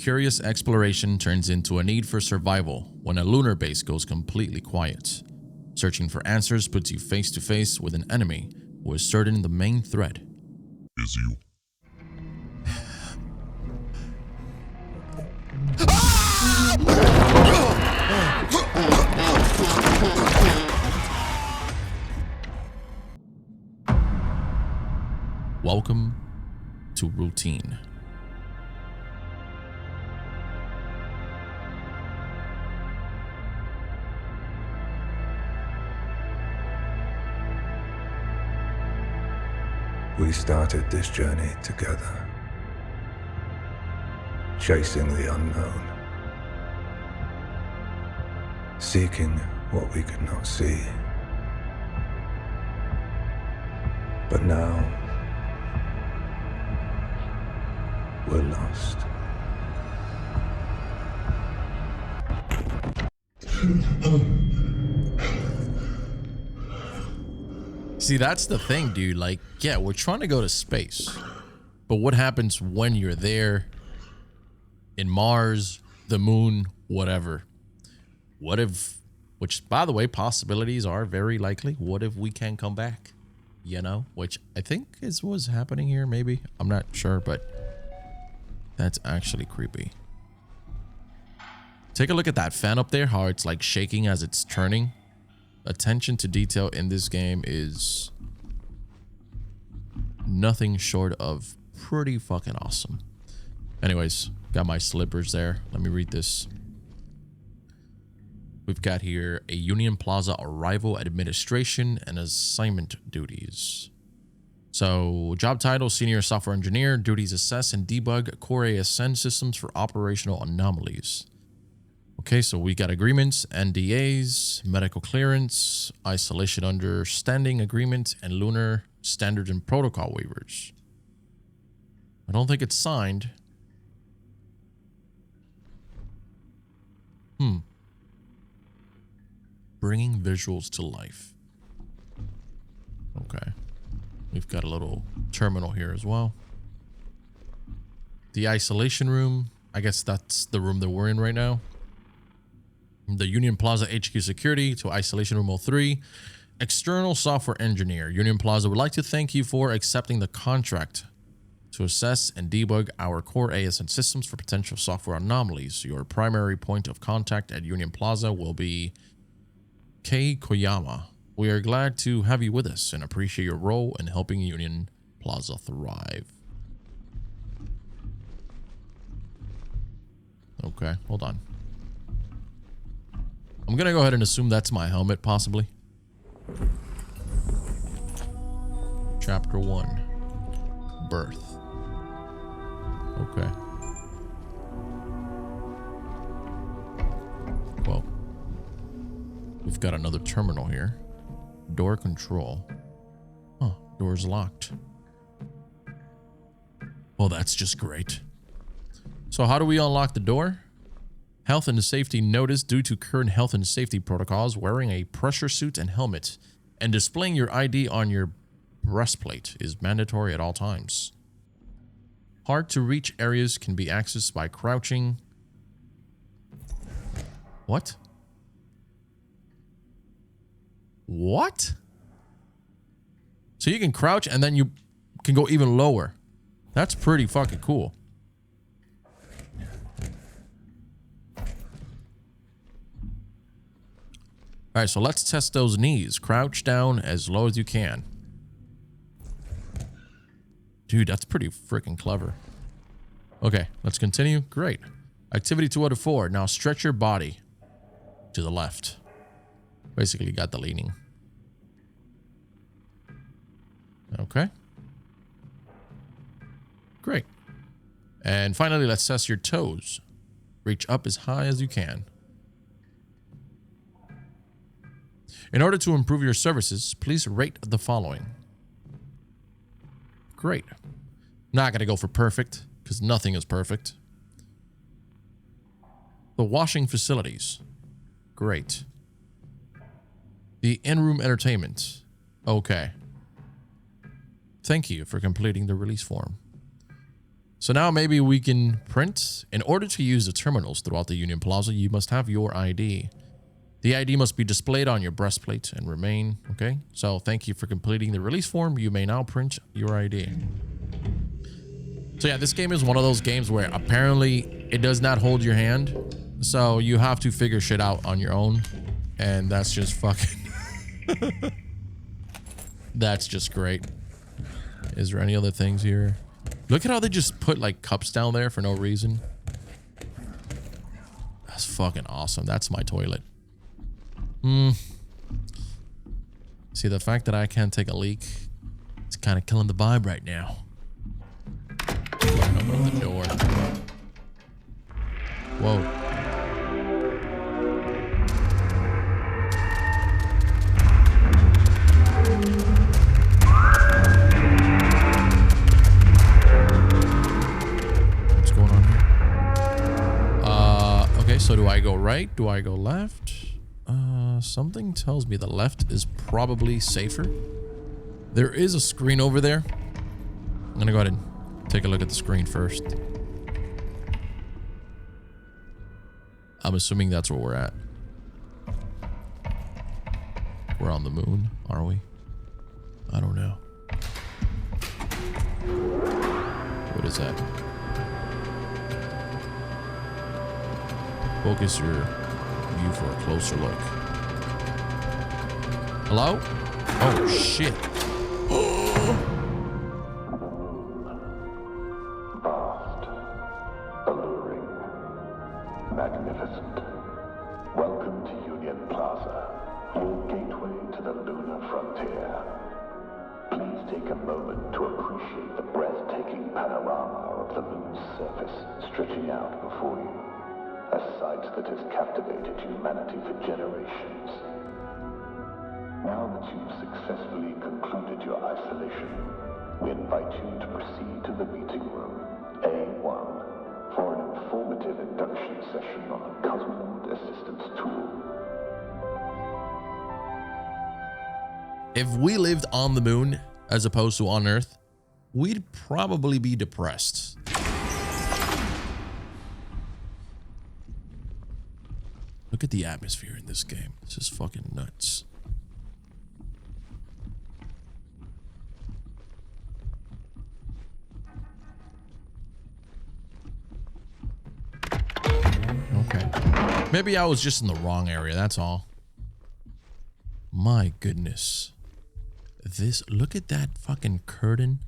Curious exploration turns into a need for survival when a lunar base goes completely quiet. Searching for answers puts you face to face with an enemy who is certain the main threat is you. Welcome to Routine. We started this journey together, chasing the unknown, seeking what we could not see. But now, we're lost. See, that's the thing, dude. Like, yeah, we're trying to go to space. But what happens when you're there in Mars, the moon, whatever? What if, which, by the way, possibilities are very likely. What if we can come back? You know, which I think is what's happening here, maybe. I'm not sure, but that's actually creepy. Take a look at that fan up there, how it's like shaking as it's turning. Attention to detail in this game is nothing short of pretty fucking awesome. Anyways, got my slippers there. Let me read this. We've got here a Union Plaza arrival administration and assignment duties. So, job title, Senior Software Engineer, duties assess and debug core ASN systems for operational anomalies. Okay, so we got agreements, NDAs, medical clearance, isolation understanding agreement, and lunar standards and protocol waivers. I don't think it's signed. Bringing visuals to life. Okay. We've got a little terminal here as well. The isolation room. I guess that's the room that we're in right now. The Union Plaza HQ security to isolation room 03. External software engineer. Union Plaza would like to thank you for accepting the contract to assess and debug our core ASN systems for potential software anomalies. Your primary point of contact at Union Plaza will be Koyama. We are glad to have you with us and appreciate your role in helping Union Plaza thrive. Okay, hold on. I'm gonna go ahead and assume that's my helmet, possibly. Chapter 1. Birth. Okay. Well, we've got another terminal here. Door control. Huh, door's locked. Well, that's just great. So how do we unlock the door? Health and safety notice. Due to current health and safety protocols, wearing a pressure suit and helmet and displaying your ID on your breastplate is mandatory at all times. Hard to reach areas can be accessed by crouching. What? What? So you can crouch and then you can go even lower. That's pretty fucking cool. All right, so let's test those knees. Crouch down as low as you can. Dude, that's pretty freaking clever. Okay, let's continue. Great. Activity 2 out of 4. Now stretch your body to the left. Basically, you got the leaning. Okay. Great. And finally, let's test your toes. Reach up as high as you can. In order to improve your services, please rate the following. Great. Not going to go for perfect, because nothing is perfect. The washing facilities. Great. The in-room entertainment. Okay. Thank you for completing the release form. So now maybe we can print. In order to use the terminals throughout the Union Plaza, you must have your ID. The ID must be displayed on your breastplate and remain. Okay, so thank you for completing the release form. You may now print your ID. So yeah, this game is one of those games where apparently it does not hold your hand. So you have to figure shit out on your own. And that's just fucking... That's just great. Is there any other things here? Look at how they just put like cups down there for no reason. That's fucking awesome. That's my toilet. See, the fact that I can't take a leak, it's kind of killing the vibe right now. Open the door. Whoa. What's going on here? Okay, so do I go right? Do I go left? Something tells me the left is probably safer. There is a screen over there. I'm gonna go ahead and take a look at the screen first. I'm assuming that's where we're at. We're on the moon, are we? I don't know. What is that? Focus your view for a closer look. Hello? Oh, shit. Vast, alluring, magnificent. Welcome to Union Plaza, your gateway to the lunar frontier. Please take a moment to appreciate the breathtaking panorama of the moon's surface stretching out before you, a sight that has captivated humanity for generations. Now that you've successfully concluded your isolation, we invite you to proceed to the meeting room, A1, for an informative induction session on the Cosmonaut Assistance Tool. If we lived on the moon as opposed to on Earth, we'd probably be depressed. Look at the atmosphere in this game. This is fucking nuts. Okay. Maybe I was just in the wrong area, that's all. My goodness. This, look at that fucking curtain.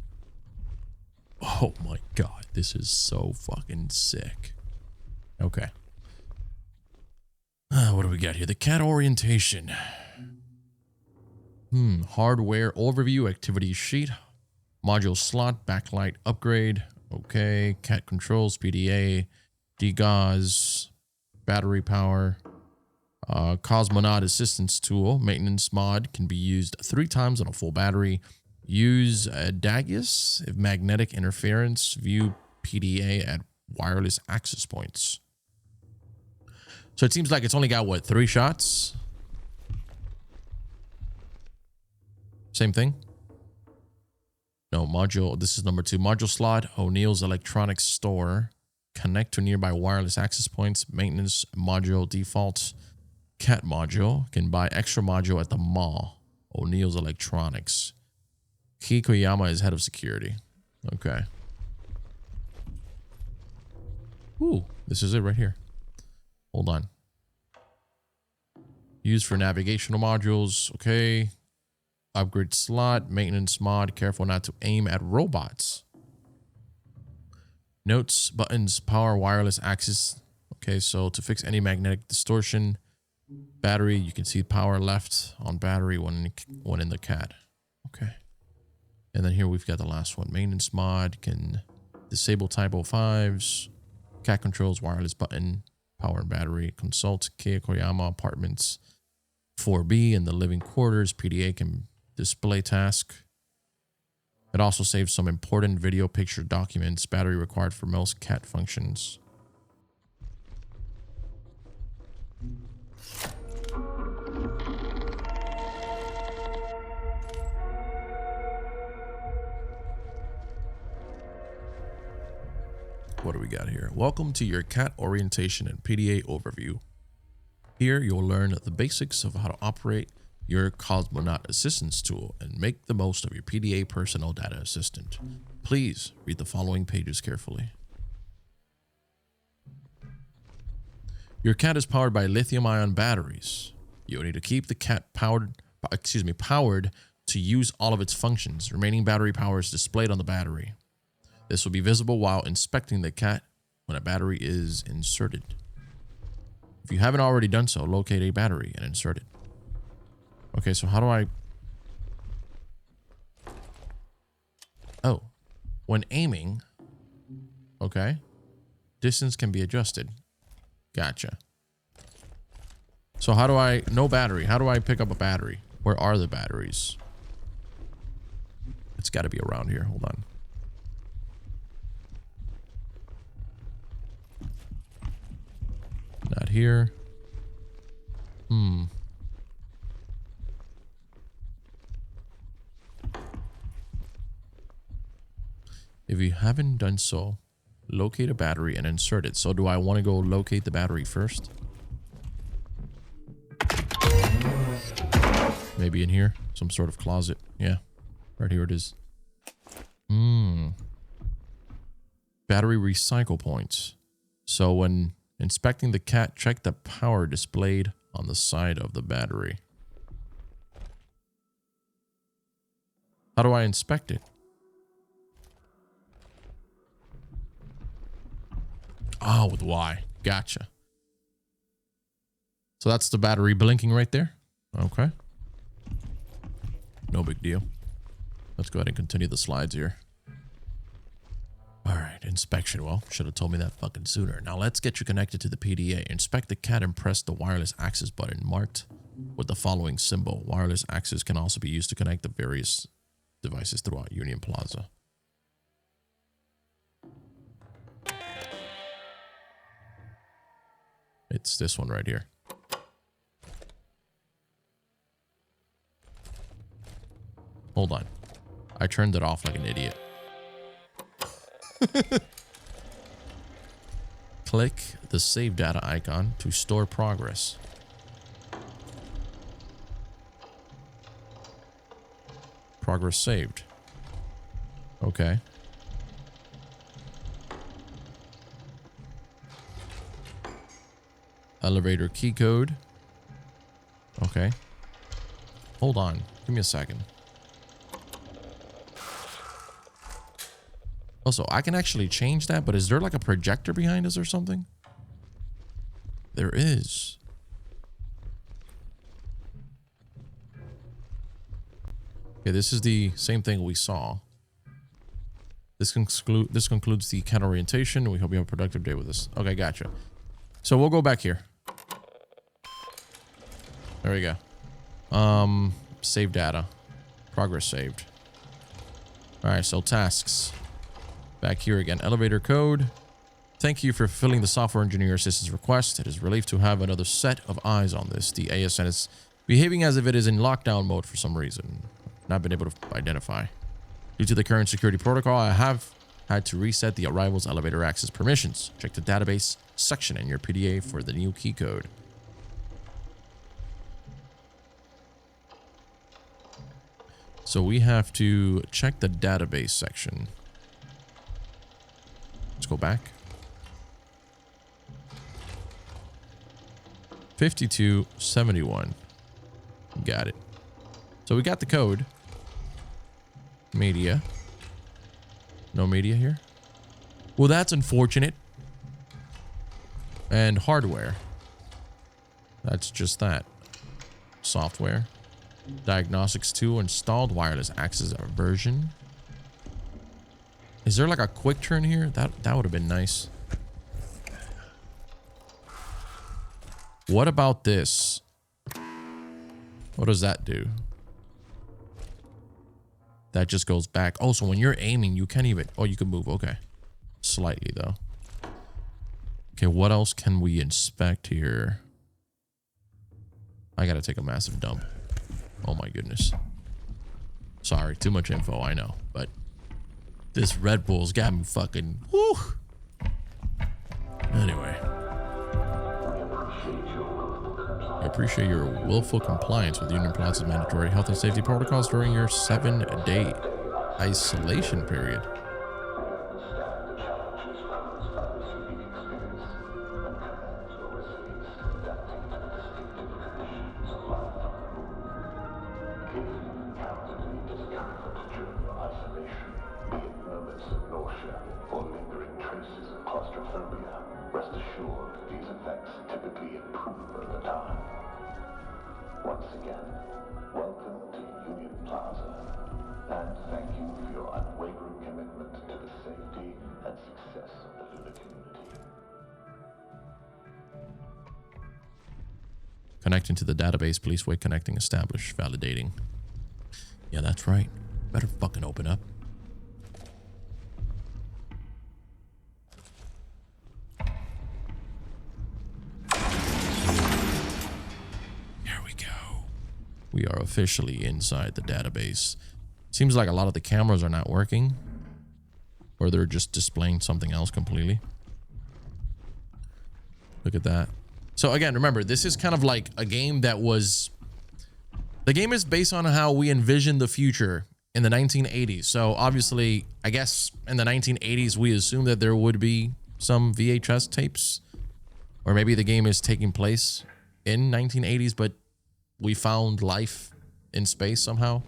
Oh my god, this is so fucking sick. Okay. What do we got here? The CAD orientation. Hardware overview, activity sheet, module slot, backlight upgrade. Okay, CAD controls, PDA, degauss, battery power, cosmonaut assistance tool, maintenance mod can be used 3 times on a full battery. Use Dagus if magnetic interference. View PDA at wireless access points. So it seems like it's only got, what, 3 shots? Same thing? No, module. This is number 2. Module slot, O'Neill's electronics store. Connect to nearby wireless access points. Maintenance module default. CAT module. Can buy extra module at the mall. O'Neill's electronics. Koyama is head of security. Okay. Ooh, this is it right here. Hold on. Used for navigational modules. Okay. Upgrade slot. Maintenance mod. Careful not to aim at robots. Notes, buttons, power, wireless access. Okay, so to fix any magnetic distortion. Battery, you can see power left on battery, one in the CAD. Okay. And then here we've got the last one. Maintenance mod can disable type 05s. CAD controls, wireless button. Power and battery. Consult Koyama apartments 4B in the living quarters. PDA can display task. It also saves some important video picture documents. Battery required for most CAT functions. What do we got here? Welcome to your cat orientation and PDA overview. Here you'll learn the basics of how to operate your Cosmonaut Assistance tool and make the most of your PDA Personal Data Assistant. Please read the following pages carefully. Your cat is powered by lithium-ion batteries. You need to keep the cat powered to use all of its functions. Remaining battery power is displayed on the battery. This will be visible while inspecting the cat when a battery is inserted. If you haven't already done so, locate a battery and insert it. Okay, so how do I... Oh, when aiming, okay, distance can be adjusted. Gotcha. So how do I... No battery. How do I pick up a battery? Where are the batteries? It's got to be around here. Hold on. Not here. If you haven't done so, locate a battery and insert it. So do I want to go locate the battery first? Maybe in here? Some sort of closet. Yeah. Right here it is. Battery recycle points. So when inspecting the cat, check the power displayed on the side of the battery. How do I inspect it? Oh, with Y. Gotcha. So that's the battery blinking right there. Okay. No big deal. Let's go ahead and continue the slides here. All right, inspection. Well, should have told me that fucking sooner. Now let's get you connected to the PDA. Inspect the cat and press the wireless access button marked with the following symbol. Wireless access can also be used to connect the various devices throughout Union Plaza. It's this one right here. Hold on. I turned it off like an idiot. Click the save data icon to store progress. Progress saved. Okay. Elevator key code. Okay. Hold on. Give me a second. Also, I can actually change that, but is there like a projector behind us or something? There is. Okay, this is the same thing we saw. This concludes the cat orientation. We hope you have a productive day with us. Okay, gotcha. So we'll go back here. There we go. Save data. Progress saved. All right, so tasks. Back here again. Elevator code. Thank you for fulfilling the software engineer assistance request. It is relief to have another set of eyes on this. The ASN is behaving as if it is in lockdown mode for some reason. Not been able to identify. Due to the current security protocol, I have had to reset the arrival's elevator access permissions. Check the database section in your PDA for the new key code. So we have to check the database section. Let's go back. 5271. Got it. So we got the code. Media. No media here. Well, that's unfortunate. And hardware. That's just that. Software. Diagnostics 2 installed. Wireless access version. Is there like a quick turn here? That would have been nice. What about this? What does that do? That just goes back. Oh, so when you're aiming, you can't even... Oh, you can move. Okay. Slightly, though. Okay, what else can we inspect here? I gotta take a massive dump. Oh, my goodness. Sorry, too much info, I know. But this Red Bull's got me fucking... Whew. Anyway. I appreciate your willful compliance with Union Plaza's mandatory health and safety protocols during your 7-day isolation period. Once again, welcome to Union Plaza, and thank you for your unwavering commitment to the safety and success of the lunar community. Connecting to the database, please wait, connecting, establish, validating. Yeah, that's right. Better fucking open up. We are officially inside the database. Seems like a lot of the cameras are not working, or they're just displaying something else completely. Look at that. So again, remember, this is kind of like a game that was... The game is based on how we envision the future in the 1980s. So obviously, I guess in the 1980s, we assume that there would be some VHS tapes. Or maybe the game is taking place in 1980s, but we found life in space somehow.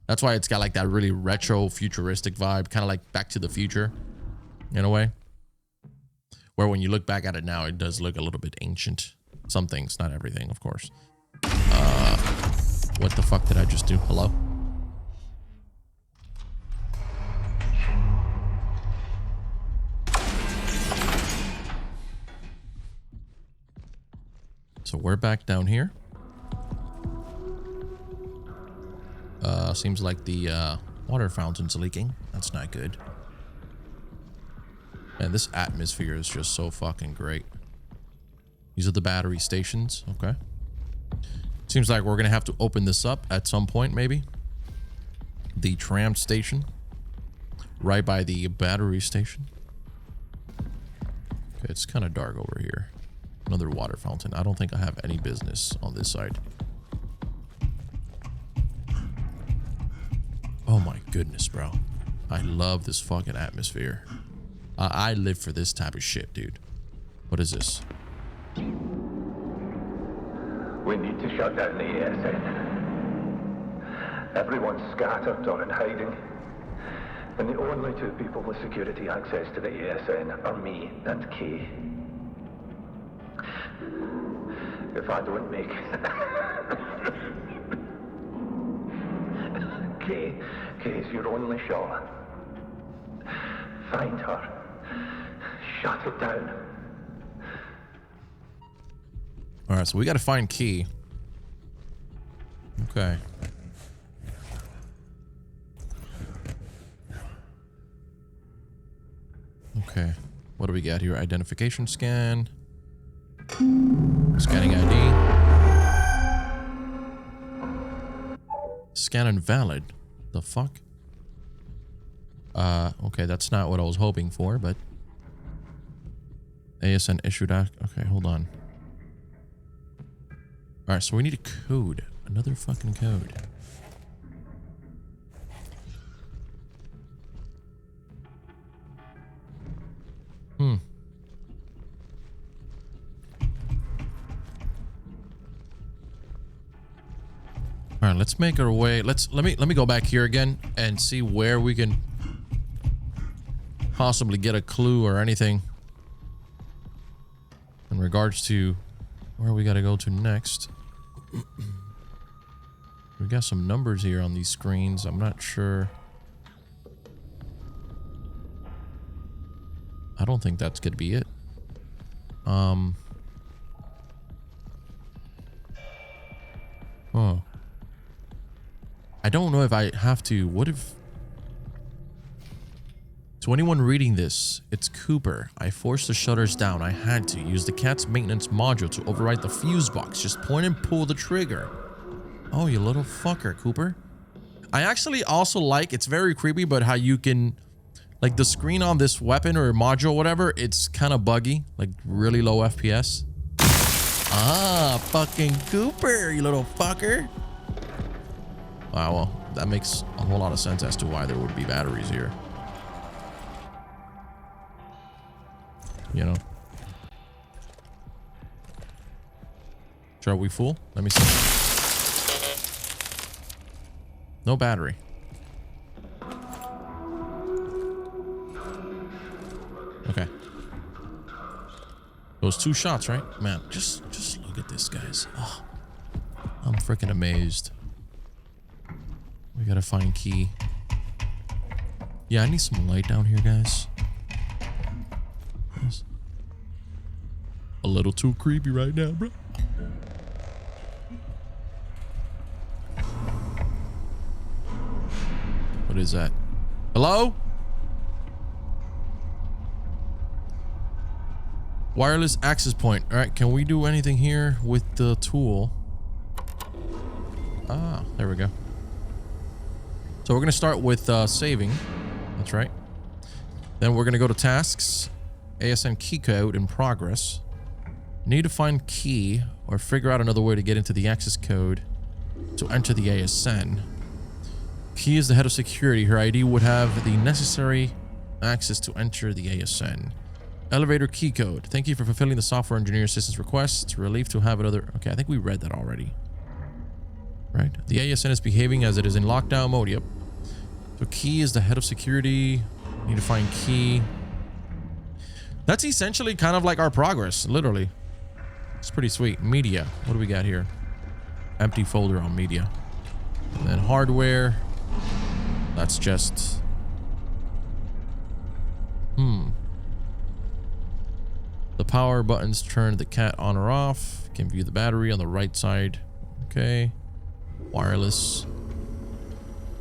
That's why it's got like that really retro futuristic vibe, kind of like Back to the Future in a way, where when you look back at it now, it does look a little bit ancient. Some things, not everything, of course. What the fuck did I just do? Hello? So we're back down here. Seems like the water fountain's leaking. That's not good. And this atmosphere is just so fucking great. These are the battery stations. Okay. Seems like we're gonna have to open this up at some point, maybe. The tram station. Right by the battery station. Okay, it's kind of dark over here. Another water fountain. I don't think I have any business on this side. Oh my goodness, bro. I love this fucking atmosphere. I live for this type of shit, dude. What is this? We need to shut down the ASN. Everyone's scattered or in hiding. And the only two people with security access to the ASN are me and Kay. If I don't make Kay's your only shot. Find her. Shut it down. Alright, so we gotta find Key. Okay. Okay. What do we got here? Identification scan. Scanning ID. Scan invalid. The fuck? Okay, that's not what I was hoping for, but... ASN issued act. Okay, hold on. Alright, so we need a code. Another fucking code. All right, let's make our way. Let me go back here again and see where we can possibly get a clue or anything in regards to where we got to go to next. We got some numbers here on these screens. I'm not sure. I don't think that's gonna be it. Oh. I don't know if I have to. What if... To anyone reading this, it's Cooper. I forced the shutters down. I had to use the cat's maintenance module to override the fuse box. Just point and pull the trigger. Oh, you little fucker, Cooper. I actually also like, it's very creepy, but how you can Like the screen on this weapon or module, whatever, it's kind of buggy, like really low FPS. Ah, fucking Cooper, you little fucker. Wow, well, that makes a whole lot of sense as to why there would be batteries here. You know. Sure, are we full? Let me see. No battery. Okay. Those 2 shots, right? Man, just look at this, guys. Oh, I'm freaking amazed. We gotta find key. Yeah, I need some light down here, guys. Yes. A little too creepy right now, bro. What is that? Hello? Wireless access point. All right, can we do anything here with the tool? Ah, there we go. So we're going to start with saving. That's right. Then we're going to go to tasks. ASN key code in progress. Need to find key or figure out another way to get into the access code to enter the ASN. Key is the head of security. Her ID would have the necessary access to enter the ASN. Elevator key code. Thank you for fulfilling the software engineer assistance request. It's a relief to have another... Okay, I think we read that already. Right? The ASN is behaving as it is in lockdown mode. Yep. So key is the head of security. Need to find key. That's essentially kind of like our progress, literally. It's pretty sweet. Media. What do we got here? Empty folder on media. And then hardware. That's just... The power buttons turn the cat on or off. Can view the battery on the right side. Okay. Wireless.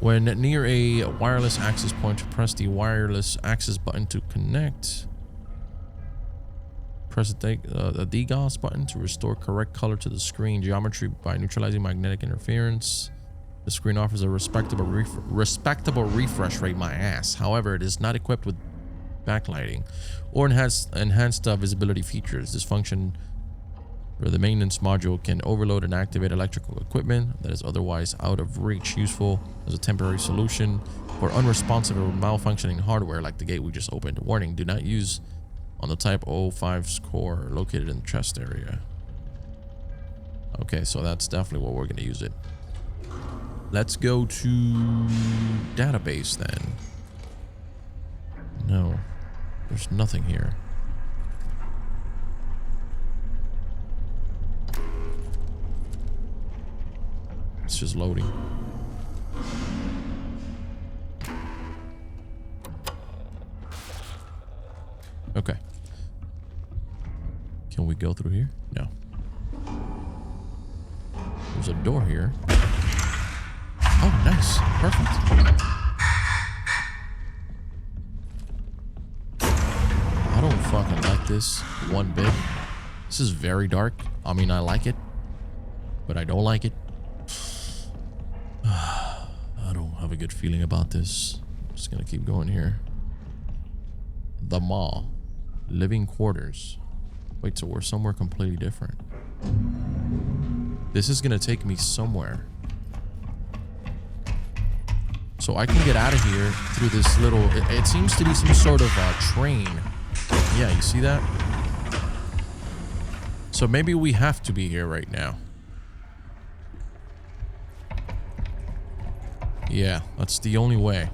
When near a wireless access point, press the wireless access button to connect. Press the DGOS button to restore correct color to the screen geometry by neutralizing magnetic interference. The screen offers a respectable refresh rate, my ass. However, it is not equipped with backlighting or enhanced visibility features. This function for the maintenance module can overload and activate electrical equipment that is otherwise out of reach. Useful as a temporary solution for unresponsive or malfunctioning hardware like the gate we just opened. Warning, do not use on the Type 05 core located in the chest area. Okay, so that's definitely what we're going to use it. Let's go to database then. No, there's nothing here. It's just loading. Okay. Can we go through here? No. There's a door here. Oh, nice. Perfect. I don't fucking like this one bit. This is very dark. I mean, I like it, but I don't like it. I don't have a good feeling about this. I'm just gonna keep going here. The mall. Living quarters. Wait, so we're somewhere completely different. This is gonna take me somewhere. So I can get out of here through this little... It seems to be some sort of train. Yeah, you see that? So maybe we have to be here right now. Yeah, that's the only way.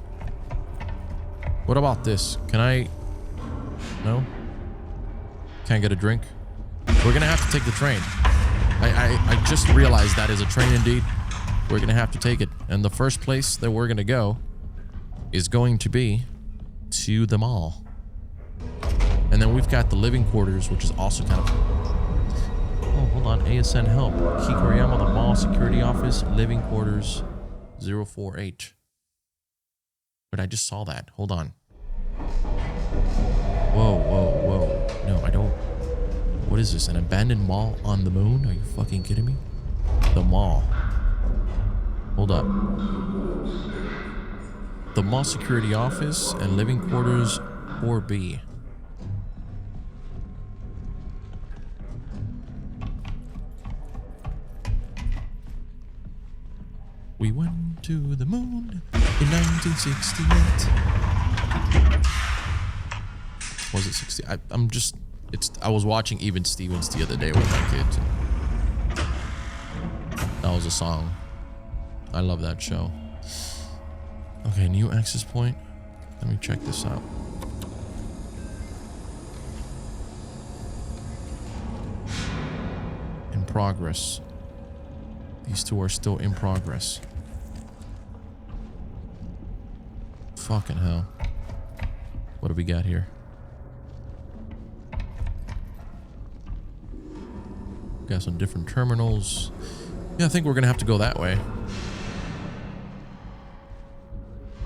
What about this? Can I... No? Can't get a drink? We're gonna have to take the train. I just realized that is a train indeed. We're gonna have to take it. And the first place that we're gonna go is going to be to the mall. And then we've got the living quarters, which is also kind of... Oh, hold on. ASN help. Key Koyama, the mall security office, living quarters 048. But I just saw that. Hold on. Whoa, whoa, whoa. No, I don't... What is this? An abandoned mall on the moon? Are you fucking kidding me? The mall. Hold up. The mall security office and living quarters 4B. We went to the moon in 1968. Was it 60? I was watching Even Stevens the other day with my kids. That was a song. I love that show. Okay, new access point. Let me check this out. In progress. These two are still in progress. Fucking hell. What do we got here? Got some different terminals. Yeah, I think we're gonna have to go that way.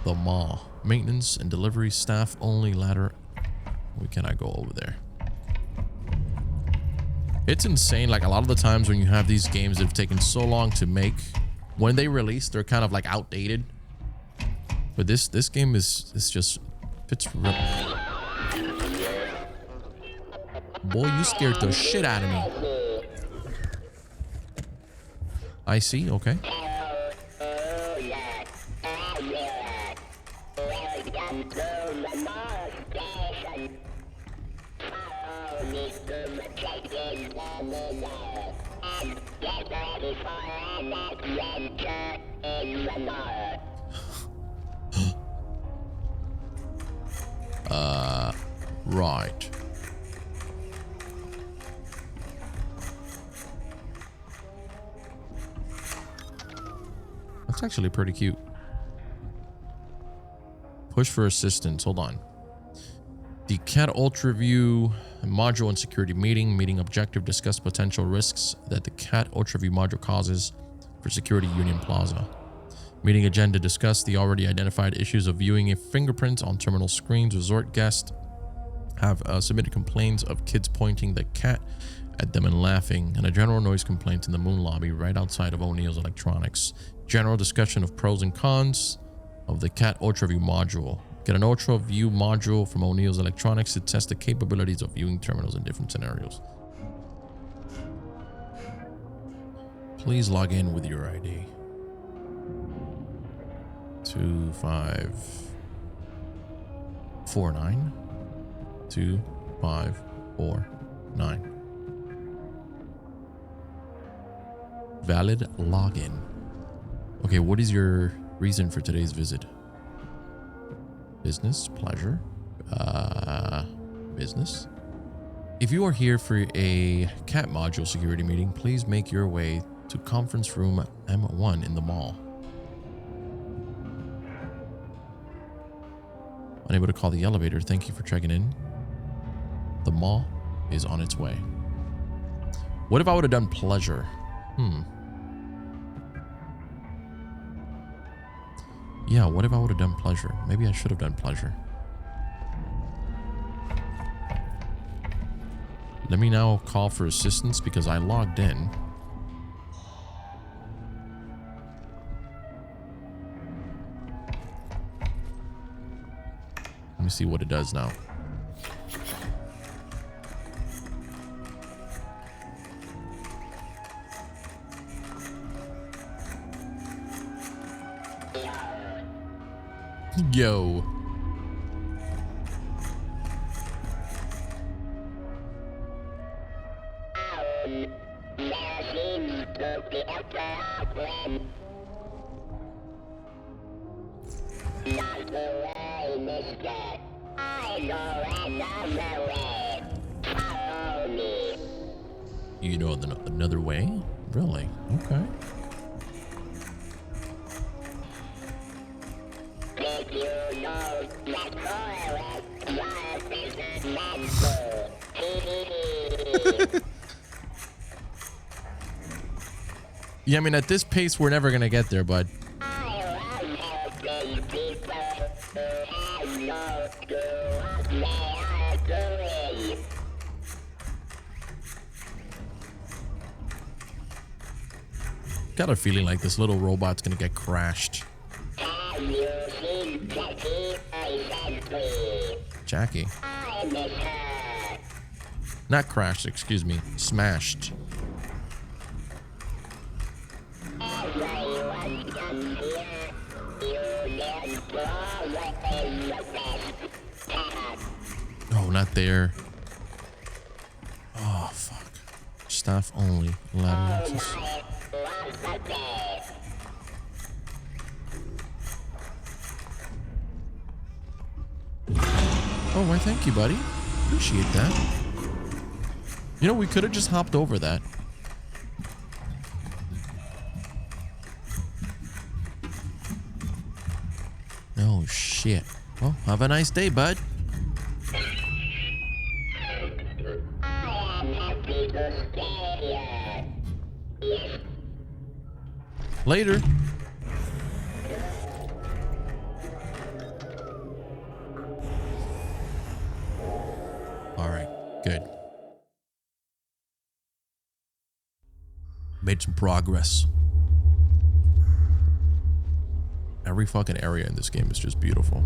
The mall. Maintenance and delivery staff only ladder. We cannot go over there. It's insane. Like a lot of the times when you have these games that have taken so long to make, when they release, they're kind of like outdated. But this game is just fits. Boy, you scared the shit out of me. I see. Okay. Right. That's actually pretty cute. Push for assistance. Hold on. The CAT Ultra View module and security meeting objective, discuss potential risks that the CAT Ultra View module causes for security Union Plaza. Meeting agenda, discuss the already identified issues of viewing fingerprints on terminal screens. Resort guests have submitted complaints of kids pointing the cat at them and laughing, and a general noise complaint in the moon lobby right outside of O'Neill's Electronics. General discussion of pros and cons of the CAT Ultra View module. Get an Ultra View module from O'Neill's Electronics to test the capabilities of viewing terminals in different scenarios. Please log in with your ID. 2549 2549. Valid login. Okay, what is your reason for today's visit? Business, pleasure, business. If you are here for a CAT module security meeting, please make your way to conference room M1 in the mall. Unable to call the elevator. Thank you for checking in. The mall is on its way. What if I would have done pleasure? Yeah, what if I would have done pleasure? Maybe I should have done pleasure. Let me now call for assistance because I logged in. Let me see what it does now. Yo. You know another way? Really? Okay. Yeah, I mean, at this pace, we're never gonna get there, bud. Got a feeling like this little robot's gonna get crashed. Jackie. Not crashed, excuse me. Smashed. Oh, not there. Oh, fuck. Staff only. Ladder access. Oh, why thank you, buddy. Appreciate that. You know, we could have just hopped over that. Oh, shit. Well, have a nice day, bud. Later. All right, good. Made some progress. Every fucking area in this game is just beautiful.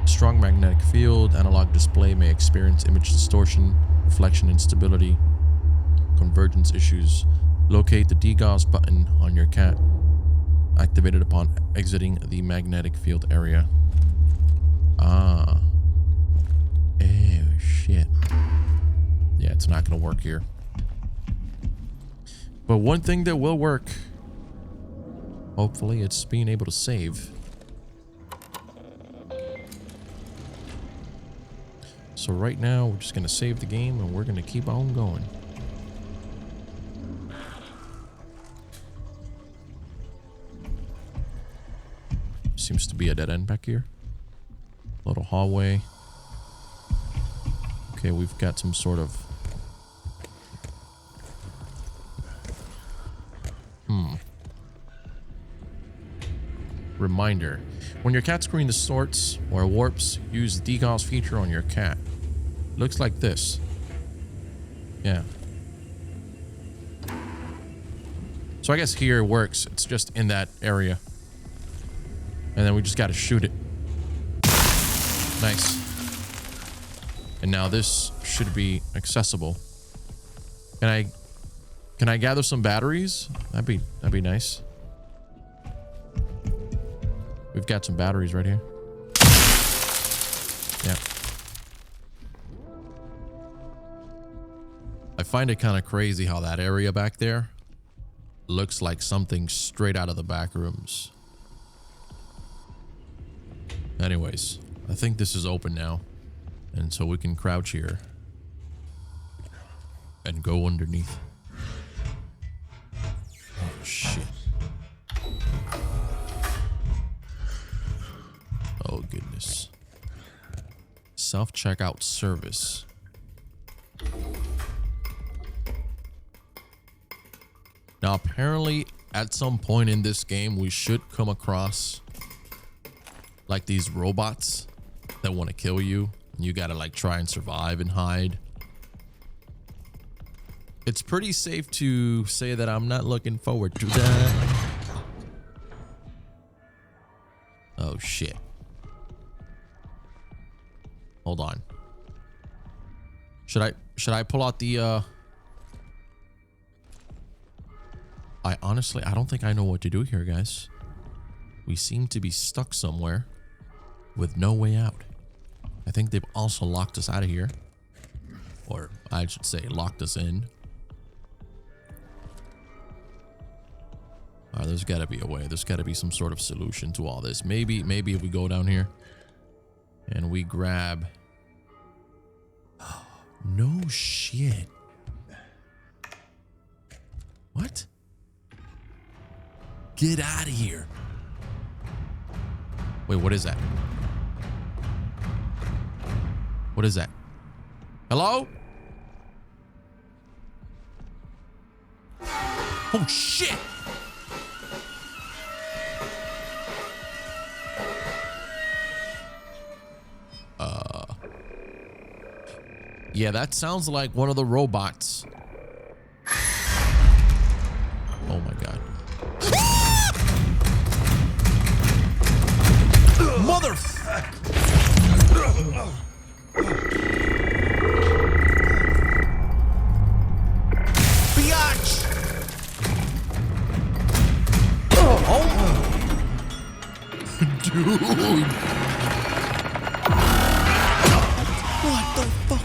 Strong magnetic field, analog display may experience image distortion, reflection instability, convergence issues. Locate the degauss button on your cat. Activated upon exiting the magnetic field area. Ah. Oh, shit. Yeah, it's not gonna work here. But one thing that will work, hopefully, it's being able to save. So right now, we're just gonna save the game and we're gonna keep on going. Seems to be a dead end back here. Little hallway. Okay, we've got some sort of... Reminder. When your cat screen distorts or warps, use the degauss feature on your cat. Looks like this. Yeah. So I guess here it works. It's just in that area. And then we just got to shoot it. Nice. And now this should be accessible. Can I gather some batteries? That'd be nice. We've got some batteries right here. Yeah. I find it kind of crazy how that area back there looks like something straight out of the back rooms. Anyways, I think this is open now. And so we can crouch here and go underneath. Oh, shit. Oh, goodness. Self-checkout service. Now, apparently, at some point in this game, we should come across like these robots that want to kill you. You gotta like try and survive and hide. It's pretty safe to say that I'm not looking forward to that. Oh shit. Hold on. Should I pull out the I don't think I know what to do here, guys. We seem to be stuck somewhere with no way out. I think they've also locked us out of here. Or I should say locked us in. There's got to be a way. There's got to be some sort of solution to all this. Maybe if we go down here and we grab... No shit. What? Get out of here. Wait, what is that? What is that? Hello? Oh shit! Yeah, that sounds like one of the robots. Oh my god. dude. What the fuck?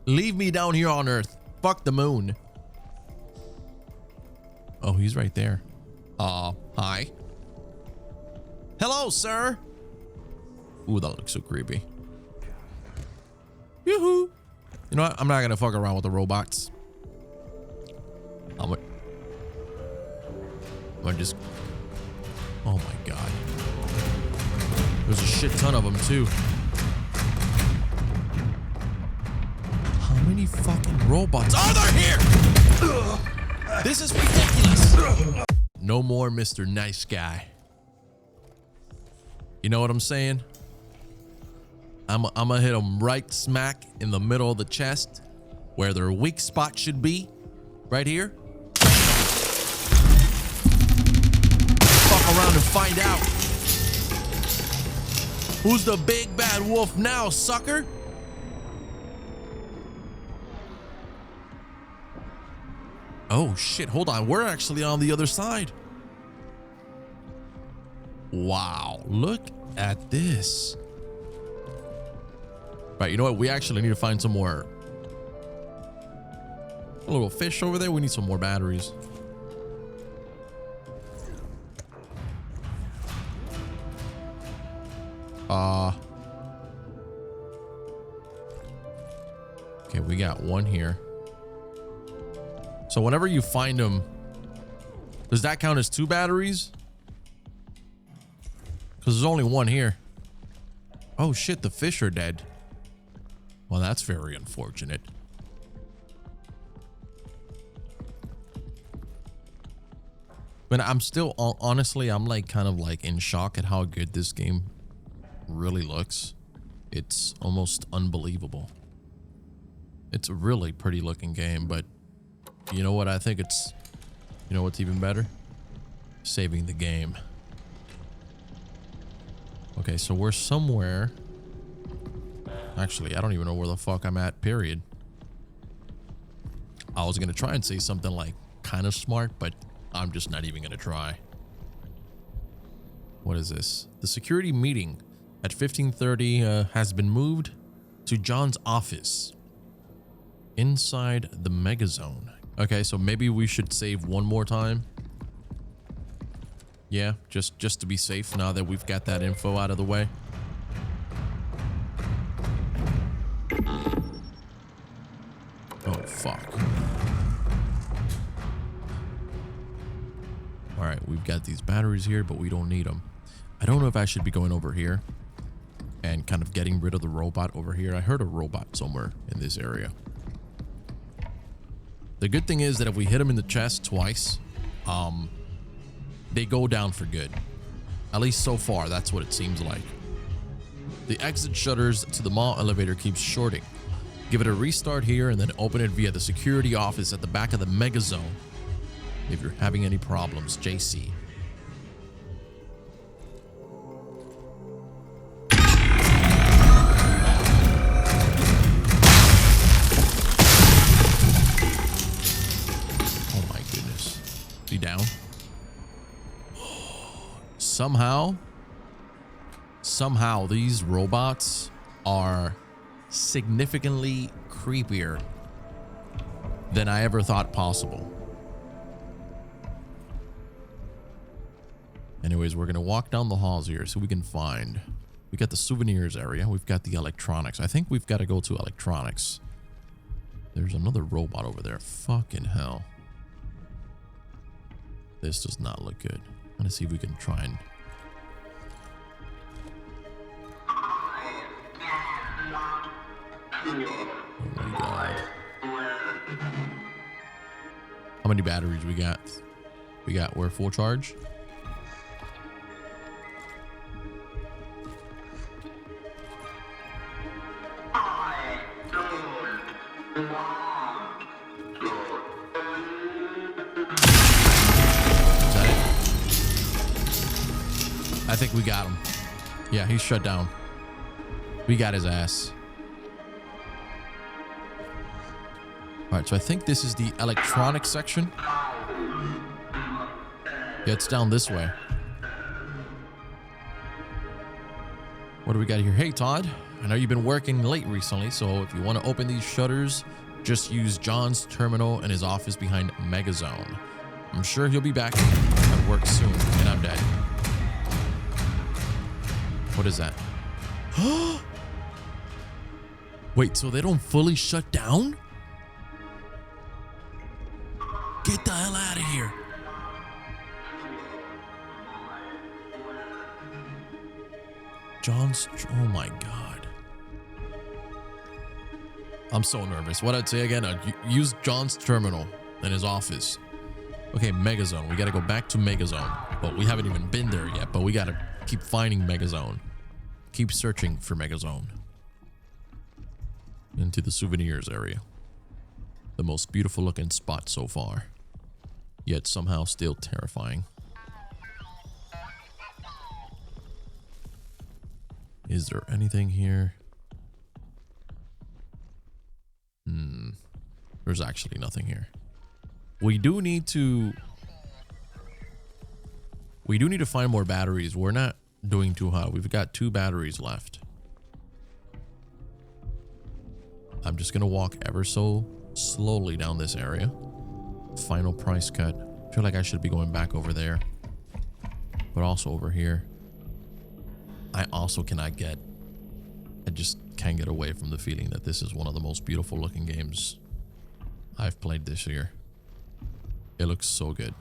Leave me down here on Earth. Fuck the moon. Oh, he's right there. Hi. Hello, sir. Ooh, that looks so creepy. Yoo-hoo. You know what? I'm not gonna fuck around with the robots. I'm gonna just... Oh my god. There's a shit ton of them too. How many fucking robots are there here? This is ridiculous. No more Mr. Nice Guy. You know what I'm saying? I'm gonna hit them right smack in the middle of the chest where their weak spot should be. Right here. Fuck around and find out. Who's the big bad wolf now, sucker? Oh shit, hold on. We're actually on the other side. Wow, look at this. Right, you know what? We actually need to find some more. A little fish over there. We need some more batteries. Okay, we got one here. So whenever you find them, does that count as 2 batteries? Because there's only one here. Oh shit, the fish are dead. Well, that's very unfortunate. But I'm still, honestly, I'm like kind of like in shock at how good this game really looks. It's almost unbelievable. It's a really pretty looking game, but you know what? I think it's, you know what's even better? Saving the game. Okay, so we're somewhere. Actually, I don't even know where the fuck I'm at, period. I was going to try and say something like kind of smart, but I'm just not even going to try. What is this? The security meeting at 15:30 has been moved to John's office inside the Megazone. Okay, so maybe we should save one more time. Yeah, just to be safe now that we've got that info out of the way. Oh, fuck. All right, we've got these batteries here, but we don't need them. I don't know if I should be going over here and kind of getting rid of the robot over here. I heard a robot somewhere in this area. The good thing is that if we hit them in the chest twice, they go down for good. At least so far, that's what it seems like. The exit shutters to the mall elevator keeps shorting. Give it a restart here and then open it via the security office at the back of the Megazone. If you're having any problems, JC. Oh my goodness. Is he down? Somehow these robots are significantly creepier than I ever thought possible. Anyways, we're going to walk down the halls here so we can find... We got the souvenirs area. We've got the electronics. I think we've got to go to electronics. There's another robot over there. Fucking hell. This does not look good. I'm going to see if we can try and... Oh my god. How many batteries we got? We're full charge. I think we got him. Yeah, he's shut down. We got his ass. All right, so I think this is the electronic section. Yeah, it's down this way. What do we got here? Hey, Todd. I know you've been working late recently, so if you want to open these shutters, just use John's terminal in his office behind Megazone. I'm sure he'll be back at work soon, and I'm dead. What is that? Wait, so they don't fully shut down? Get the hell out of here. Oh my God. I'm so nervous. What I'd say again, use John's terminal in his office. Okay, Megazone. We got to go back to Megazone. But we haven't even been there yet, but we got to keep finding Megazone. Keep searching for Megazone. Into the souvenirs area. The most beautiful looking spot so far. Yet somehow still terrifying. Is there anything here? There's actually nothing here. We do need to find more batteries. We're not doing too hot. We've got 2 batteries left. I'm just gonna walk ever so slowly down this area. Final price cut. I feel like I should be going back over there, but also over here. I just can't get away from the feeling that this is one of the most beautiful looking games I've played this year. It looks so good.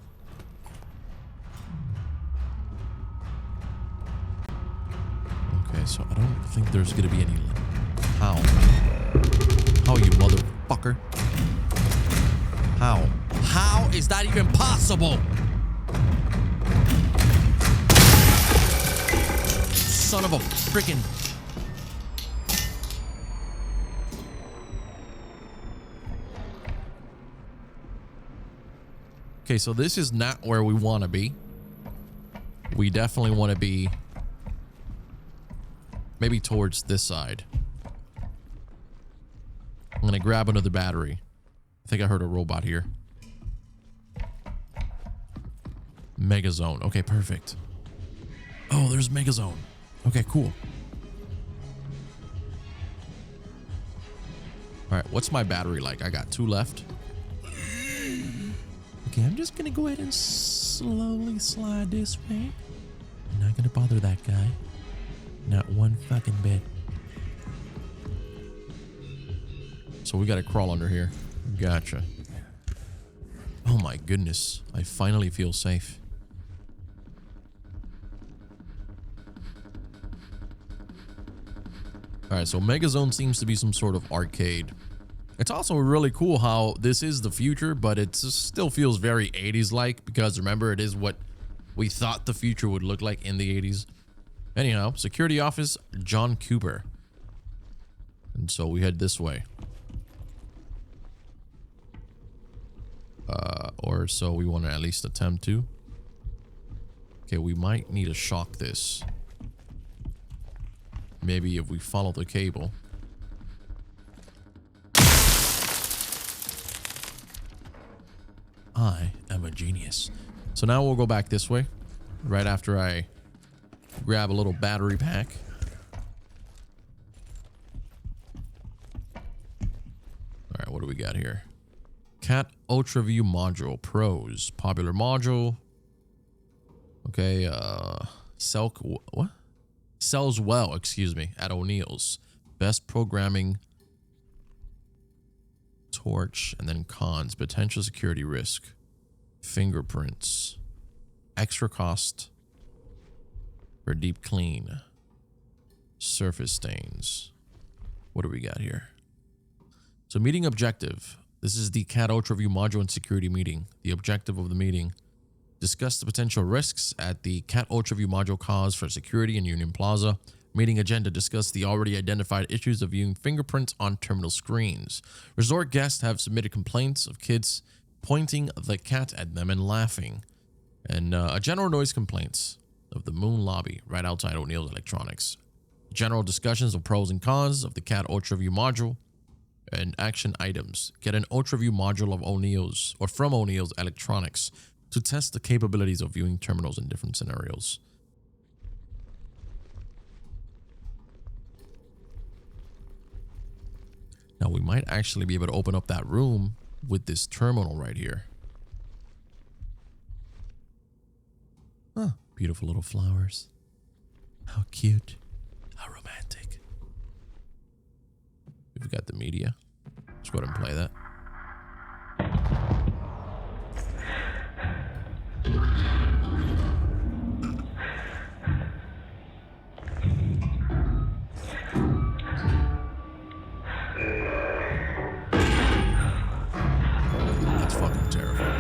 Okay, so I don't think there's gonna be any... How? How, you motherfucker? How? How is that even possible? Son of a freaking... Okay, so this is not where we want to be. We definitely want to be maybe towards this side. I'm going to grab another battery. I think I heard a robot here. Megazone. Okay, perfect. Oh, there's Megazone. Okay, cool. All right, what's my battery like? I got 2 left. Okay, I'm just gonna go ahead and slowly slide this way. I'm not gonna bother that guy. Not one fucking bit. So we gotta crawl under here. Gotcha. Oh my goodness. I finally feel safe. Alright, so Megazone seems to be some sort of arcade. It's also really cool how this is the future, but it still feels very 80s like, because remember, it is what we thought the future would look like in the 80s. Anyhow, security office, John Cooper. And so we head this way. Or so we want to at least attempt to. Okay, we might need to shock this. Maybe if we follow the cable. I am a genius. So now we'll go back this way. Right after I grab a little battery pack. All right, what do we got here? Cat Ultra View Module Pros. Popular module. Okay, what? Sells well, excuse me, at O'Neill's. Best programming. Torch, and then cons. Potential security risk. Fingerprints. Extra cost for deep clean. Surface stains. What do we got here? So meeting objective. This is the CAT Ultra View Module and Security meeting. The objective of the meeting. Discuss the potential risks at the CAT Ultra View Module cause for security in Union Plaza. Meeting agenda. Discuss the already identified issues of viewing fingerprints on terminal screens. Resort guests have submitted complaints of kids pointing the cat at them and laughing. And a general noise complaints of the Moon Lobby right outside O'Neill's Electronics. General discussions of pros and cons of the CAT Ultra View Module. And action items. Get an Ultra View module of O'Neill's or from O'Neill's Electronics to test the capabilities of viewing terminals in different scenarios. Now we might actually be able to open up that room with this terminal right here. Huh. Beautiful little flowers. How cute. How romantic. We've got the media. Let's go ahead and play that. That's fucking terrifying.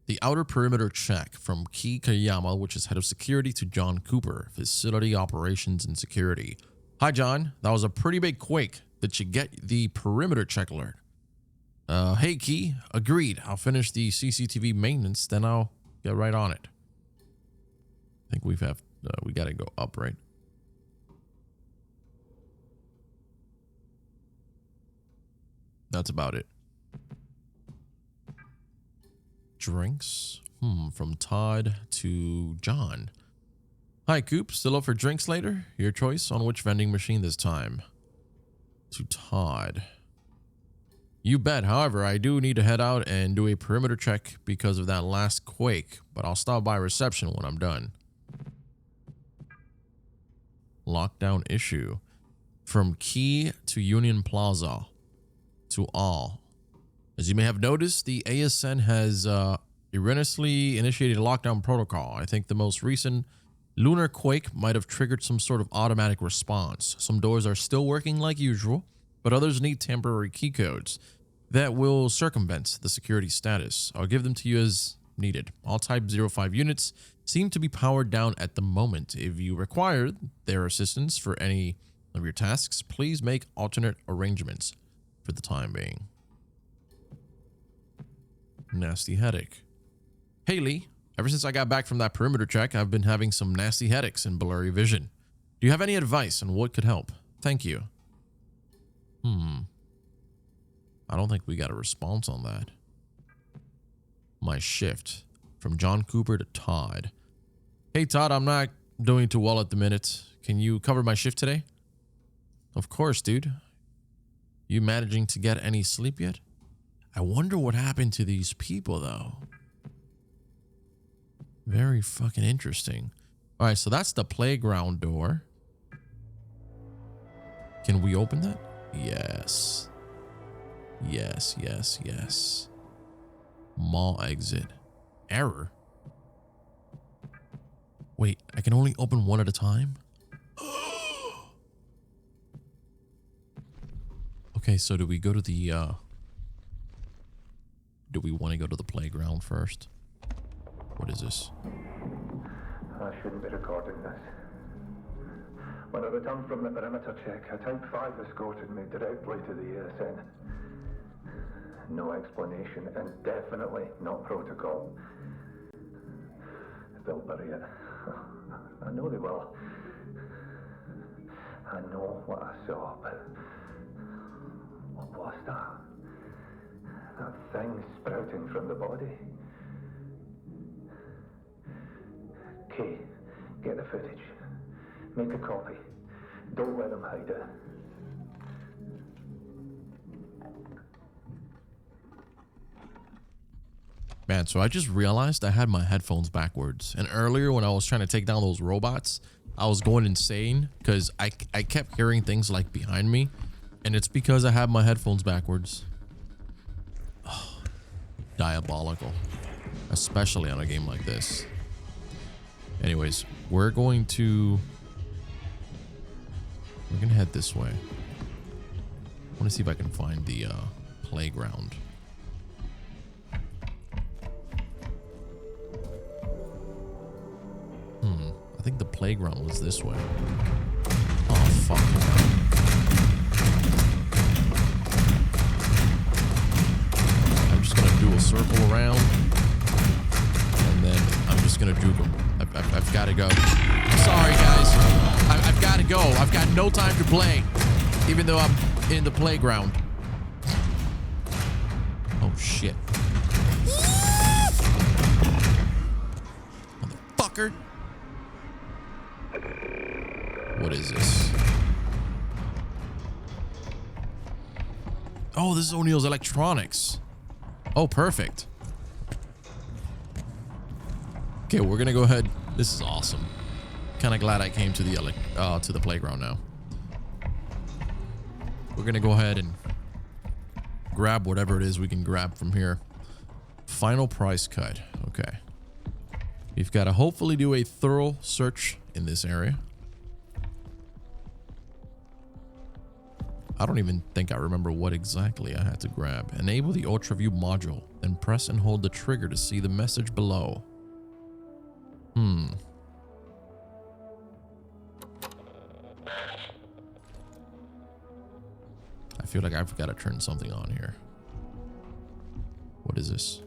The outer perimeter check from Koyama, which is head of security, to John Cooper, facility operations and security. Hi, John. That was a pretty big quake. Did you get the perimeter check alert? Hey, Key. Agreed. I'll finish the CCTV maintenance, then I'll get right on it. I think we got to go up, right? That's about it. Drinks? From Todd to John. Hi, Coop. Still up for drinks later? Your choice on which vending machine this time. To Todd. You bet. However, I do need to head out and do a perimeter check because of that last quake, but I'll stop by reception when I'm done. Lockdown issue. From Key to Union Plaza. To all. As you may have noticed, the ASN has erroneously initiated a lockdown protocol. I think the most recent lunar quake might have triggered some sort of automatic response. Some doors are still working like usual, but others need temporary key codes that will circumvent the security status. I'll give them to you as needed. All Type 05 units seem to be powered down at the moment. If you require their assistance for any of your tasks, please make alternate arrangements for the time being. Nasty headache. Hey, Lee. Ever since I got back from that perimeter check, I've been having some nasty headaches and blurry vision. Do you have any advice on what could help? Thank you. I don't think we got a response on that. My shift. From John Cooper to Todd. Hey, Todd, I'm not doing too well at the minute. Can you cover my shift today? Of course, dude. You managing to get any sleep yet? I wonder what happened to these people, though. Very fucking interesting. All right, so that's the playground door. Can we open that? Yes. Yes, yes, yes. Mall exit. Error. Wait, I can only open one at a time? Okay, so do we go to the, do we want to go to the playground first? What is this? I shouldn't be recording this. When I returned from the perimeter check, a Type 5 escorted me directly to the ASN. No explanation, and definitely not protocol. They'll bury it. I know they will. I know what I saw, but what was that? That thing sprouting from the body? Okay, get the footage. Make a copy. Don't let them hide it. Man, so I just realized I had my headphones backwards. And earlier when I was trying to take down those robots, I was going insane because I kept hearing things like behind me. And it's because I had my headphones backwards. Oh, diabolical. Especially on a game like this. Anyways, we're gonna head this way. I want to see if I can find the playground. I think the playground was this way. Oh, fuck. I'm just gonna do a circle around. And then I'm just gonna juke him. I've got to go. I'm sorry, guys. I've got to go. I've got no time to play, even though I'm in the playground. Oh, shit. Motherfucker. What is this? Oh, this is O'Neill's Electronics. Oh, perfect. Okay, we're gonna go ahead. This is awesome. Kind of glad I came to the playground now. We're gonna go ahead and grab whatever it is we can grab from here. Final price cut. Okay. We've got to hopefully do a thorough search in this area. I don't even think I remember what exactly I had to grab. Enable the ultra view module, then press and hold the trigger to see the message below. I feel like I've got to turn something on here. What is this?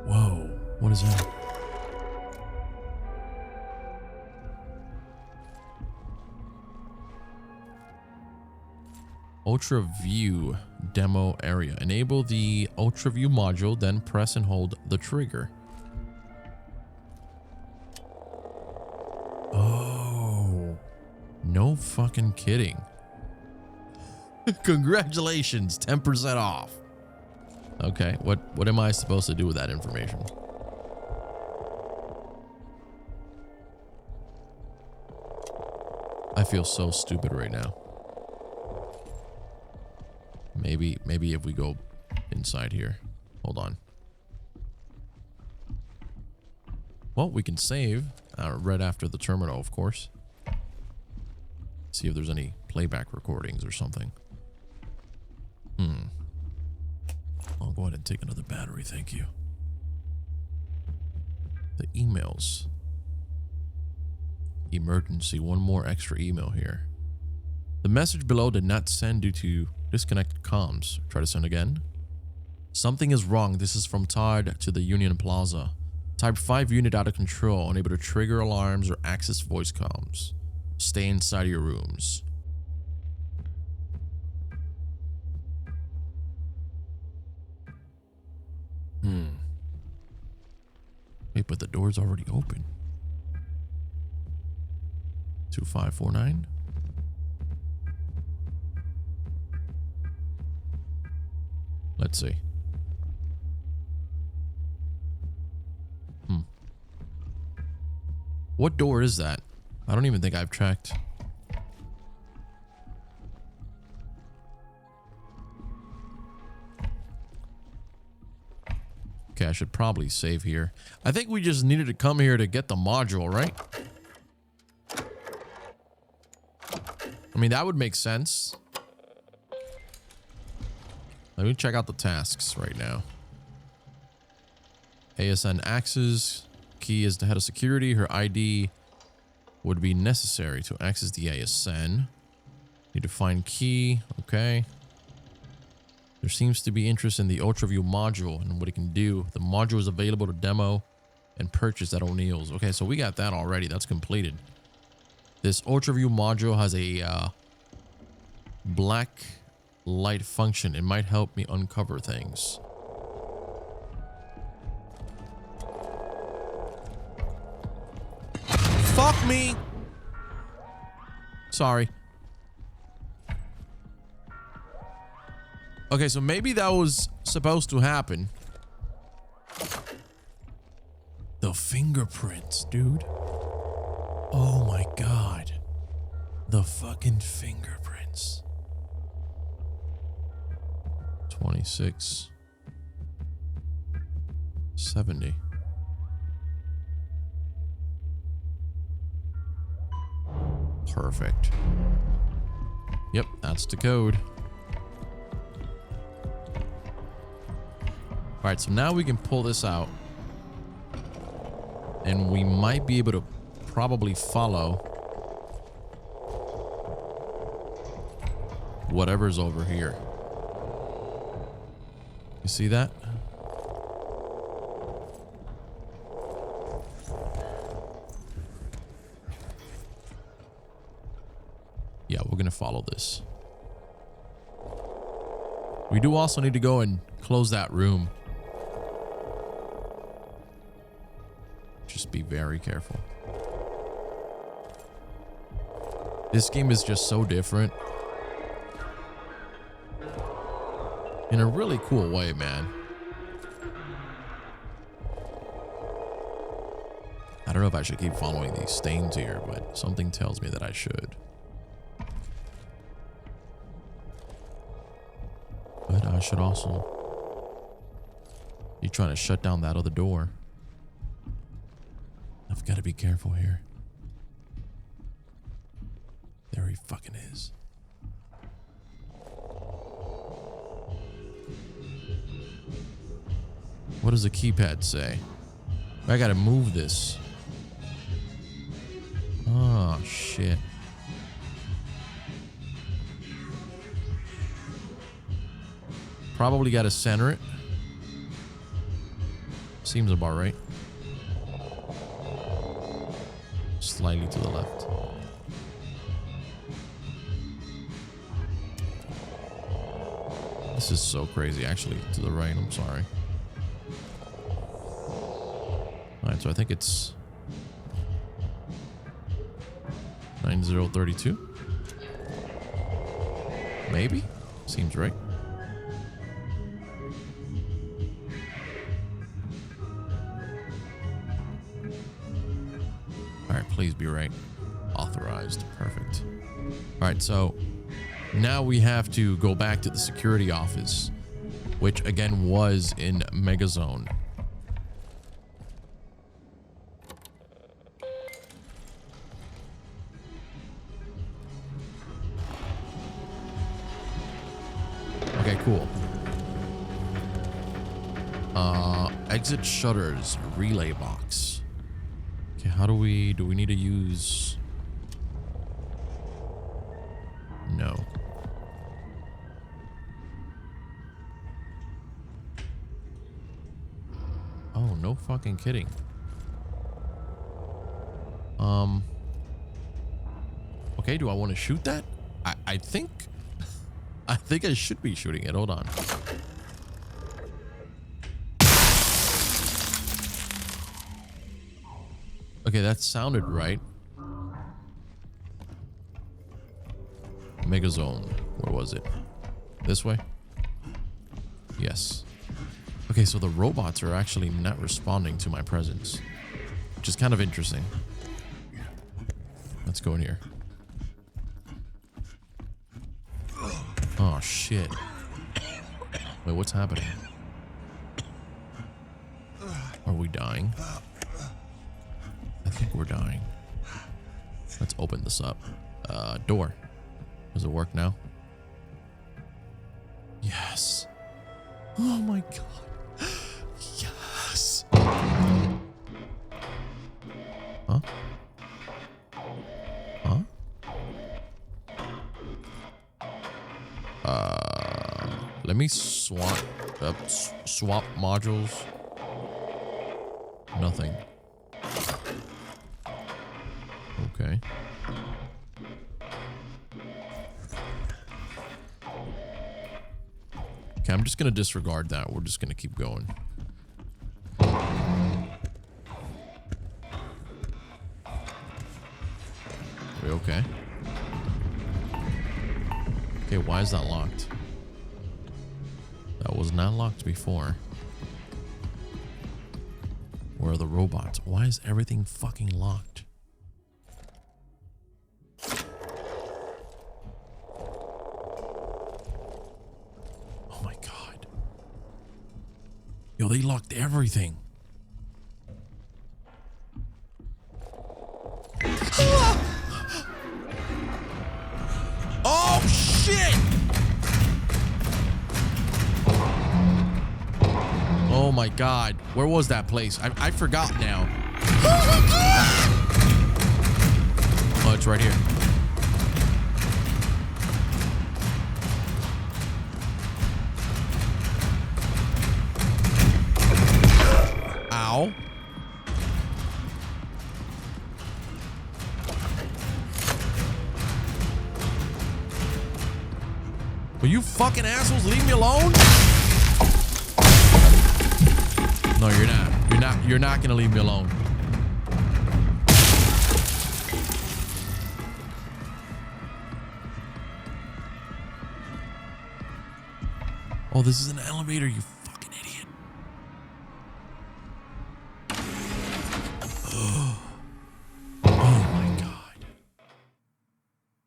Whoa, what is that? Ultra view demo area. Enable the ultra view module, then press and hold the trigger. Oh, no fucking kidding. Congratulations, 10% off. Okay, what am I supposed to do with that information? I feel so stupid right now. Maybe if we go inside here. Hold on. Well, we can save right after the terminal, of course. See if there's any playback recordings or something. I'll go ahead and take another battery, thank you. The emails. Emergency, one more extra email here. The message below did not send due to disconnected comms. Try to send again. Something is wrong. This is from Todd to the Union Plaza. Type 5 unit out of control, unable to trigger alarms or access voice comms. Stay inside your rooms. Wait, but the door's already open. 2549. Let's see. What door is that? I don't even think I've checked. Okay, I should probably save here. I think we just needed to come here to get the module, right? I mean, that would make sense. Let me check out the tasks right now. ASN access. Key is the head of security. Her ID would be necessary to access the ASN. Need to find key. Okay. There seems to be interest in the UltraView module and what it can do. The module is available to demo and purchase at O'Neill's. Okay, so we got that already. That's completed. This UltraView module has a black light function. It might help me uncover things. Fuck me. Sorry. Okay, so maybe that was supposed to happen. The fingerprints, dude. Oh my god. The fucking fingerprints. 26. 70. Perfect. Yep, that's the code. All right, so now we can pull this out. And we might be able to probably follow whatever's over here. You see that? follow this. We do also need to go and close that room. Just be very careful. This game is just so different. In a really cool way, man. I don't know if I should keep following these stains here, but something tells me that I should. But I should also be trying to shut down that other door. I've got to be careful here. There he fucking is. What does the keypad say? I gotta move this. Oh, shit. Probably gotta center it. Seems about right. Slightly to the left. This is so crazy. Actually, to the right. I'm sorry. Alright, so I think it's 9032. Maybe? Seems right. Alright, please be right. Authorized. Perfect. Alright, so now we have to go back to the security office, which again was in Megazone. Okay, cool. Exit shutters, relay box. Okay, how do we need to use... No. Oh, no fucking kidding. Okay, do I want to shoot that? I think I should be shooting it. Hold on. Okay, that sounded right. Megazone. Where was it? This way? Yes. Okay, so the robots are actually not responding to my presence, which is kind of interesting. Let's go in here. Oh, shit. Wait, what's happening? Are we dying? I think we're dying. Let's open this up. Door. Does it work now? Yes. Oh my god. Yes. Huh? Huh? Let me swap modules. Nothing. Okay. Okay, I'm just gonna disregard that. We're just gonna keep going. We okay? Okay, why is that locked? That was not locked before. Where are the robots? Why is everything fucking locked? Oh my god. Yo, they locked everything. Oh shit! Oh my god. Where was that place? I forgot now. Oh, it's right here. Ow. you fucking assholes leave me alone? No, you're not. You're not gonna leave me alone. Oh, this is an elevator, you fucking idiot. Oh my God.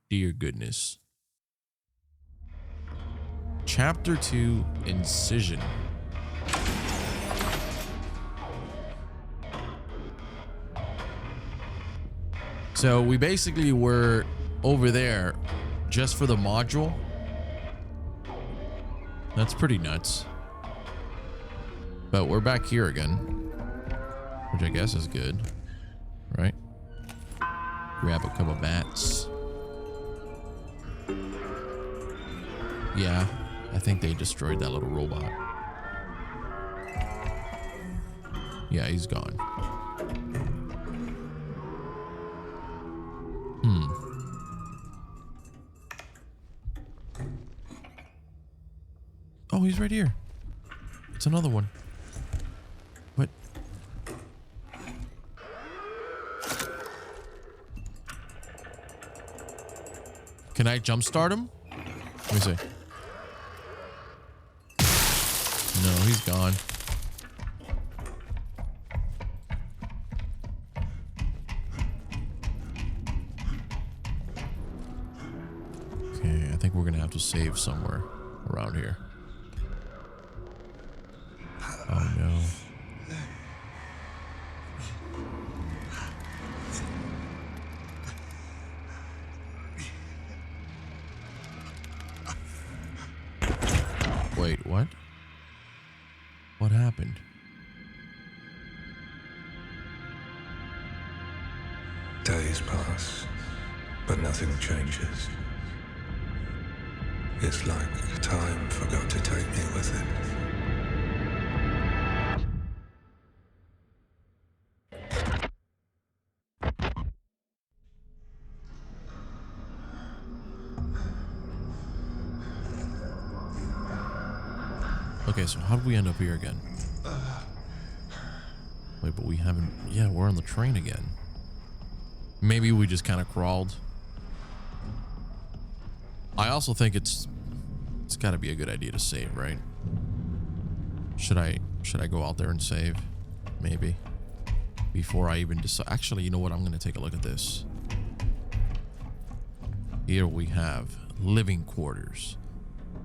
Dear goodness. Chapter 2, Incision. So we basically were over there just for the module. That's pretty nuts. But we're back here again, which I guess is good, right? Grab a couple bats. Yeah, I think they destroyed that little robot. Yeah, he's gone. Oh, he's right here. It's another one. What? Can I jumpstart him? Let me see. No, he's gone. Okay, I think we're gonna have to save somewhere around here. Oh no. Wait, what? What happened? Days pass, but nothing changes. It's like time forgot to take me with it. Okay, so how did we end up here again? Wait, but we haven't... Yeah, we're on the train again. Maybe we just kind of crawled. I also think it's got to be a good idea to save, right? Should I go out there and save? Maybe. Before I even decide... Actually, you know what? I'm going to take a look at this. Here we have living quarters.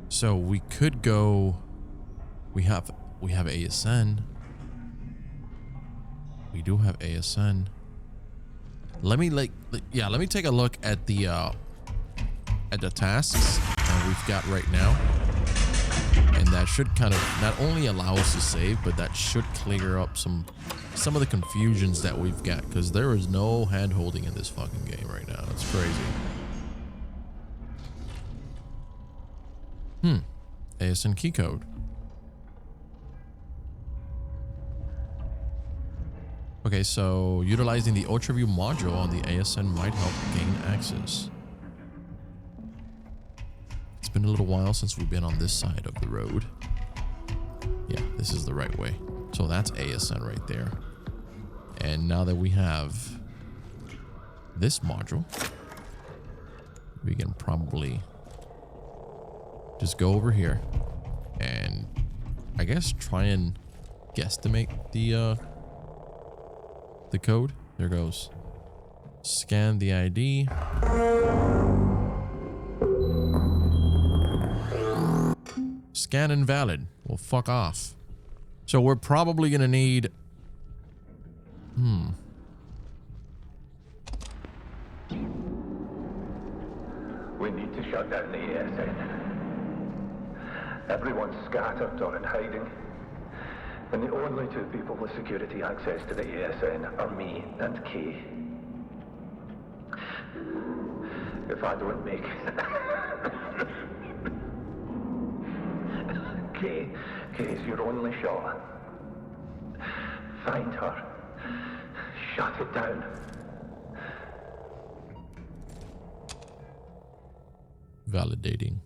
So we could go... We have ASN. We do have ASN. Let me let me take a look at the tasks we've got right now, and that should kind of not only allow us to save, but that should clear up some of the confusions that we've got, because there is no hand holding in this fucking game right now. It's crazy. ASN key code. Okay, so utilizing the UltraView module on the ASN might help gain access. It's been a little while since we've been on this side of the road. Yeah, this is the right way. So that's ASN right there. And now that we have this module, we can probably just go over here and I guess try and guesstimate the code. There goes. Scan the ID. Scan invalid. Well, fuck off. So we're probably gonna need... We need to shut down the ASN. Everyone's scattered or in hiding. And the only two people with security access to the ASN are me and Kay. If I don't make Kay's your only shot. Find her. Shut it down. Validating.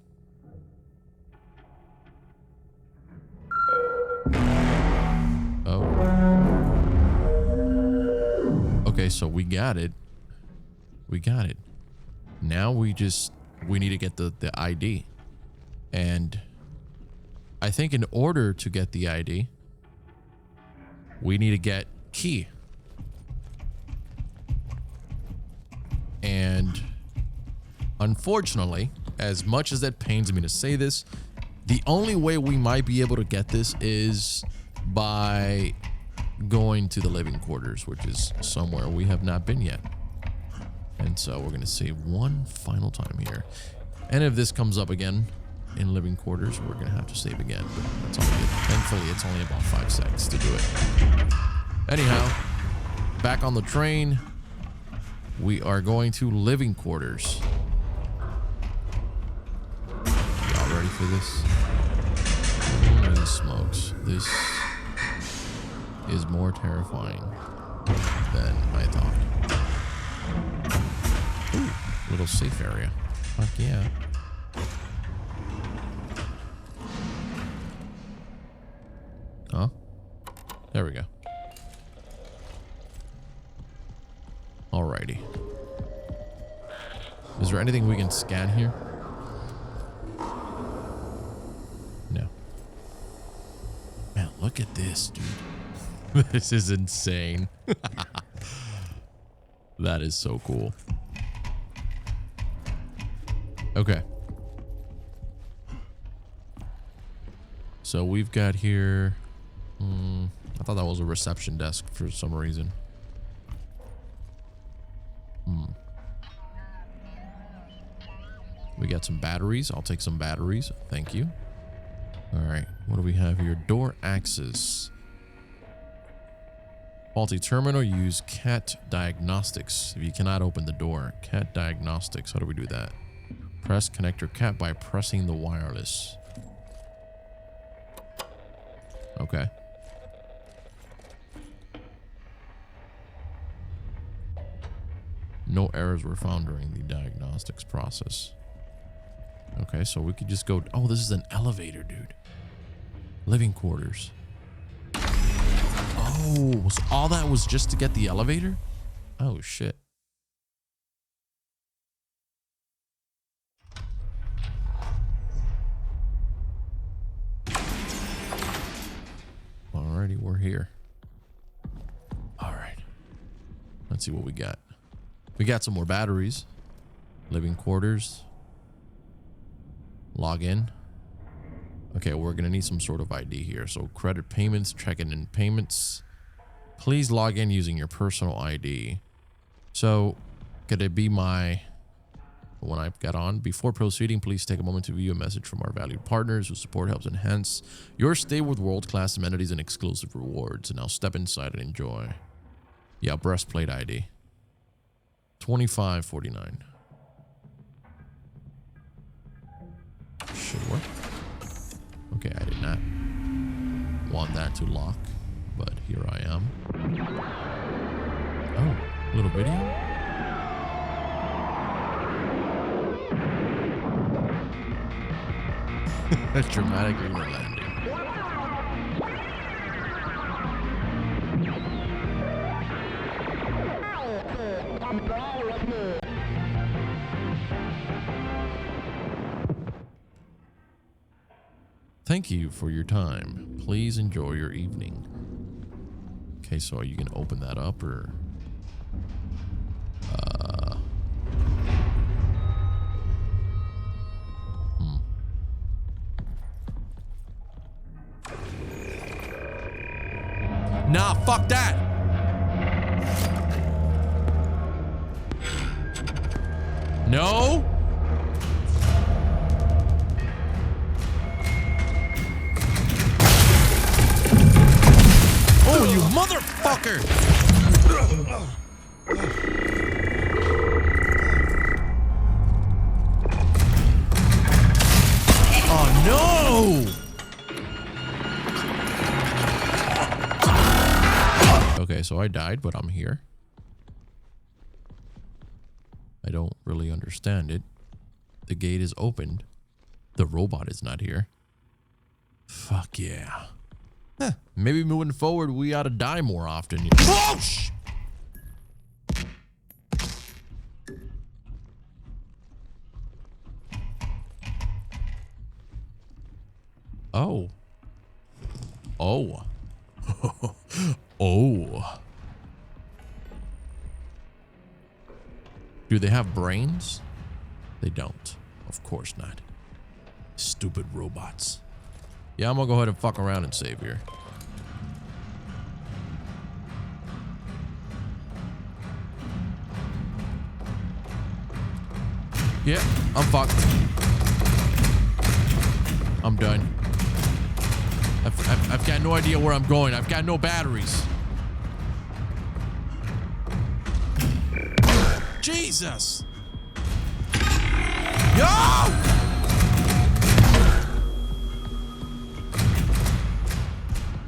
so we got it. We got it. Now we need to get the ID. And I think in order to get the ID, we need to get key. And unfortunately, as much as that pains me to say this, the only way we might be able to get this is by going to the living quarters, which is somewhere we have not been yet. And so we're going to save one final time here. And if this comes up again in living quarters, we're going to have to save again. But that's all good. Thankfully, it's only about 5 seconds to do it. Anyhow, back on the train. We are going to living quarters. Y'all ready for this? Holy smokes. This is more terrifying than I thought. Ooh, little safe area. Fuck yeah. Huh? There we go. Alrighty. Is there anything we can scan here? No. Man, look at this, dude. This is insane. That is so cool. Okay. So we've got here... I thought that was a reception desk for some reason. We got some batteries. I'll take some batteries. Thank you. All right. What do we have here? Door access. Faulty terminal. Use CAT diagnostics. If you cannot open the door. CAT diagnostics. How do we do that? Press connector CAT by pressing the wireless. Okay. No errors were found during the diagnostics process. Okay, so we could just go... Oh, this is an elevator, dude. Living quarters. Oh, so all that was just to get the elevator? Oh, shit. Alrighty, we're here. All right. Let's see what we got. We got some more batteries. Living quarters. Log in. Okay, we're going to need some sort of ID here. So credit payments, checking in payments. Please log in using your personal ID. So could it be my one I've got on? Before proceeding, please take a moment to view a message from our valued partners whose support helps enhance your stay with world-class amenities and exclusive rewards. And now step inside and enjoy. Yeah, breastplate ID. $25.49. Sure. Okay, I did not want that to lock, but here I am. Oh, little video? A dramatic lunar landing. Thank you for your time. Please enjoy your evening. Okay, so are you gonna open that up or? Nah, fuck that. No. Oh, you motherfucker! Oh no! Okay, so I died, but I'm here. I don't really understand it. The gate is opened. The robot is not here. Fuck yeah. Maybe moving forward, we ought to die more often. Oh, Oh. Oh. Oh. Do they have brains? They don't. Of course not. Stupid robots. Yeah, I'm gonna go ahead and fuck around and save here. Yeah, I'm fucked. I'm done. I've got no idea where I'm going. I've got no batteries. Jesus! Yo!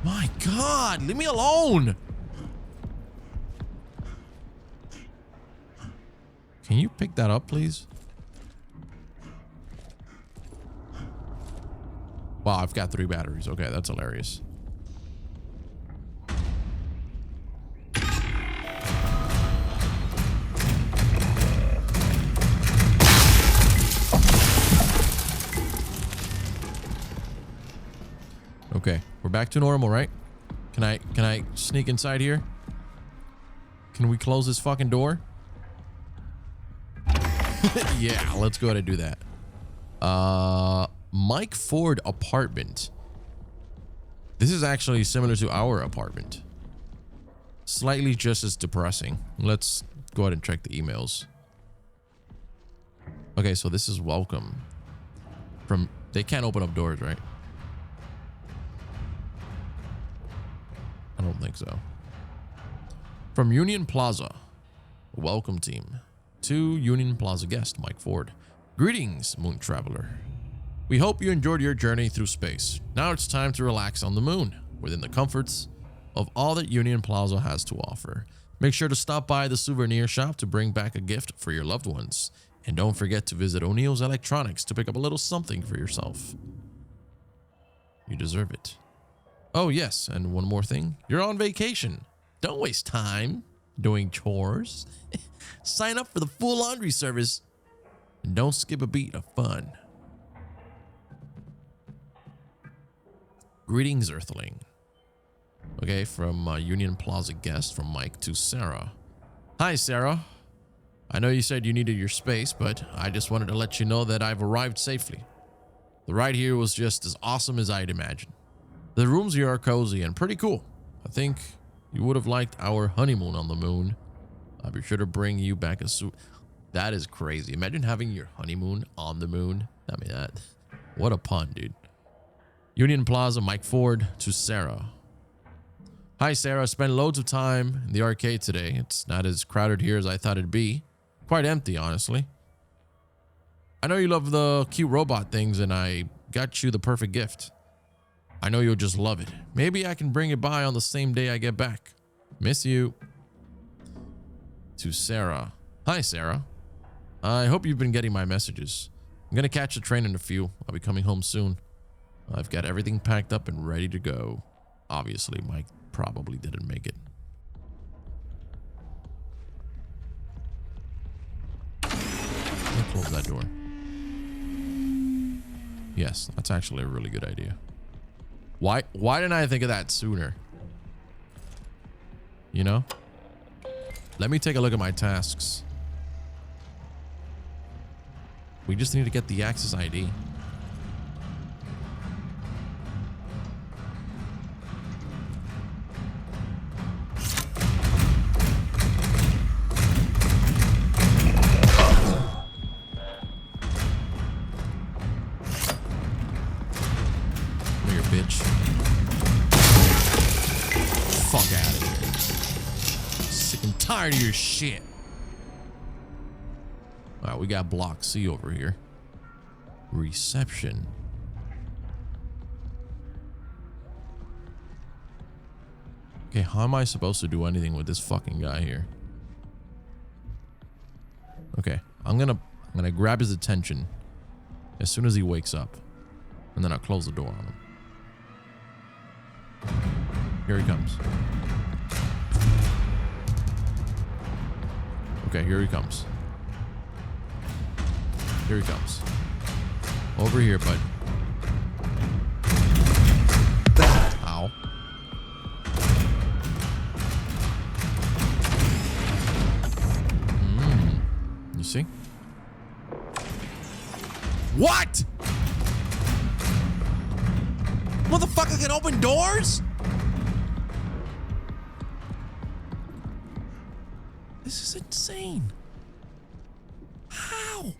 My God, leave me alone. Can you pick that up, please? Wow, I've got 3 batteries. Okay, that's hilarious. Okay, we're back to normal, right? Can I sneak inside here? Can we close this fucking door? Yeah, let's go ahead and do that. Mike Ford apartment. This is actually similar to our apartment. Slightly just as depressing. Let's go ahead and check the emails. Okay, so this is welcome. From, they can't open up doors, right? I don't think so. From Union Plaza. Welcome team. To Union Plaza guest, Mike Ford. Greetings, Moon Traveler. We hope you enjoyed your journey through space. Now it's time to relax on the moon, within the comforts of all that Union Plaza has to offer. Make sure to stop by the souvenir shop to bring back a gift for your loved ones. And don't forget to visit O'Neill's Electronics to pick up a little something for yourself. You deserve it. Oh yes, and one more thing. You're on vacation. Don't waste time doing chores. Sign up for the full laundry service. And don't skip a beat of fun. Greetings, Earthling. Okay, from Union Plaza guest from Mike to Sarah. Hi, Sarah. I know you said you needed your space, but I just wanted to let you know that I've arrived safely. The ride here was just as awesome as I'd imagined. The rooms here are cozy and pretty cool. I think you would have liked our honeymoon on the moon. I'll be sure to bring you back a suit. That is crazy. Imagine having your honeymoon on the moon. I mean, what a pun, dude. Union Plaza, Mike Ford to Sarah. Hi, Sarah. I spent loads of time in the arcade today. It's not as crowded here as I thought it'd be. Quite empty, honestly. I know you love the cute robot things, and I got you the perfect gift. I know you'll just love it. Maybe I can bring it by on the same day I get back. Miss you. To Sarah. Hi, Sarah. I hope you've been getting my messages. I'm going to catch the train in a few. I'll be coming home soon. I've got everything packed up and ready to go. Obviously, Mike probably didn't make it. Let me close that door. Yes, that's actually a really good idea. Why didn't I think of that sooner? You know? Let me take a look at my tasks. We just need to get the access ID. Tired of your shit. All right, we got block C over here. Reception. Okay, how am I supposed to do anything with this fucking guy here? Okay, I'm gonna grab his attention as soon as he wakes up, and then I'll close the door on him. Here he comes. Okay, here he comes. Here he comes. Over here, bud. see. What? Motherfucker can open doors? This is insane. How?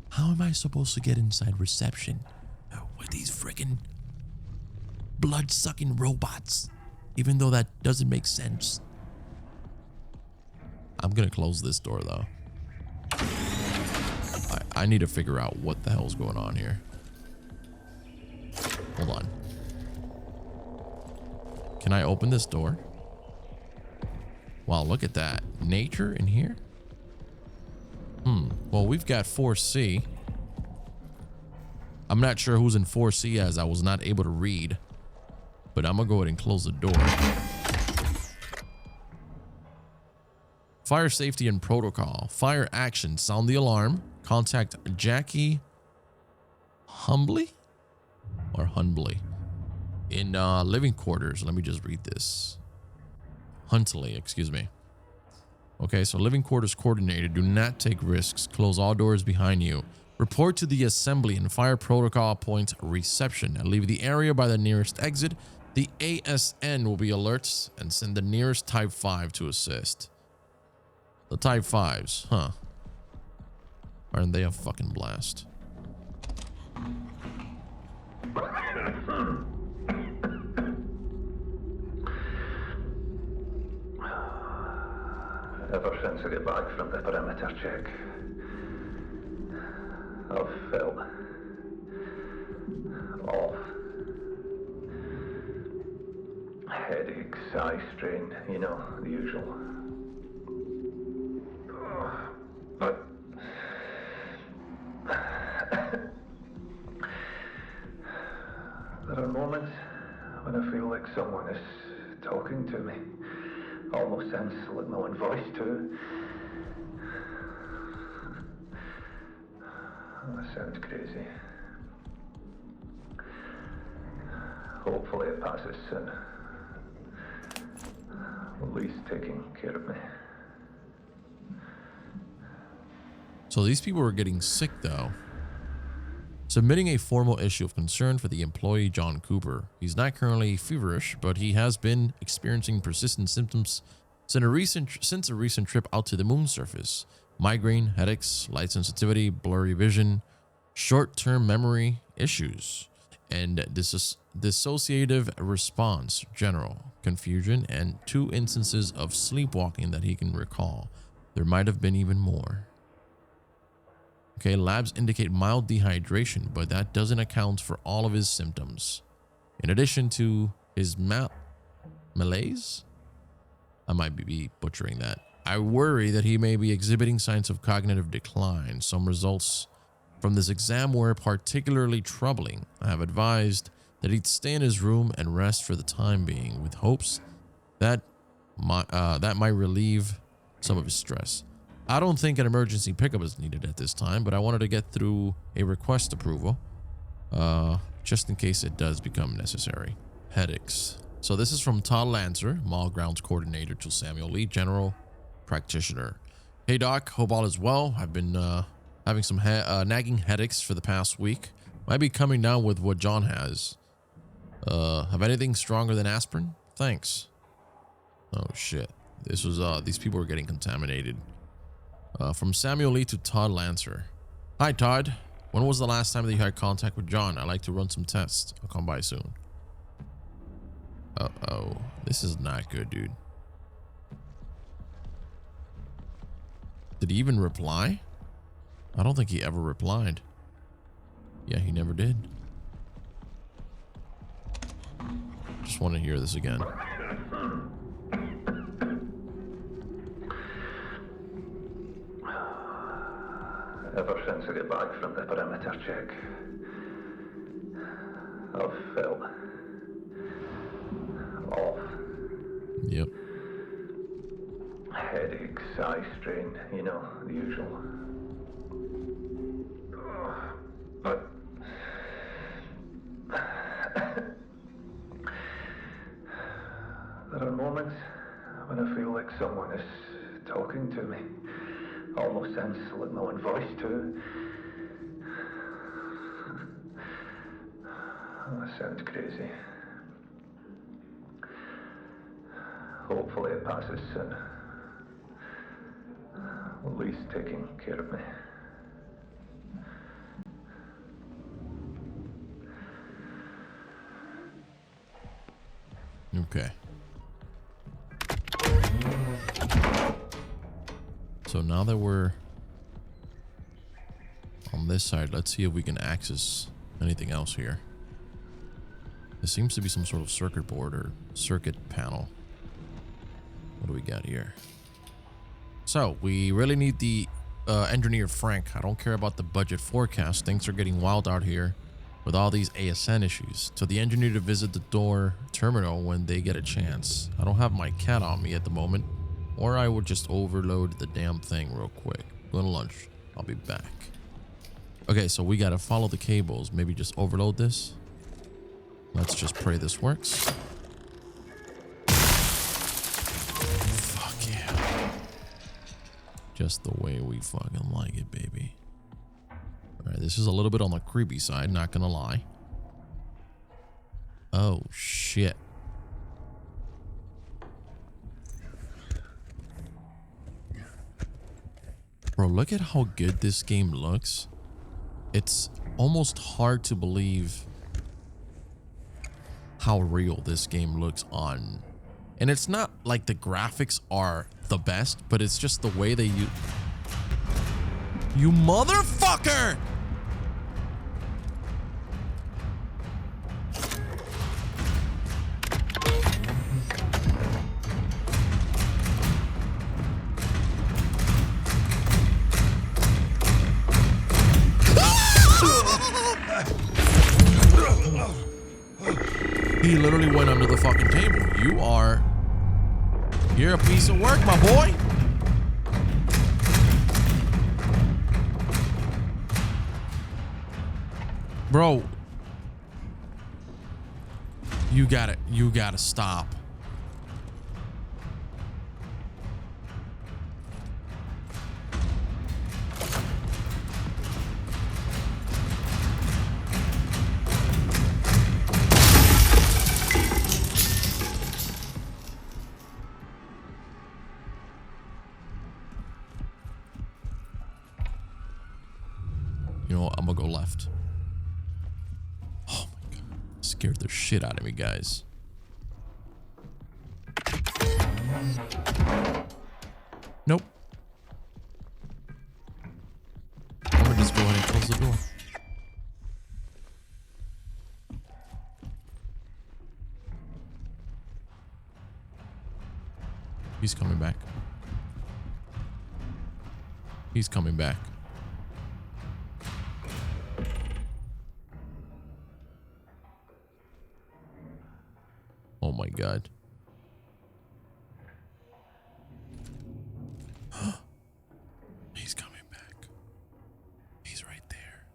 How am I supposed to get inside reception with these freaking blood-sucking robots? Even though that doesn't make sense. I'm gonna close this door though. I need to figure out what the hell's going on here. Hold on. Can I open this door? Wow, look at that. Nature in here? Well, we've got 4C. I'm not sure who's in 4C as I was not able to read. But I'm gonna go ahead and close the door. Fire safety and protocol. Fire action. Sound the alarm. Contact Jackie Humbly or Humbly in living quarters. Let me just read this. Huntley, excuse me. Okay, so living quarters coordinator. Do not take risks. Close all doors behind you. Report to the assembly and fire protocol point reception and leave the area by the nearest exit. The ASN will be alerts and send the nearest Type 5 to assist. The Type 5s, huh? Aren't they a fucking blast? Ever since I got back from the perimeter check, I've felt off. Headaches, eye strain, you know, the usual. But there are moments when I feel like someone is talking to me. Almost sounds like my own voice too. That sounds crazy. Hopefully it passes soon. At least taking care of me. So these people are getting sick though. Submitting a formal issue of concern for the employee John Cooper. He's not currently feverish, but he has been experiencing persistent symptoms since a recent trip out to the moon surface. Migraine, headaches, light sensitivity, blurry vision, short-term memory issues, and dissociative response, general confusion, and 2 instances of sleepwalking that he can recall. There might have been even more. Okay, labs indicate mild dehydration, but that doesn't account for all of his symptoms. In addition to his malaise, I might be butchering that. I worry that he may be exhibiting signs of cognitive decline. Some results from this exam were particularly troubling. I have advised that he'd stay in his room and rest for the time being, with hopes that might relieve some of his stress. I don't think an emergency pickup is needed at this time, but I wanted to get through a request approval, just in case it does become necessary. Headaches. So this is from Todd Lancer, Mall Grounds Coordinator, to Samuel Lee, General Practitioner. Hey Doc, hope all is well. I've been having some nagging headaches for the past week. Might be coming down with what John has. Have anything stronger than aspirin? Thanks. Oh shit. This was these people are getting contaminated. From Samuel Lee to Todd Lancer. Hi Todd. When was the last time that you had contact with John? I'd like to run some tests. I'll come by soon. Uh-oh. This is not good, dude. Did he even reply? I don't think he ever replied. Yeah, he never did. Just want to hear this again. Ever since I got back from the perimeter check, I've felt off. Yep. Headaches, eye strain, you know, the usual. But there are moments voice talking to me. Almost sounds like my own voice too. That sounds crazy. Hopefully it passes soon. At least taking care of me. Okay. So now that we're on this side, let's see if we can access anything else here. There seems to be some sort of circuit board or circuit panel. What do we got here? So we really need the engineer Frank. I don't care about the budget forecast. Things are getting wild out here with all these ASN issues. So the engineer to visit the door terminal when they get a chance. I don't have my cat on me at the moment, or I would just overload the damn thing real quick. Go to lunch. I'll be back. Okay, so we gotta follow the cables. Maybe just overload this. Let's just pray this works. Fuck yeah. Just the way we fucking like it, baby. Alright, this is a little bit on the creepy side, not gonna lie. Oh, shit. Bro, look at how good this game looks. It's almost hard to believe how real this game looks on. And it's not like the graphics are the best, but it's just the way they use... You motherfucker! He literally went under the fucking table. You're a piece of work, my boy. Bro. You gotta stop. You know what? I'm gonna go left. Oh my god. Scared the shit out of me, guys. Nope. I'm gonna just go ahead and close the door. He's coming back. He's coming back. Oh my god. He's coming back. He's right there.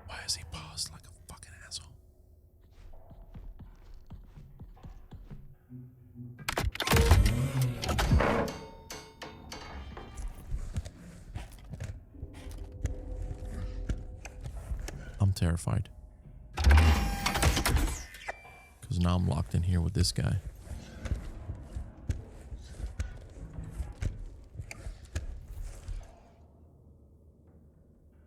Why is he paused like a fucking asshole? I'm terrified. Because now I'm locked in here with this guy.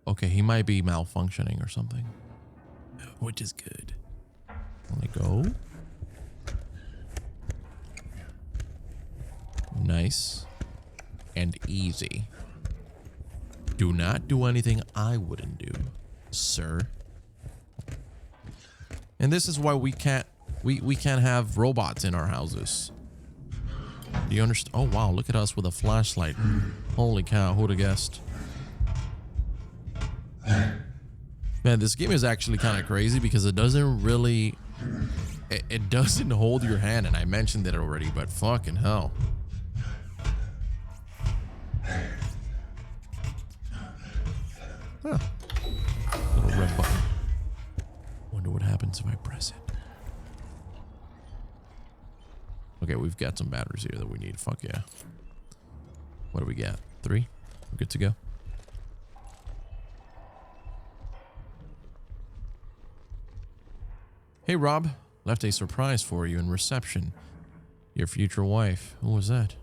Okay, he might be malfunctioning or something. Which is good. Let me go. Nice. And easy. Do not do anything I wouldn't do, sir. And this is why we can't have robots in our houses. Do you understand? Oh wow, look at us with a flashlight. Holy cow, who'd have guessed? Man, this game is actually kind of crazy because it doesn't really... It doesn't hold your hand, and I mentioned it already, but fucking hell. Huh. Little red button. Wonder what happens if I press it. Okay, we've got some batteries here that we need. Fuck yeah. What do we got? 3? We're good to go. Hey, Rob. Left a surprise for you in reception. Your future wife. Who was that?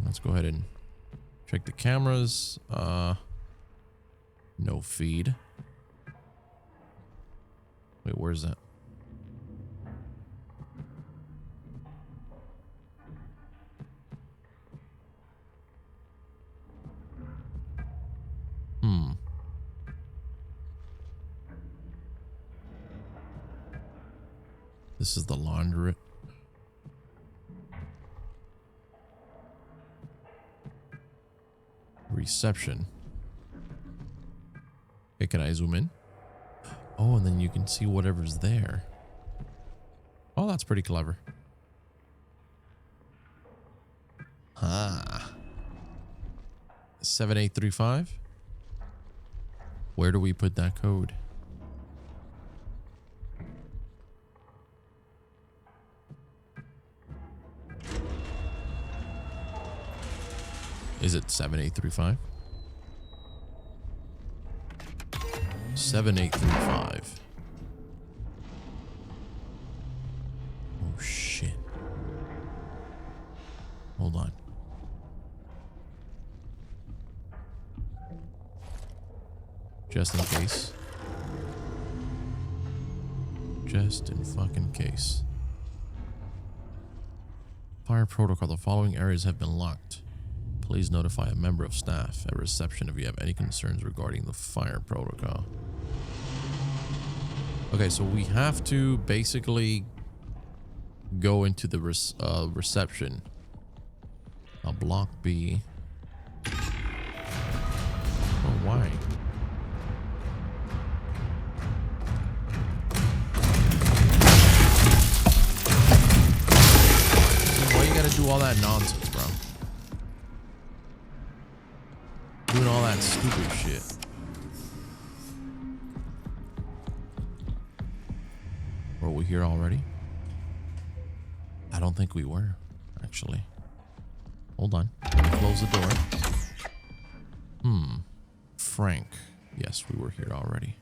Let's go ahead and check the cameras. No feed. Wait, where's that? This is the laundry. Reception. Okay, can I zoom in? Oh, and then you can see whatever's there. Oh, that's pretty clever. Ah. 7835. Where do we put that code? Is it 7835? 7835. Oh shit. Hold on. Just in case. Just in fucking case. Fire protocol. The following areas have been locked. Please notify a member of staff at reception if you have any concerns regarding the fire protocol. Okay, so we have to basically go into the reception. Block B. Oh, why? Why you gotta do all that nonsense, bro? Doing all that stupid shit. Were we here already? I don't think we were, actually. Hold on. Close the door. Frank. Yes, we were here already.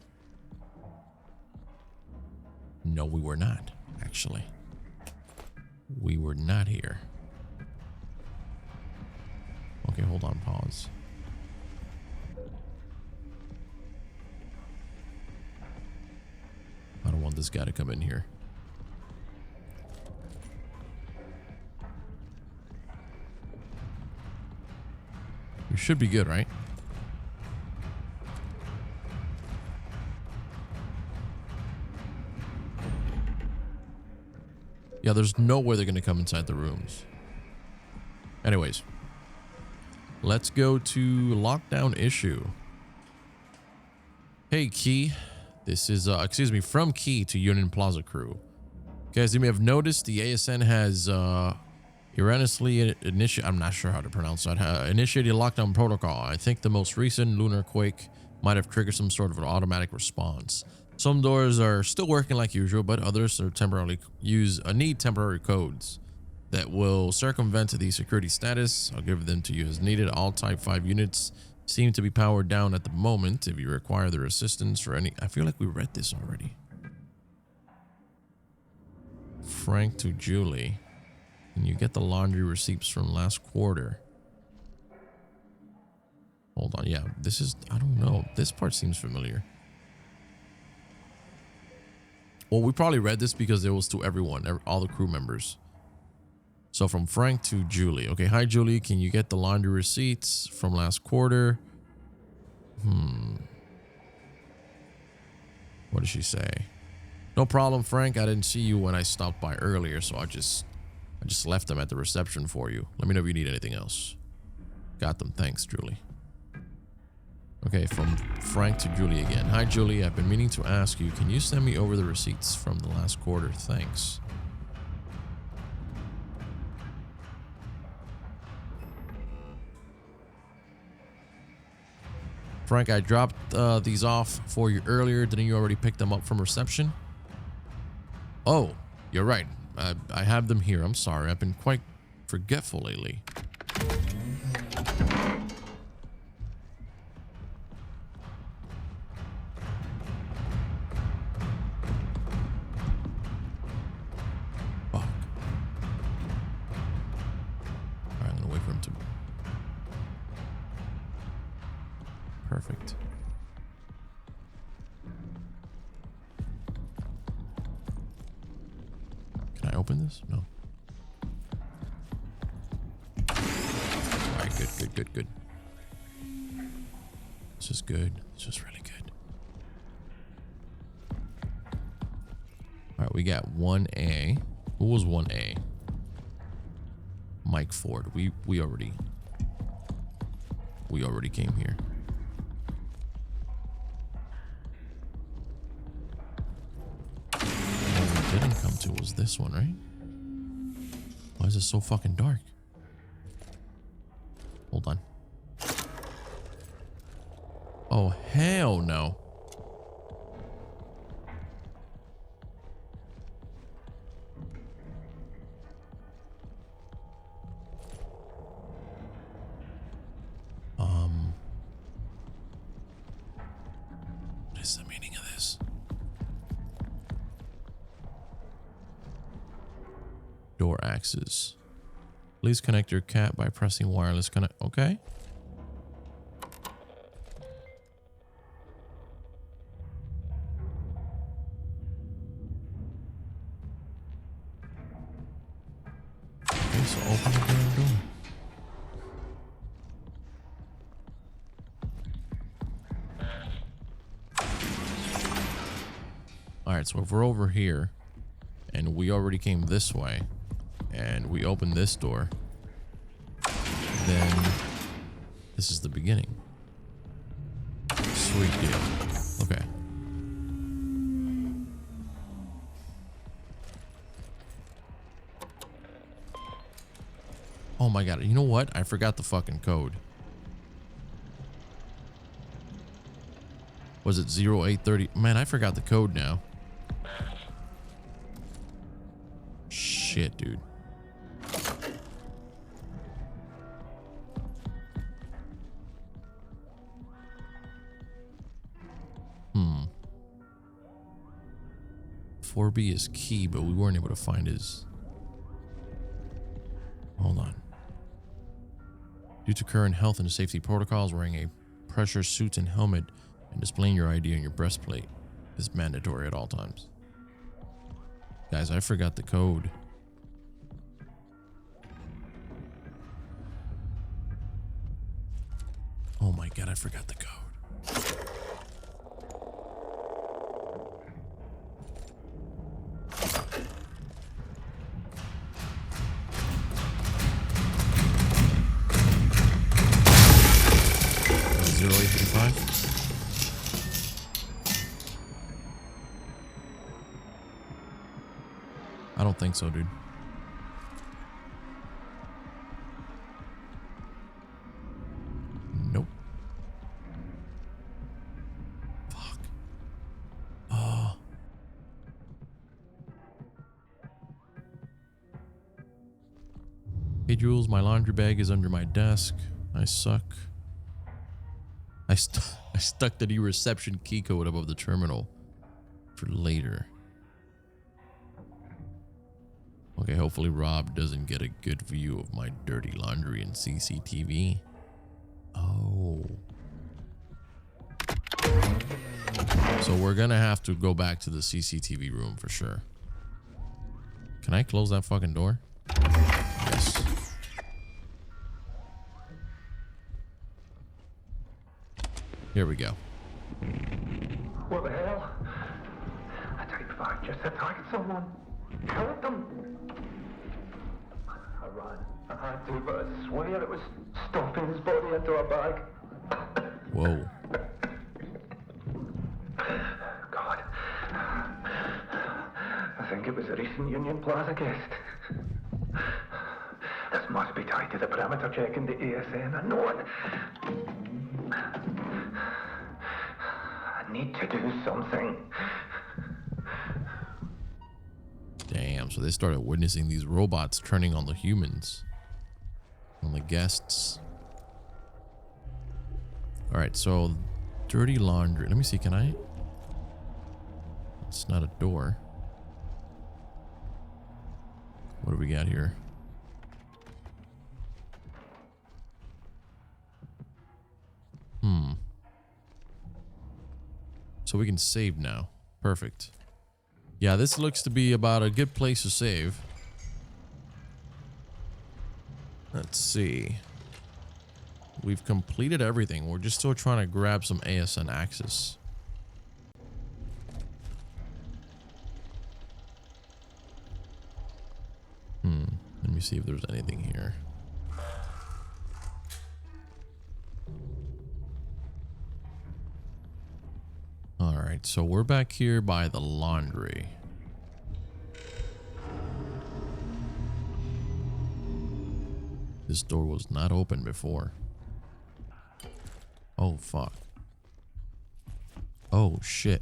No, we were not, actually. We were not here. Okay, hold on, pause. I don't want this guy to come in here. We should be good, right? Yeah, there's no way they're going to come inside the rooms. Anyways. Let's go to lockdown issue. Hey, Key. This is, from Key to Union Plaza crew. Guys, you may have noticed the ASN has erroneously initiated, I'm not sure how to pronounce that, initiated a lockdown protocol. I think the most recent lunar quake might have triggered some sort of an automatic response. Some doors are still working like usual, but others are need temporary codes that will circumvent the security status. I'll give them to you as needed. All Type 5 units seem to be powered down at the moment. If you require their assistance or any... I feel like we read this already. Frank to Julie. And you get the laundry receipts from last quarter. Hold on. Yeah, this is... I don't know. This part seems familiar. Well, we probably read this because it was to everyone, all the crew members. So from Frank to Julie. Okay, hi Julie, can you get the laundry receipts from last quarter? What did she say? No problem, Frank. I didn't see you when I stopped by earlier, so I just left them at the reception for you. Let me know if you need anything else. Got them. Thanks, Julie. Okay, from Frank to Julie again. Hi, Julie. I've been meaning to ask you, can you send me over the receipts from the last quarter? Thanks. Frank, I dropped these off for you earlier. Didn't you already pick them up from reception? Oh, you're right. I have them here. I'm sorry. I've been quite forgetful lately. Fuck. Alright, I'm gonna wait for him to... Perfect. Can I open this? No. Alright, good. This is good. This is really good. Alright, we got 1A. Who was 1A? Mike Ford. We already came here. What we didn't come to was this one, right? Why is it so fucking dark? Hold on. Oh, hell no. What is the meaning of this? Door axes. Please connect your cat by pressing wireless connect. Okay. Okay, so open the damn door. Alright, so if we're over here and we already came this way and we open this door, then this is the beginning. Sweet deal. Okay. Oh my god, you know what? I forgot the fucking code. Was it 0830? Man, I forgot the code now. Shit, dude. Hmm. 4B is key, but we weren't able to find his... Hold on. Due to current health and safety protocols, wearing a pressure suit and helmet and displaying your ID on your breastplate is mandatory at all times. Guys, I forgot the code. Oh my god, I forgot the code. I don't think so, dude. Nope. Fuck. Oh. Hey, Jules, my laundry bag is under my desk. I suck. I stuck the new reception key code above the terminal for later. Okay, hopefully Rob doesn't get a good view of my dirty laundry in CCTV. Oh. So we're gonna have to go back to the CCTV room for sure. Can I close that fucking door? Yes. Here we go. What the hell? A Type 5 just attacked someone. Killed them. I ran. I had to, but I swear it was stuffing his body into a bag. Whoa. God. I think it was a recent Union Plaza guest. This must be tied to the perimeter check in the ASN. I know it. I need to do something. Damn, Damn, so they started witnessing these robots turning on the humans, on the guests. All right, so dirty laundry. Let me see, can I? It's not a door. What do we got here? So we can save now. Perfect. Yeah, this looks to be about a good place to save. Let's see. We've completed everything. We're just still trying to grab some ASN access. Let me see if there's anything here. All right, so we're back here by the laundry. This door was not open before. Oh, fuck. Oh, shit.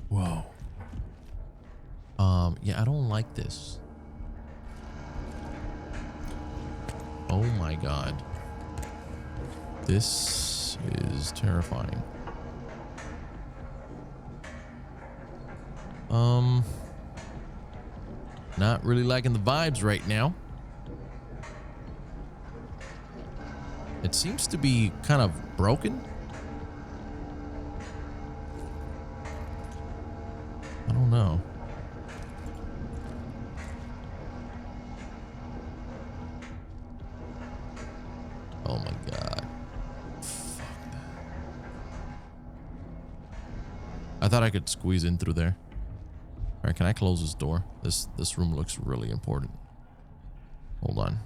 Whoa. Yeah, I don't like this. Oh my god. This is terrifying. Not really liking the vibes right now. It seems to be kind of broken. I don't know. Oh my god. Fuck that. I thought I could squeeze in through there. All right, can I close this door? This room looks really important. Hold on.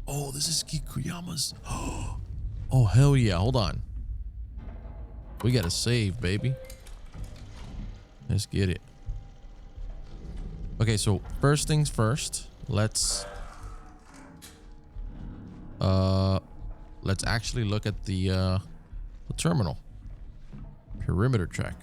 Oh, this is Koyama's. Oh, hell yeah. Hold on. We got to save, baby. Let's get it. Okay, so first things first. Let's actually look at the terminal. Perimeter check.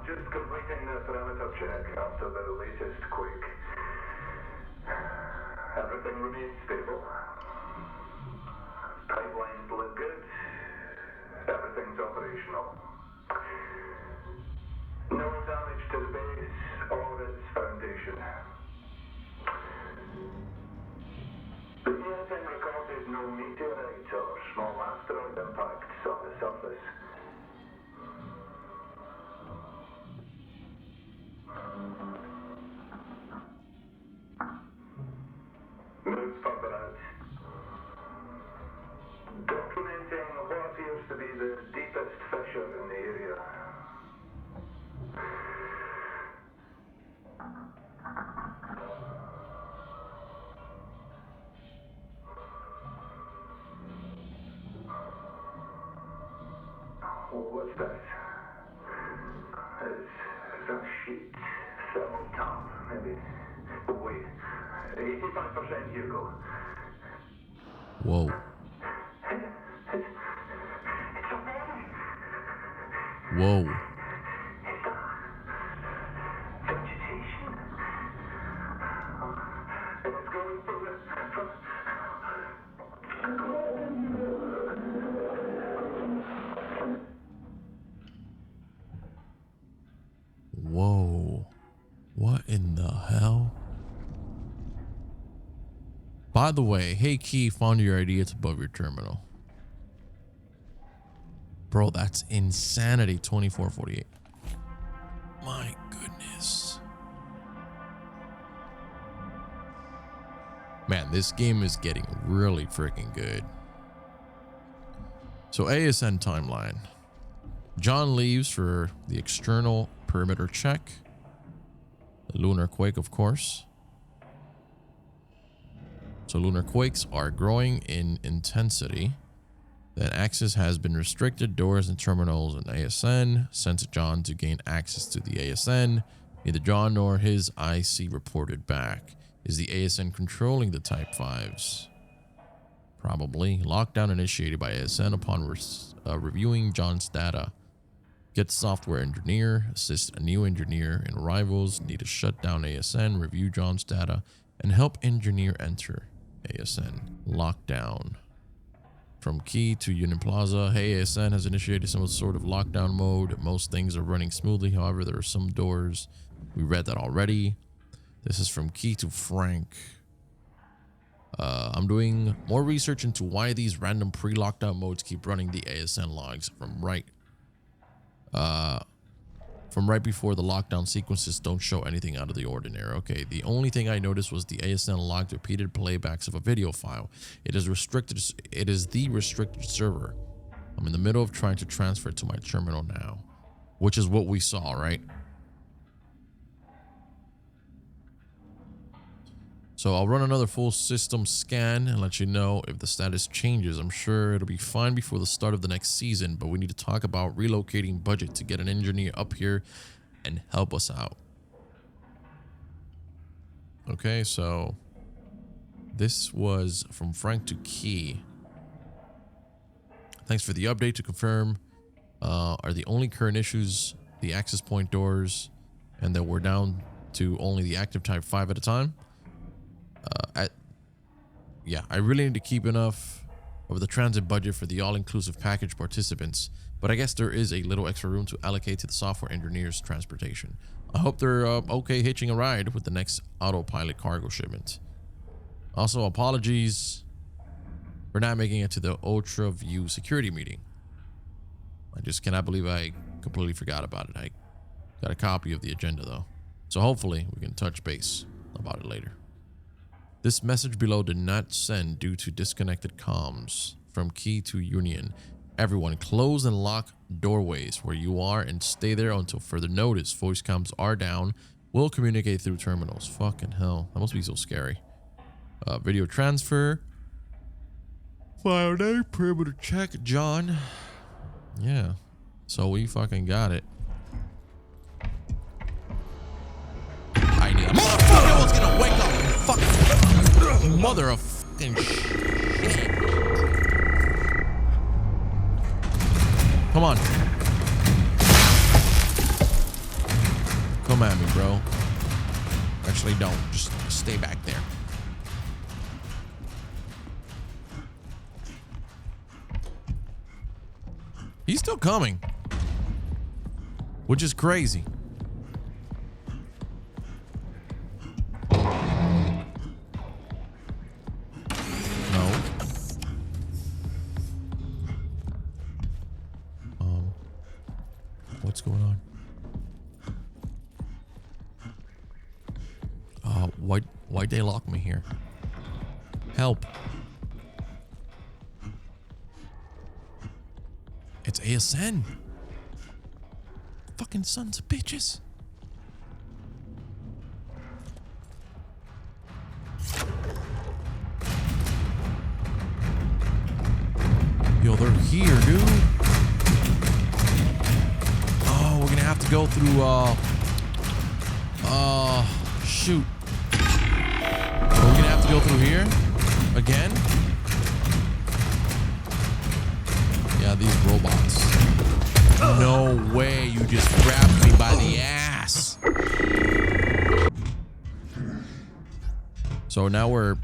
Just completing the parameter check after the latest quake. Everything remains stable. Pipelines look good. Everything's operational. No damage to the base or its foundation. The ESN recorded no meteorite or small asteroid impacts on the surface. Move further out. Documenting what appears to be the deepest fissure in the area. What's that? Is that sheet? Thermal tap, maybe. Wait. 85% Hugo. Whoa. It's a body. Whoa. Is that vegetation? And it's going from Whoa. What in the hell? By the way, hey Key, found your ID. It's above your terminal. Bro, that's insanity. 2448. My goodness. Man, this game is getting really freaking good. So ASN timeline. John leaves for the external perimeter check. The lunar quake, of course. So lunar quakes are growing in intensity. Then access has been restricted. Doors and terminals and ASN. Sent to John to gain access to the ASN. Neither John nor his IC reported back. Is the ASN controlling the Type 5s? Probably. Lockdown initiated by ASN upon reviewing John's data. Get software engineer. Assist a new engineer in arrivals. Need to shut down ASN. Review John's data. And help engineer enter ASN. Lockdown. From Key to Union Plaza. Hey, ASN has initiated some sort of lockdown mode. Most things are running smoothly. However, there are some doors. We read that already. This is from Key to Frank. I'm doing more research into why these random pre-lockdown modes keep running the ASN logs from right before the lockdown sequences don't show anything out of the ordinary. Okay, the only thing I noticed was the ASN logged repeated playbacks of a video file. It is restricted. It is the restricted server. I'm in the middle of trying to transfer it to my terminal now, which is what we saw, right? So I'll run another full system scan and let you know if the status changes. I'm sure it'll be fine before the start of the next season, but we need to talk about relocating budget to get an engineer up here and help us out. Okay, so this was from Frank to Key. Thanks for the update. To confirm, are the only current issues the access point doors and that we're down to only the active Type 5 at a time? Yeah, I really need to keep enough of the transit budget for the all-inclusive package participants, but I guess there is a little extra room to allocate to the software engineers' transportation. I hope they're okay hitching a ride with the next autopilot cargo shipment. Also, apologies for not making it to the Ultra View security meeting. I just cannot believe I completely forgot about it. I got a copy of the agenda though, so hopefully we can touch base about it later. This message below did not send due to disconnected comms. From Key to Union. Everyone close and lock doorways where you are and stay there until further notice. Voice comms are down. We'll communicate through terminals. Fucking hell. That must be so scary. Video transfer. File name. Perimeter check. John. Yeah. So we fucking got it. I need a motherfucker was gonna wake up. Fuck. Mother of fucking shit. Come on. Come at me, bro. Actually, don't. Just stay back there. He's still coming. Which is crazy. What's going on? Why'd they lock me here? Help. It's ASN. Fucking sons of bitches. Yo, they're here, dude. Oh, we're gonna have to go through, shoot. We're gonna have to go through here again. Yeah, these robots. No way, you just grabbed me by the ass. So now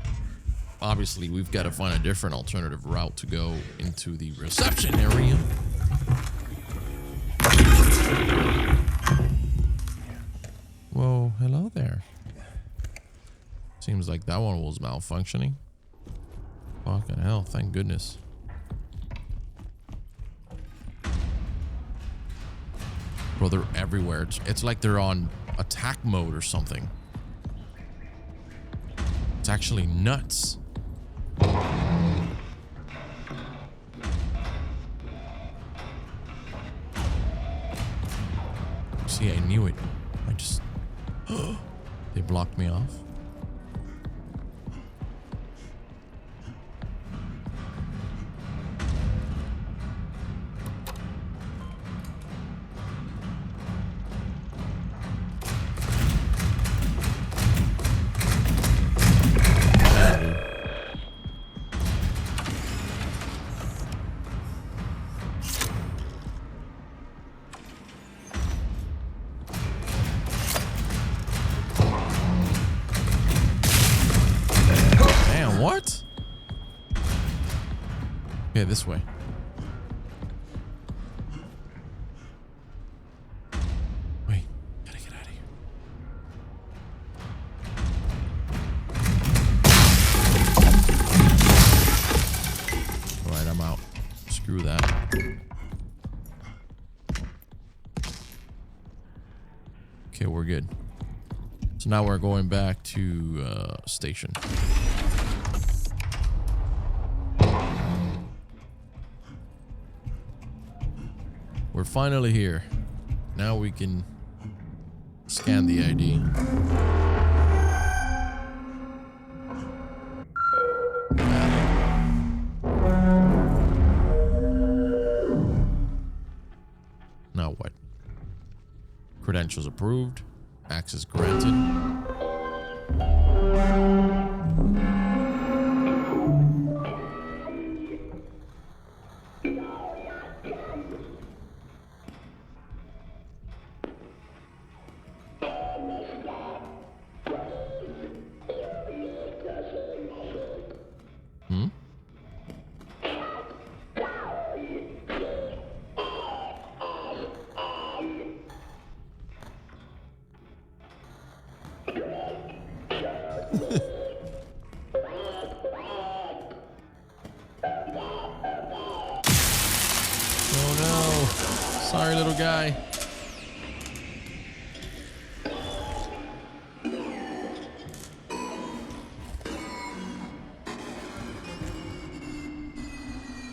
obviously we've got to find a different alternative route to go into the reception area. Whoa, hello there. Seems like that one was malfunctioning. Fucking hell, thank goodness. Bro, they're everywhere. It's like they're on attack mode or something. It's actually nuts. See, I knew it. I just... They blocked me off. What? Okay, this way. Wait, gotta get out of here. Alright, I'm out. Screw that. Okay, we're good. So now we're going back to station. We're finally here. Now we can scan the ID. Now what? Credentials approved. Access granted. Oh no. Sorry, little guy.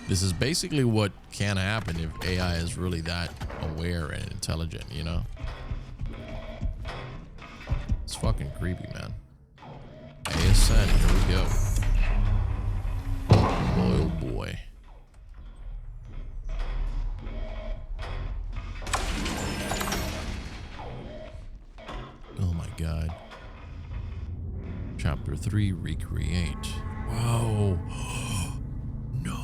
This is basically what can happen if AI is really that aware and intelligent, you know? It's fucking creepy, man. ASN, here we go. Boy, oh boy. Oh my god. Chapter 3, recreate. Whoa. No.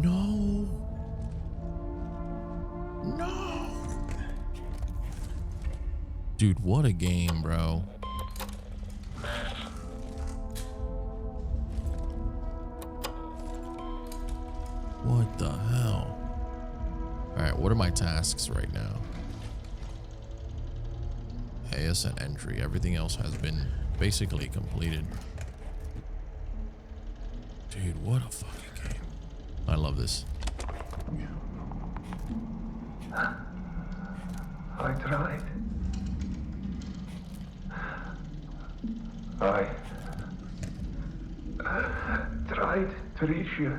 No. No. Dude, what a game, bro. What the hell? Alright, what are my tasks right now? ASN entry. Everything else has been basically completed. Dude, what a fucking game. I love this. I tried. I tried to reach you.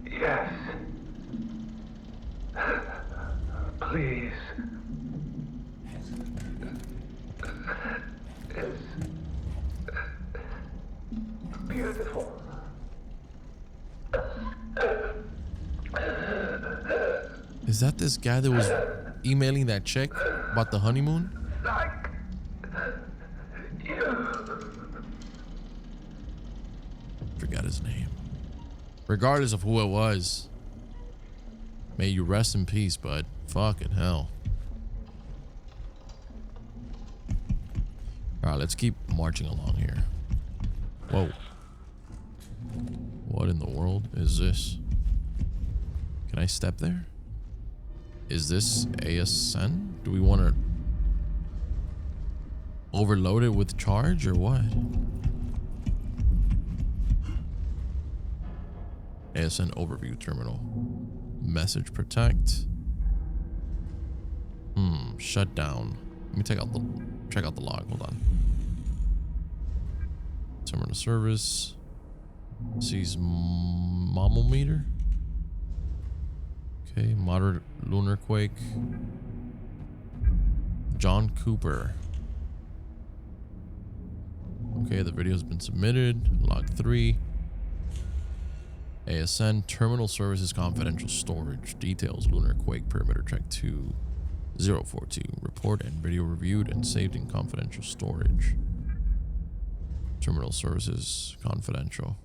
Yes. Please. It's beautiful. Is that this guy that was emailing that chick about the honeymoon? Like you. Forgot his name. Regardless of who it was, may you rest in peace, bud. Fucking hell. Alright, let's keep marching along here. Whoa. What in the world is this? Can I step there? Is this ASN? Do we want to overload it with charge or what? ASN overview terminal. Message protect. Shutdown. Let me check out the log. Hold on. Terminal service. Sees mammometer. Okay, moderate lunar quake. John Cooper. Okay, the video's been submitted. Log 3. ASN terminal services confidential storage. Details lunar quake perimeter check 2042. Report and video reviewed and saved in confidential storage. Terminal services confidential.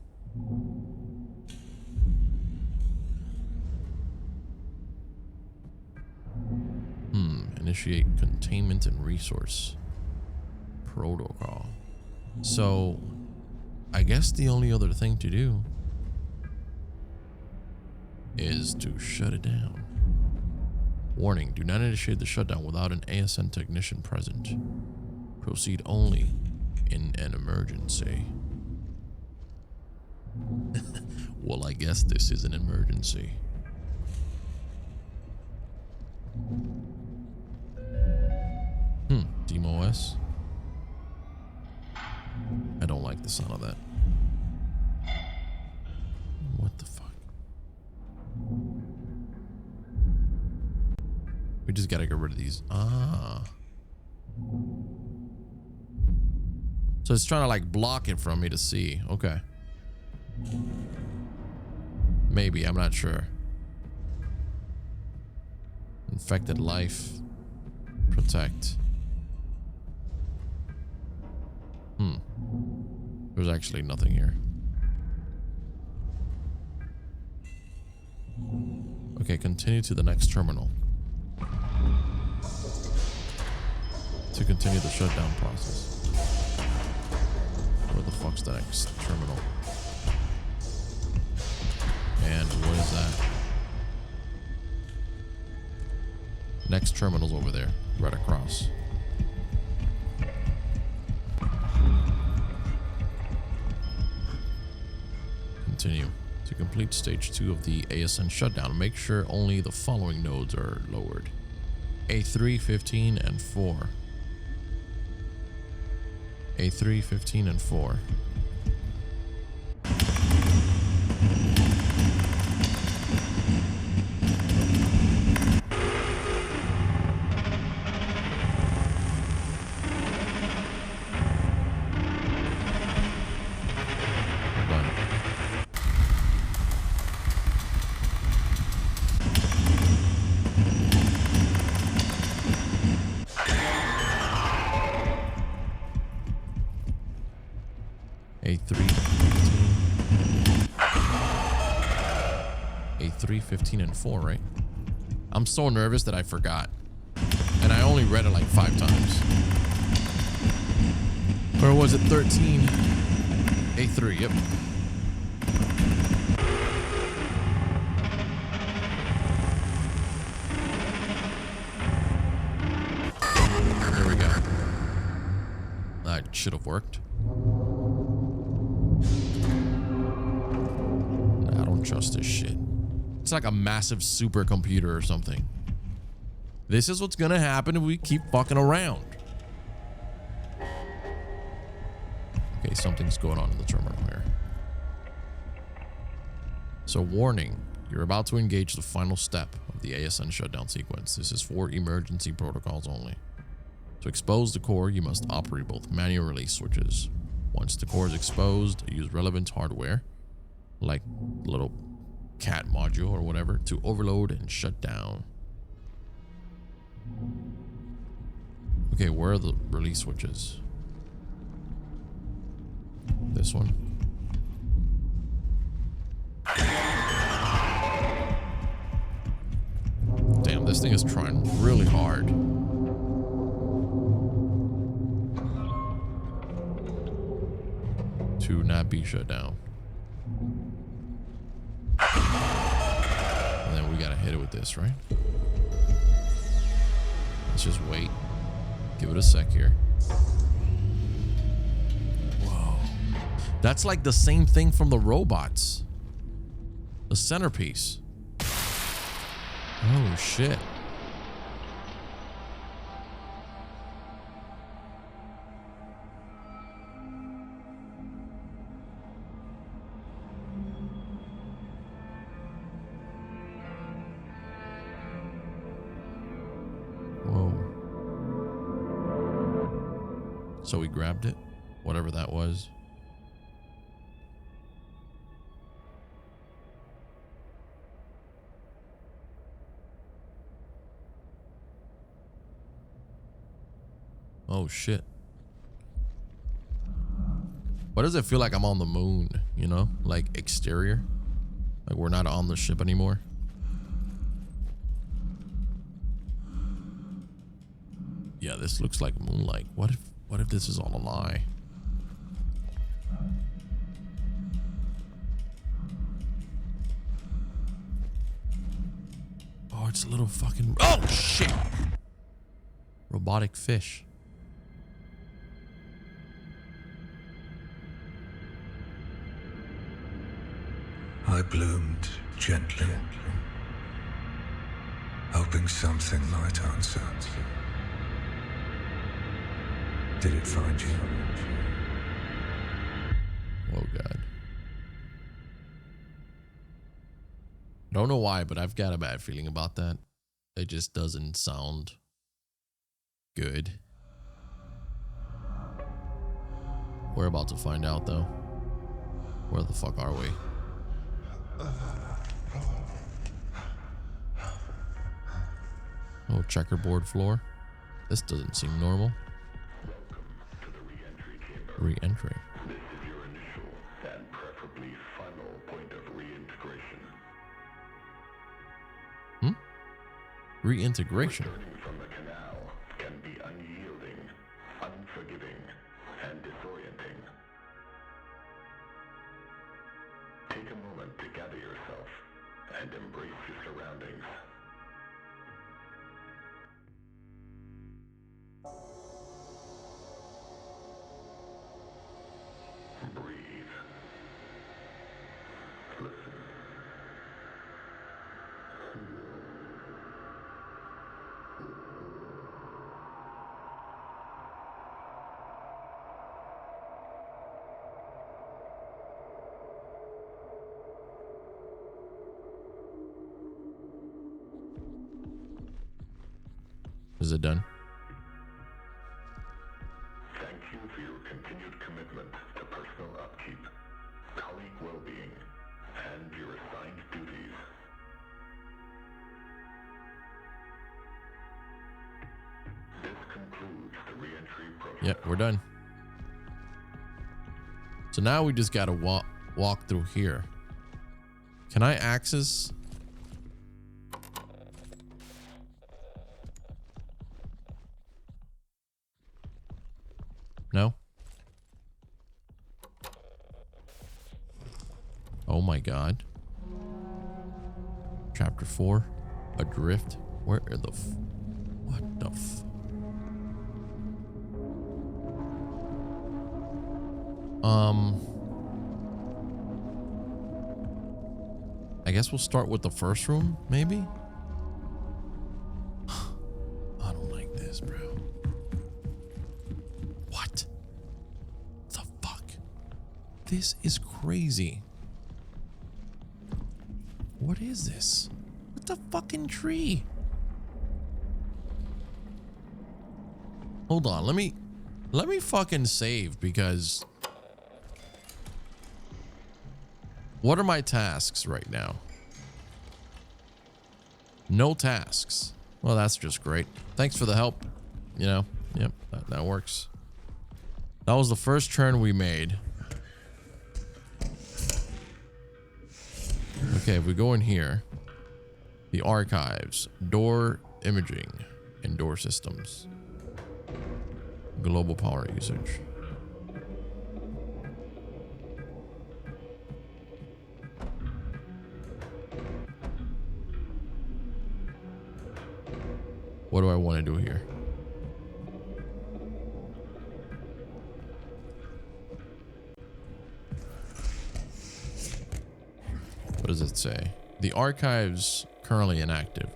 initiate containment and resource protocol. So I guess the only other thing to do is to shut it down. Warning, do not initiate the shutdown without an ASN technician present. Proceed only in an emergency. Well, I guess this is an emergency. DMOS. I don't like the sound of that. What the fuck? We just gotta get rid of these. So it's trying to like block it from me to see. Okay. Maybe, I'm not sure. Infected life. Protect. There's actually nothing here. Okay, continue to the next terminal. To continue the shutdown process. Where the fuck's the next terminal? And what is that? Next terminal's over there, right across. Continue. To complete stage 2 of the ASN shutdown, make sure only the following nodes are lowered. A3, 15, and 4. A3, 15, and 4. A3, 15, and 4, right? I'm so nervous that I forgot. And I only read it like 5 times. Or was it 13? A3, yep. There we go. That should have worked. I don't trust this shit. It's like a massive supercomputer or something. This is what's gonna happen if we keep fucking around. Okay, something's going on in the terminal here. So warning, you're about to engage the final step of the ASN shutdown sequence. This is for emergency protocols only. To expose the core, you must operate both manual release switches. Once the core is exposed, use relevant hardware, like little cat module or whatever, to overload and shut down. Okay, where are the release switches? This one. Damn, this thing is trying really hard. To not be shut down. And then we gotta hit it with this, right? Let's just wait. Give it a sec here. Whoa. That's like the same thing from the robots. The centerpiece. Oh, shit. So we grabbed it, whatever that was. Oh shit. Why does it feel like I'm on the moon, you know? Like exterior? Like we're not on the ship anymore? Yeah, this looks like moonlight. What if this is all a lie? Oh, it's a little fucking... Oh, shit! Robotic fish. I bloomed gently, hoping something might answer. Did it find you? Oh, God. Don't know why, but I've got a bad feeling about that. It just doesn't sound good. We're about to find out, though. Where the fuck are we? Oh, checkerboard floor. This doesn't seem normal. Welcome to the re-entry chamber. Re-entry. This is your initial and preferably final point of reintegration. Reintegration. Returning from the canal can be unyielding, unforgiving, and disorienting. Take a moment to gather yourself and embrace your surroundings. Breathe. Listen. Is it done? Thank you for your continued commitment to personal upkeep, colleague well-being, and your assigned duties. This concludes the re-entry process. Yep, we're done. So now we just gotta walk through here. Can I access? No? Oh my God. Chapter 4. Adrift. Where are the what the I guess we'll start with the first room, maybe? I don't like this, bro. What the fuck? This is crazy. What is this? What the fucking tree? Hold on, let me fucking save, because what are my tasks right now? No tasks. Well, that's just great. Thanks for the help. You know, yep, that works. That was the first turn we made. Okay, if we go in here, the archives, door imaging, and door systems, global power usage. What do I want to do here? What does it say? The archives currently inactive.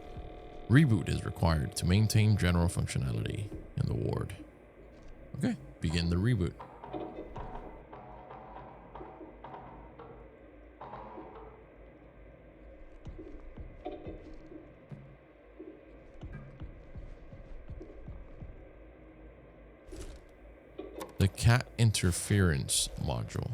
Reboot is required to maintain general functionality in the ward. Okay, begin the reboot. The cat interference module.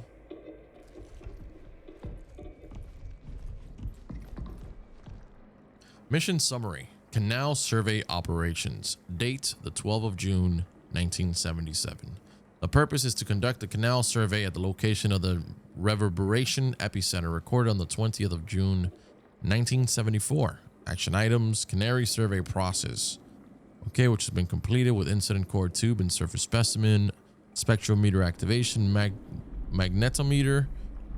Mission summary. Canal survey operations. Date the 12th of June 1977. The purpose is to conduct a canal survey at the location of the Reverberation epicenter recorded on the 20th of June 1974. Action items. Canary survey process. Okay, which has been completed with incident core tube and surface specimen, spectrometer activation, magnetometer,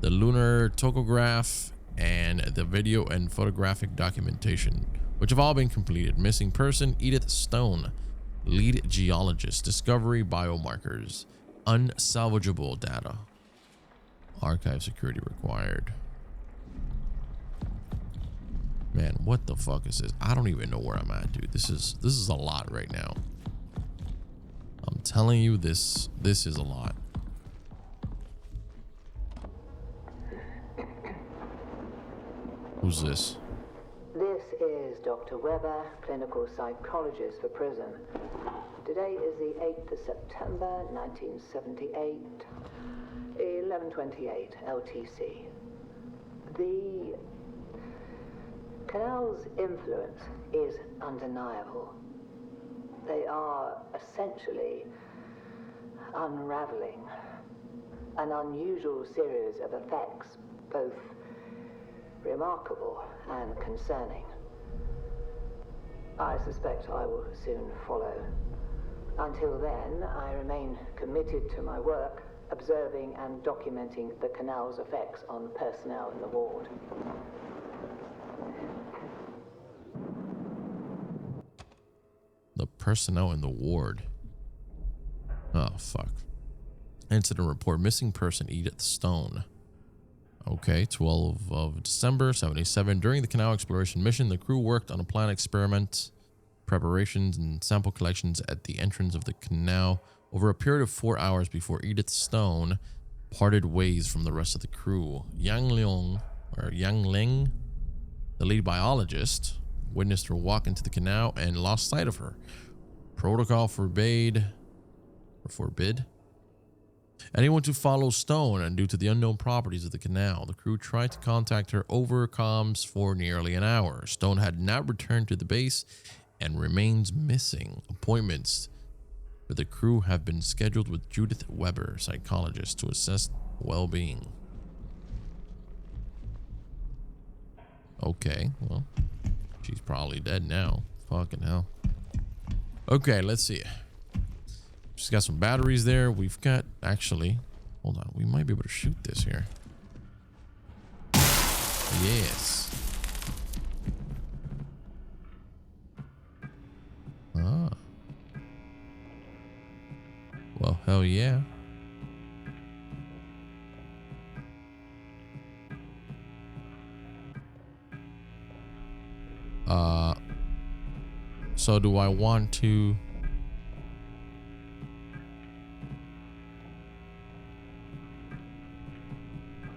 the lunar topograph, and the video and photographic documentation, which have all been completed. Missing person, Edith Stone. Lead geologist, discovery biomarkers, unsalvageable data. Archive security required. Man, what the fuck is this? I don't even know where I'm at, dude. This is a lot right now. I'm telling you, this is a lot. Who's this? This is Dr. Weber, clinical psychologist for prison. Today is the 8th of September, 1978, 11:28 LTC. The canal's influence is undeniable. They are essentially unraveling an unusual series of effects, both remarkable and concerning. I suspect I will soon follow. Until then, I remain committed to my work, observing and documenting the canal's effects on personnel in the ward. The personnel in the ward. Oh, fuck. Incident report. Missing person, Edith Stone. Okay, 12 of December, 77. During the canal exploration mission, the crew worked on a planned experiment, preparations, and sample collections at the entrance of the canal over a period of 4 hours before Edith Stone parted ways from the rest of the crew. Yang Ling, the lead biologist, witnessed her walk into the canal and lost sight of her. Protocol forbid anyone to follow Stone, and due to the unknown properties of the canal, the crew tried to contact her over comms for nearly an hour. Stone had not returned to the base and remains missing. Appointments for the crew have been scheduled with Judith Weber, psychologist, to assess well-being. Okay, well, she's probably dead now. Fucking hell. Okay, let's see. She's got some batteries there. We've got, actually, hold on. We might be able to shoot this here. Yes. Ah. Well, hell yeah. So do I want to...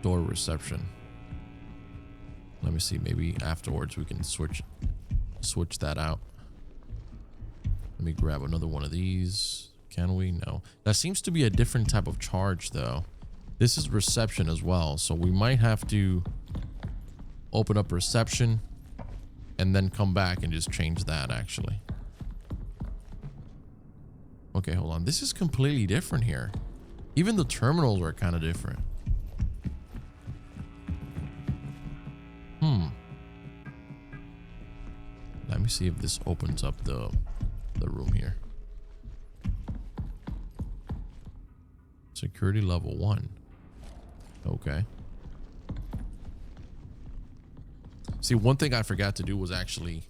Door reception. Let me see, maybe afterwards we can switch that out. Let me grab another one of these. Can we? No. That seems to be a different type of charge though. This is reception as well, so we might have to open up reception and then come back and just change that actually. Okay, hold on. This is completely different here. Even the terminals are kind of different. Let me see if this opens up the room here. Security level 1. Okay. See, one thing I forgot to do was actually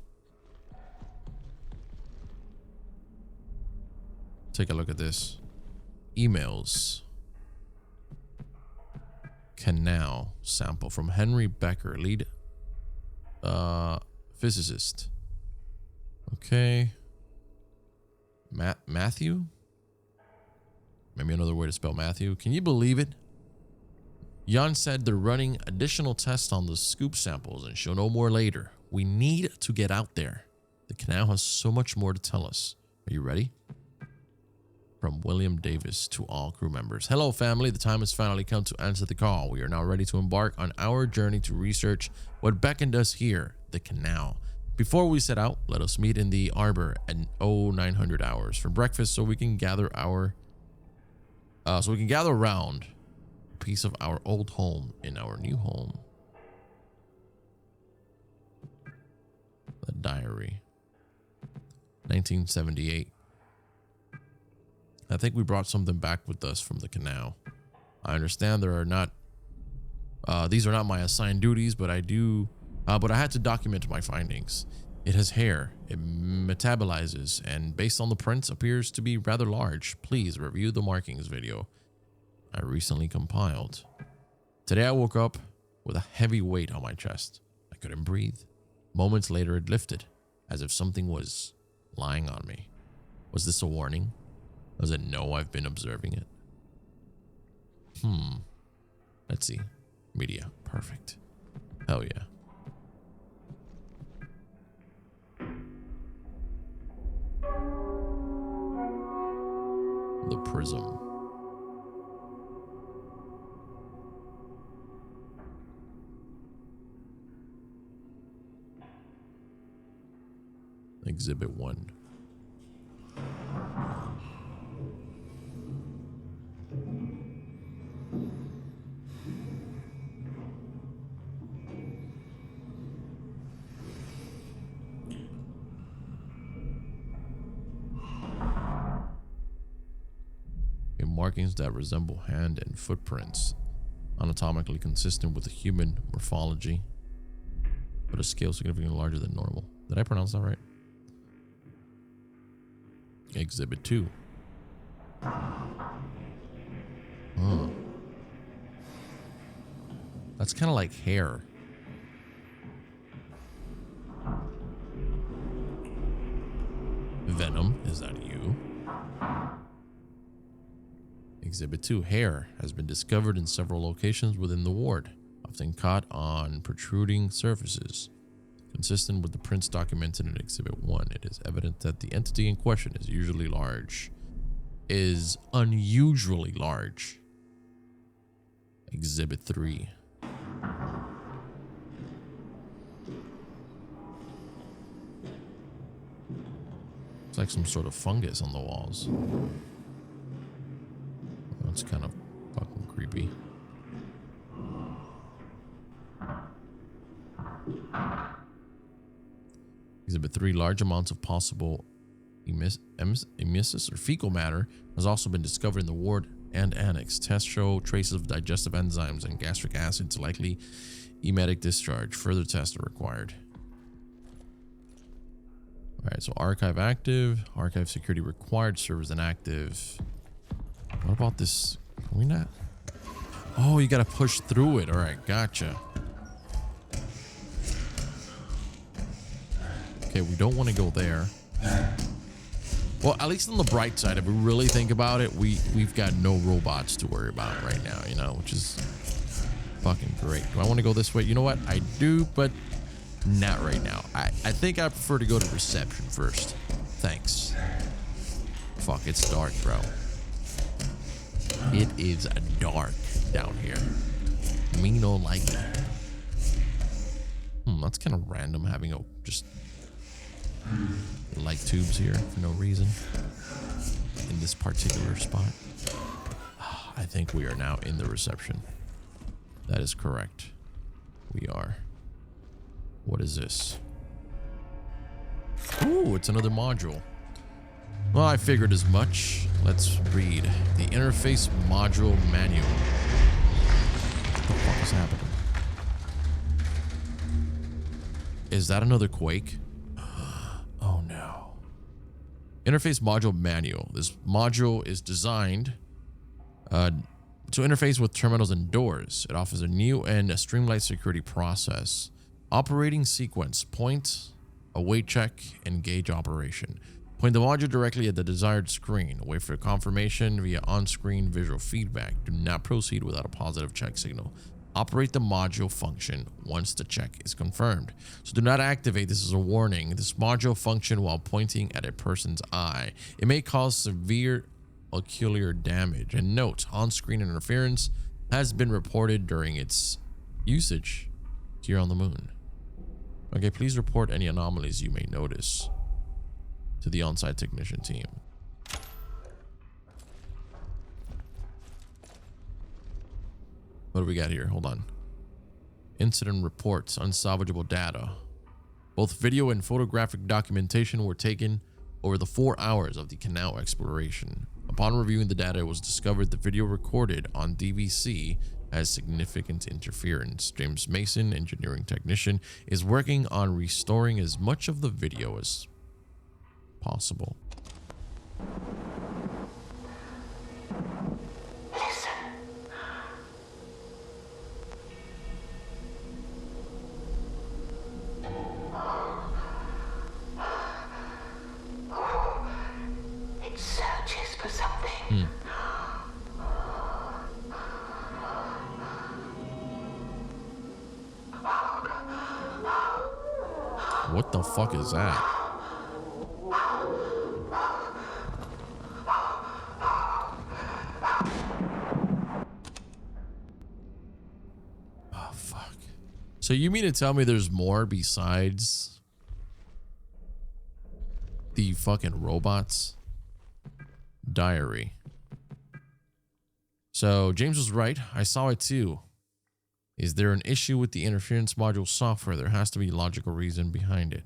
take a look at this. Emails. Canal sample from Henry Becker, lead physicist. Okay. Matthew? Maybe another way to spell Matthew. Can you believe it? Jan said they're running additional tests on the scoop samples and she'll know more later. We need to get out there. The canal has so much more to tell us. Are you ready? From William Davis to all crew members. Hello, family. The time has finally come to answer the call. We are now ready to embark on our journey to research what beckoned us here, the canal. Before we set out, let us meet in the arbor at 0900 hours for breakfast so we can gather around a piece of our old home in our new home. The diary. 1978. I think we brought something back with us from the canal. I understand there are not, these are not my assigned duties, but I had to document my findings. It has hair, it metabolizes, and based on the prints appears to be rather large. Please review the markings video I recently compiled. Today I woke up with a heavy weight on my chest. I couldn't breathe. Moments later it lifted, as if something was lying on me. Was this a warning? Does it know I've been observing it? Let's see. Media. Perfect. Hell yeah. The prism. Exhibit 1. Markings that resemble hand and footprints, anatomically consistent with the human morphology, but a scale significantly larger than normal. Did I pronounce that right? Exhibit 2. That's kind of like hair. Venom, is that you? Exhibit 2. Hair has been discovered in several locations within the ward, often caught on protruding surfaces. Consistent with the prints documented in Exhibit 1, it is evident that the entity in question is unusually large. Exhibit 3. It's like some sort of fungus on the walls. That's kind of fucking creepy. Exhibit 3. Large amounts of possible emesis or fecal matter has also been discovered in the ward and annex. Tests show traces of digestive enzymes and gastric acids, likely emetic discharge. Further tests are required. All right, so archive active, archive security required, servers inactive. What about this? Can we not? Oh, you gotta push through it. All right, gotcha. Okay, we don't want to go there. Well, at least on the bright side, if we really think about it, we've got no robots to worry about right now, you know, which is fucking great. Do I want to go this way? You know what? I do, but not right now. I think I prefer to go to reception first. Thanks. Fuck, it's dark, bro. It is dark down here. Me no like it. That's kind of random having just light tubes here for no reason in this particular spot. I think we are now in the reception. That is correct. We are. What is this? Ooh, it's another module. Well, I figured as much. Let's read the interface module manual. What the fuck is happening? Is that another quake? Oh no. Interface module manual. This module is designed to interface with terminals and doors. It offers a new and a streamlined security process. Operating sequence: point, await check, and gauge operation. Point the module directly at the desired screen. Wait for confirmation via on-screen visual feedback. Do not proceed without a positive check signal. Operate the module function once the check is confirmed. So do not activate. This is a warning. This module function while pointing at a person's eye. It may cause severe ocular damage. And note, on-screen interference has been reported during its usage here on the moon. Okay, please report any anomalies you may notice to the on-site technician team. What do we got here? Hold on. Incident reports, unsalvageable data. Both video and photographic documentation were taken over the 4 hours of the canal exploration. Upon reviewing the data, it was discovered the video recorded on DVC has significant interference. James Mason, engineering technician, is working on restoring as much of the video as possible. Listen. It searches for something. What the fuck is that? Oh, fuck. So you mean to tell me there's more besides the fucking robots? Diary. So James was right. I saw it too. Is there an issue with the interference module software? There has to be a logical reason behind it.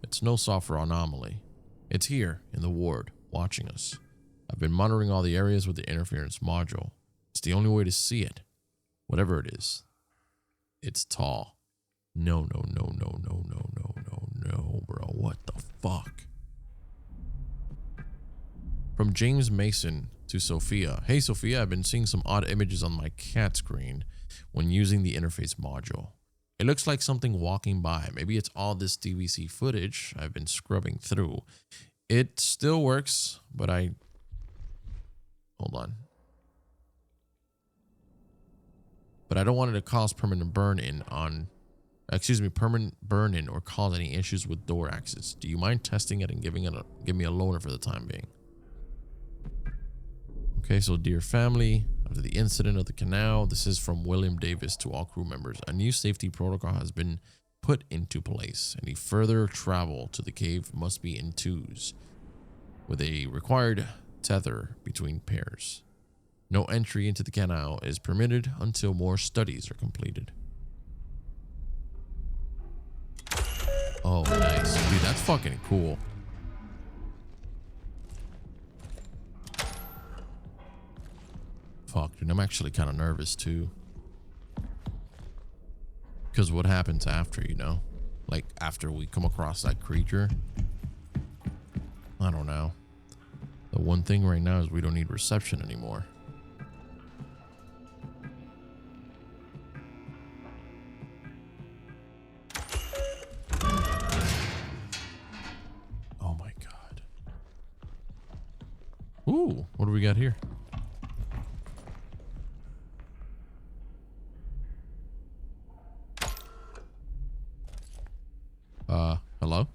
It's no software anomaly. It's here in the ward, watching us. I've been monitoring all the areas with the interference module. It's the only way to see it. Whatever it is. It's tall. No, bro. What the fuck? From James Mason to Sophia. Hey, Sophia, I've been seeing some odd images on my cat screen when using the interface module. It looks like something walking by. Maybe it's all this DVC footage I've been scrubbing through. It still works, but hold on. But I don't want it to cause permanent burn-in or cause any issues with door access. Do you mind testing it and give me a loaner for the time being? Okay, so dear family, after the incident of the canal, this is from William Davis to all crew members. A new safety protocol has been put into place. Any further travel to the cave must be in twos, with a required tether between pairs. No entry into the canal is permitted until more studies are completed. Oh, nice. Dude, that's fucking cool. Fuck, dude, I'm actually kind of nervous too. Because what happens after, you know? Like, after we come across that creature? I don't know. The one thing right now is we don't need reception anymore. Oh my god. Ooh, what do we got here? Hello?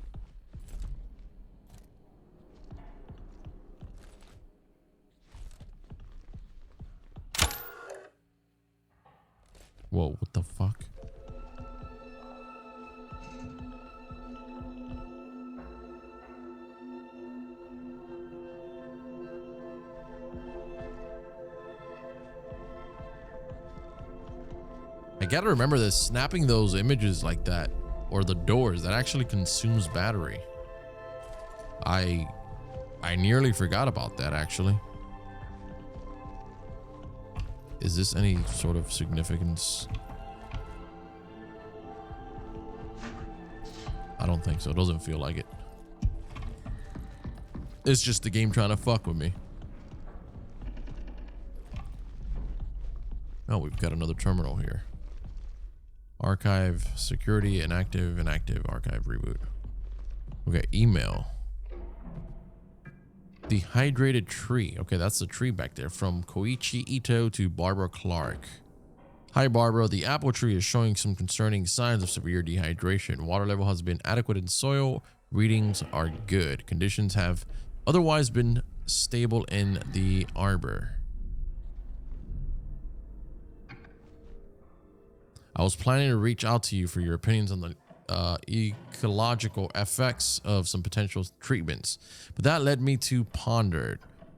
Whoa, what the fuck? I gotta remember this, snapping those images like that, or the doors, that actually consumes battery. I nearly forgot about that, actually. Is this any sort of significance? I don't think so. It doesn't feel like it. It's just the game trying to fuck with me. Oh, we've got another terminal here. Archive, security, inactive, archive, reboot. Okay, email. Dehydrated tree. Okay, that's the tree back there. From Koichi Ito to Barbara Clark. Hi, Barbara. The apple tree is showing some concerning signs of severe dehydration. Water level has been adequate in soil. Readings are good. Conditions have otherwise been stable in the arbor. I was planning to reach out to you for your opinions on the ecological effects of some potential treatments, but that led me to ponder.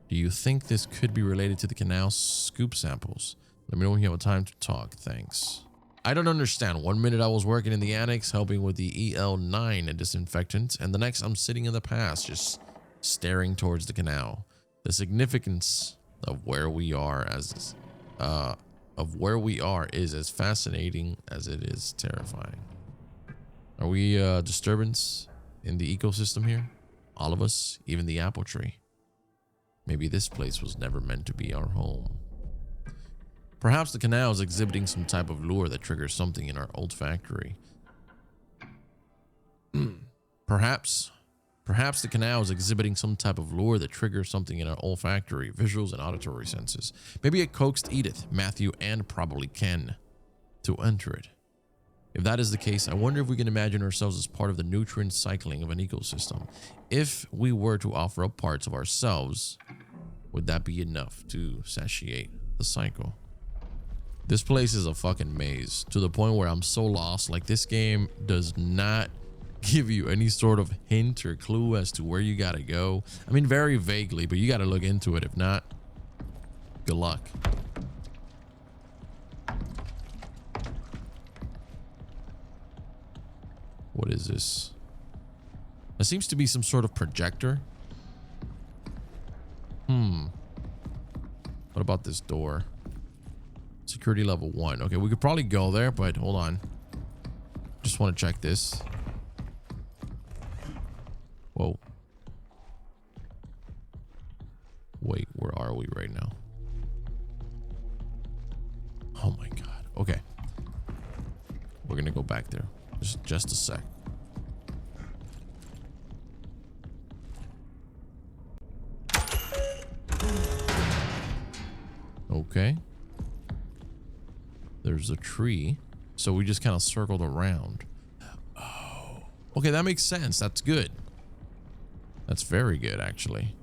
Do you think this could be related to the canal scoop samples? Let me know when you have time to talk. Thanks. I don't understand. 1 minute I was working in the annex helping with the EL9 disinfectant, and the next I'm sitting in the past just staring towards the canal. The significance of where we are is as fascinating as it is terrifying. Are we a disturbance in the ecosystem here? All of us, even the apple tree. Maybe this place was never meant to be our home. Perhaps the canal is exhibiting some type of lure that triggers something in our olfactory. Perhaps the canal is exhibiting some type of lure that triggers something in our olfactory, visuals, and auditory senses. Maybe it coaxed Edith, Matthew, and probably Ken to enter it. If that is the case, I wonder if we can imagine ourselves as part of the nutrient cycling of an ecosystem. If we were to offer up parts of ourselves, would that be enough to satiate the cycle? This place is a fucking maze, to the point where I'm so lost. Like, this game does not give you any sort of hint or clue as to where you gotta go. I mean, very vaguely, but you gotta look into it. If not, good luck. What is this? There seems to be some sort of projector. What about this door? Security level 1. Okay, we could probably go there, but hold on. Just want to check this. Whoa. Wait, where are we right now? Oh my god. Okay. We're gonna go back there. Just a sec. Okay. There's a tree. So we just kind of circled around. Oh. Okay, that makes sense. That's good. That's very good, actually.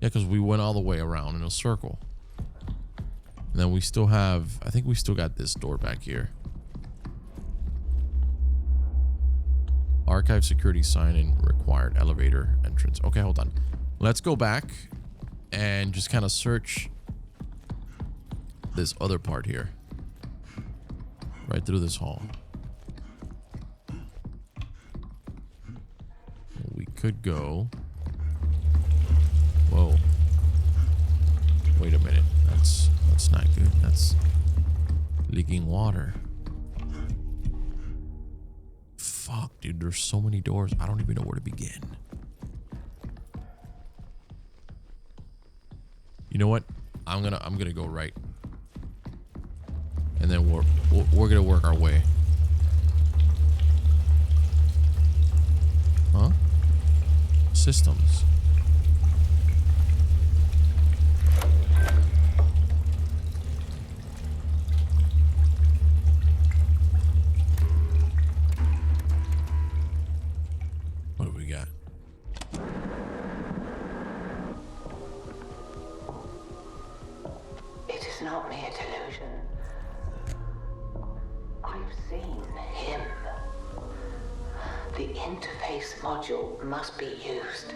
Yeah, because we went all the way around in a circle. And then we still have... I think we still got this door back here. Archive security sign-in required. Elevator entrance. Okay, hold on. Let's go back and just kind of search this other part here. Right through this hall. We could go... Whoa. Wait a minute. That's not good. That's leaking water. Fuck, dude. There's so many doors. I don't even know where to begin. You know what? I'm gonna go right. And then we're gonna work our way. Huh? Systems. What do we got? It is not mere delusion. I've seen him. The interface module must be used.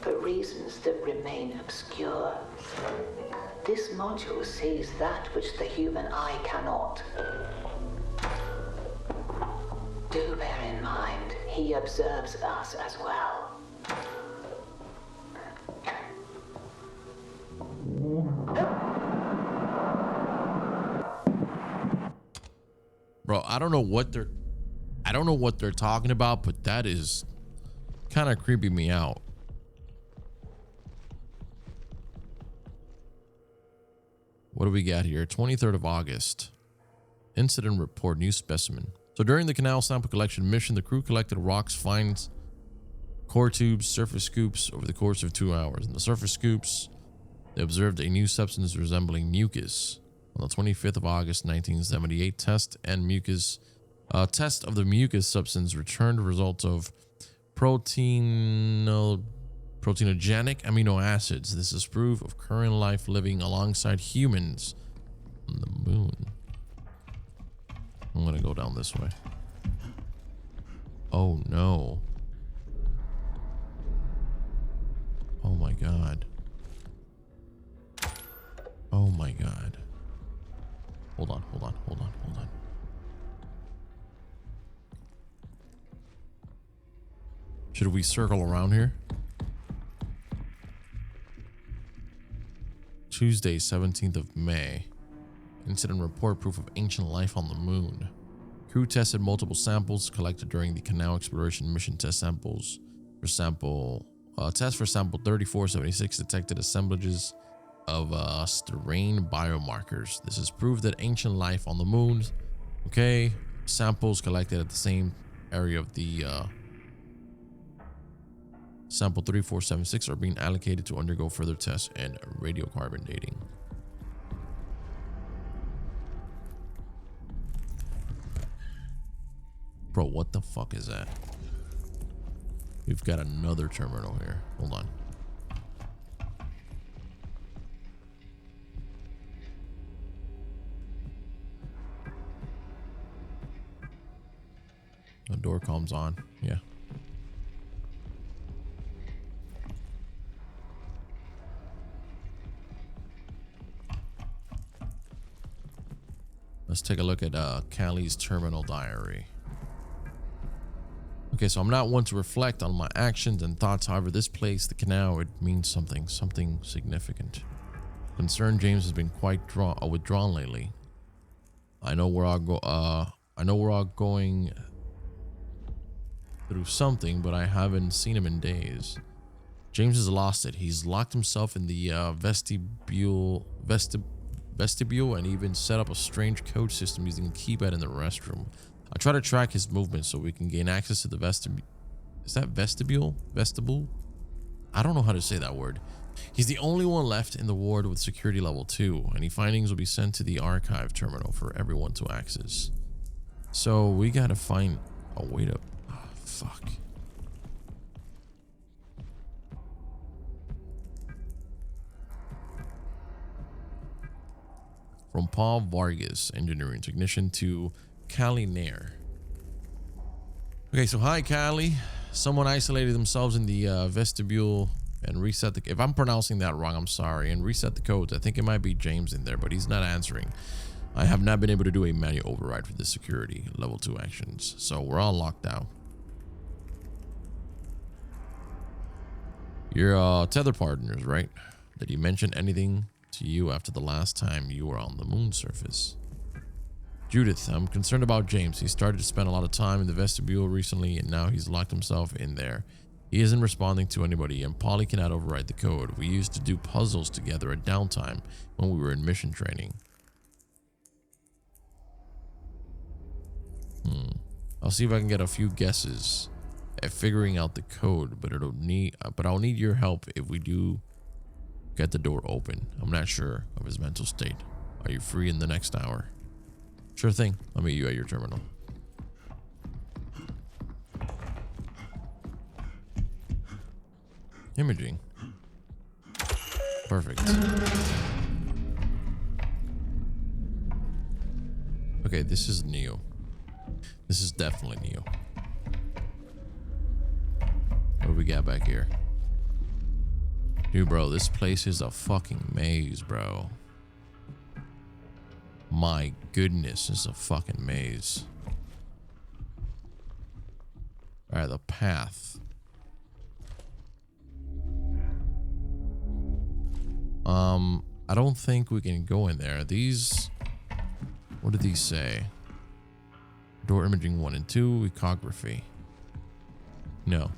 For reasons that remain obscure. This module sees that which the human eye cannot. Do bear in mind, he observes us as well. Bro, I don't know what they're talking about, but that is kind of creeping me out. What do we got here? 23rd of August. Incident report, new specimen. So during the canal sample collection mission, the crew collected rocks, finds, core tubes, surface scoops over the course of 2 hours. In the surface scoops, they observed a new substance resembling mucus. On the 25th of August, 1978, test of the mucus substance returned results of proteinogenic amino acids. This is proof of current life living alongside humans on the moon. I'm gonna go down this way. Oh no. Oh my god. Oh my god. Hold on. Should we circle around here? Tuesday, 17th of May. Incident report, proof of ancient life on the moon. Crew tested multiple samples collected during the canal exploration mission. Test for sample 3476 detected assemblages of terrain biomarkers. This is proof that ancient life on the moon. Okay, samples collected at the same area of the sample 3476 are being allocated to undergo further tests and radiocarbon dating. Bro, what the fuck is that? We've got another terminal here. Hold on. The door comes on. Yeah. Let's take a look at Callie's terminal diary. Okay, so I'm not one to reflect on my actions and thoughts. However, this place, the canal, it means something significant. Concerned James has been quite withdrawn lately. I know we're all going through something, but I haven't seen him in days. James has lost it. He's locked himself in the vestibule and even set up a strange code system using a keypad in the restroom. I try to track his movements so we can gain access to the vestibule. Is that vestibule? Vestibule? I don't know how to say that word. He's the only one left in the ward with security level 2. Any findings will be sent to the archive terminal for everyone to access. So we gotta find a way to... Oh, fuck. From Paul Vargas, engineering technician, to Callie Nair. Okay, so hi Callie. Someone isolated themselves in the vestibule and reset the... If I'm pronouncing that wrong, I'm sorry. And reset the codes. I think it might be James in there, but he's not answering. I have not been able to do a manual override for the security level 2 actions. So we're all locked out. Your tether partners, right? Did he mention anything to you after the last time you were on the moon surface? Judith, I'm concerned about James. He started to spend a lot of time in the vestibule recently, and now he's locked himself in there. He isn't responding to anybody, and Polly cannot override the code. We used to do puzzles together at downtime when we were in mission training. I'll see if I can get a few guesses at figuring out the code, but I'll need your help if we do get the door open. I'm not sure of his mental state. Are you free in the next hour? Sure thing. I'll meet you at your terminal. Imaging. Perfect. Okay, this is Neo. This is definitely Neo. What do we got back here? Dude, bro, this place is a fucking maze, bro. My goodness, this is a fucking maze. Alright, the path. I don't think we can go in there. These... What did these say? Door imaging 1 and 2, ecography. No.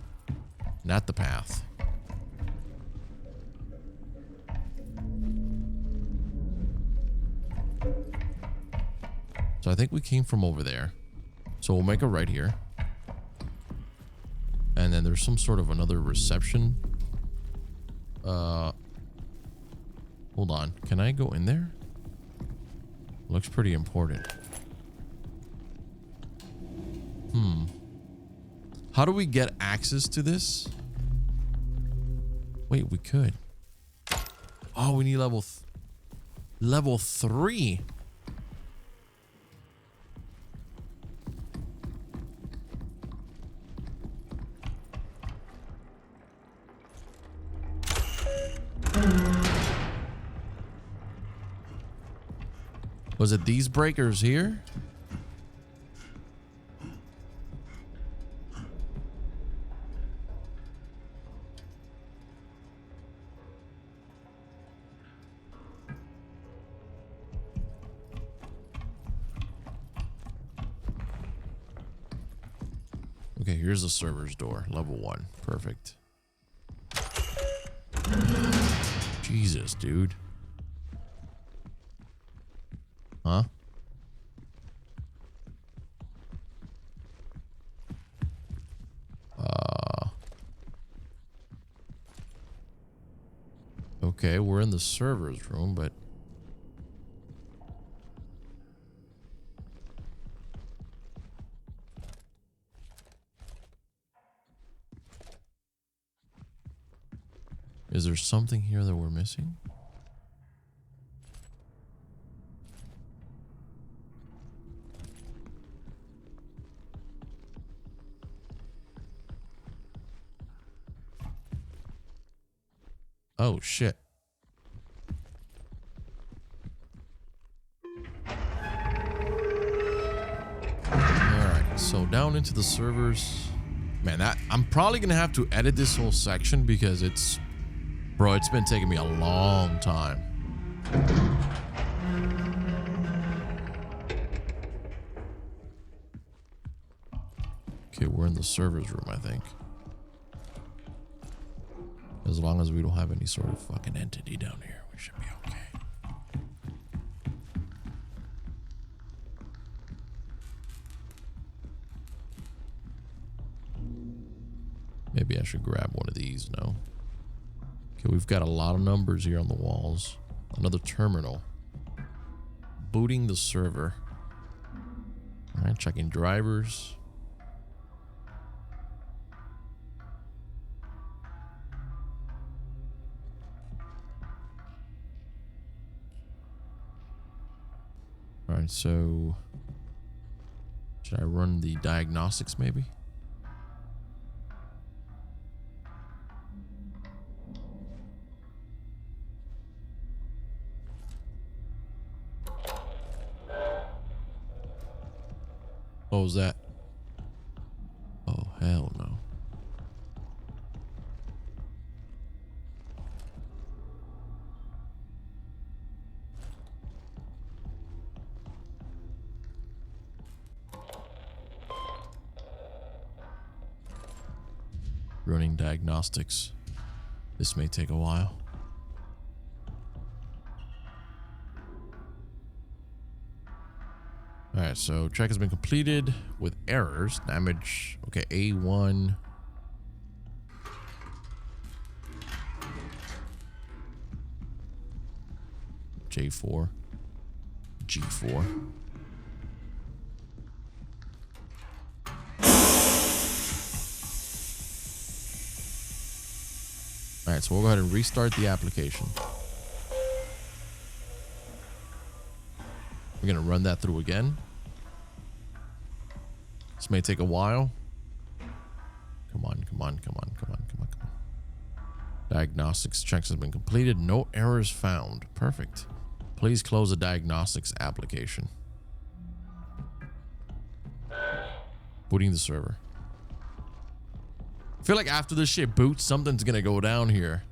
Not the path. So I think we came from over there. So we'll make a right here. And then there's some sort of another reception. Hold on. Can I go in there? Looks pretty important. How do we get access to this? Wait, we could. Oh, we need level 3. Was it these breakers here? Okay, here's the server's door. Level 1. Perfect. Jesus, dude. Huh? Okay, we're in the server's room, but... Is there something here that we're missing? Oh, shit. Alright, so down into the servers. Man, I'm probably gonna have to edit this whole section because it's... Bro, it's been taking me a long time. Okay, we're in the servers room, I think. As long as we don't have any sort of fucking entity down here, we should be okay. Maybe I should grab one of these, no? Okay, we've got a lot of numbers here on the walls. Another terminal. Booting the server. Alright, checking drivers. Alright, so... Should I run the diagnostics maybe? What was that? Oh, hell no. Running diagnostics. This may take a while. Alright, so check has been completed with errors. Damage. Okay, A1. J4. G4. Alright, so we'll go ahead and restart the application. We're going to run that through again. This may take a while. Come on, come on, come on, come on, come on, come on. Diagnostics checks has been completed. No errors found. Perfect. Please close the diagnostics application. Booting the server. I feel like after this shit boots, something's gonna go down here.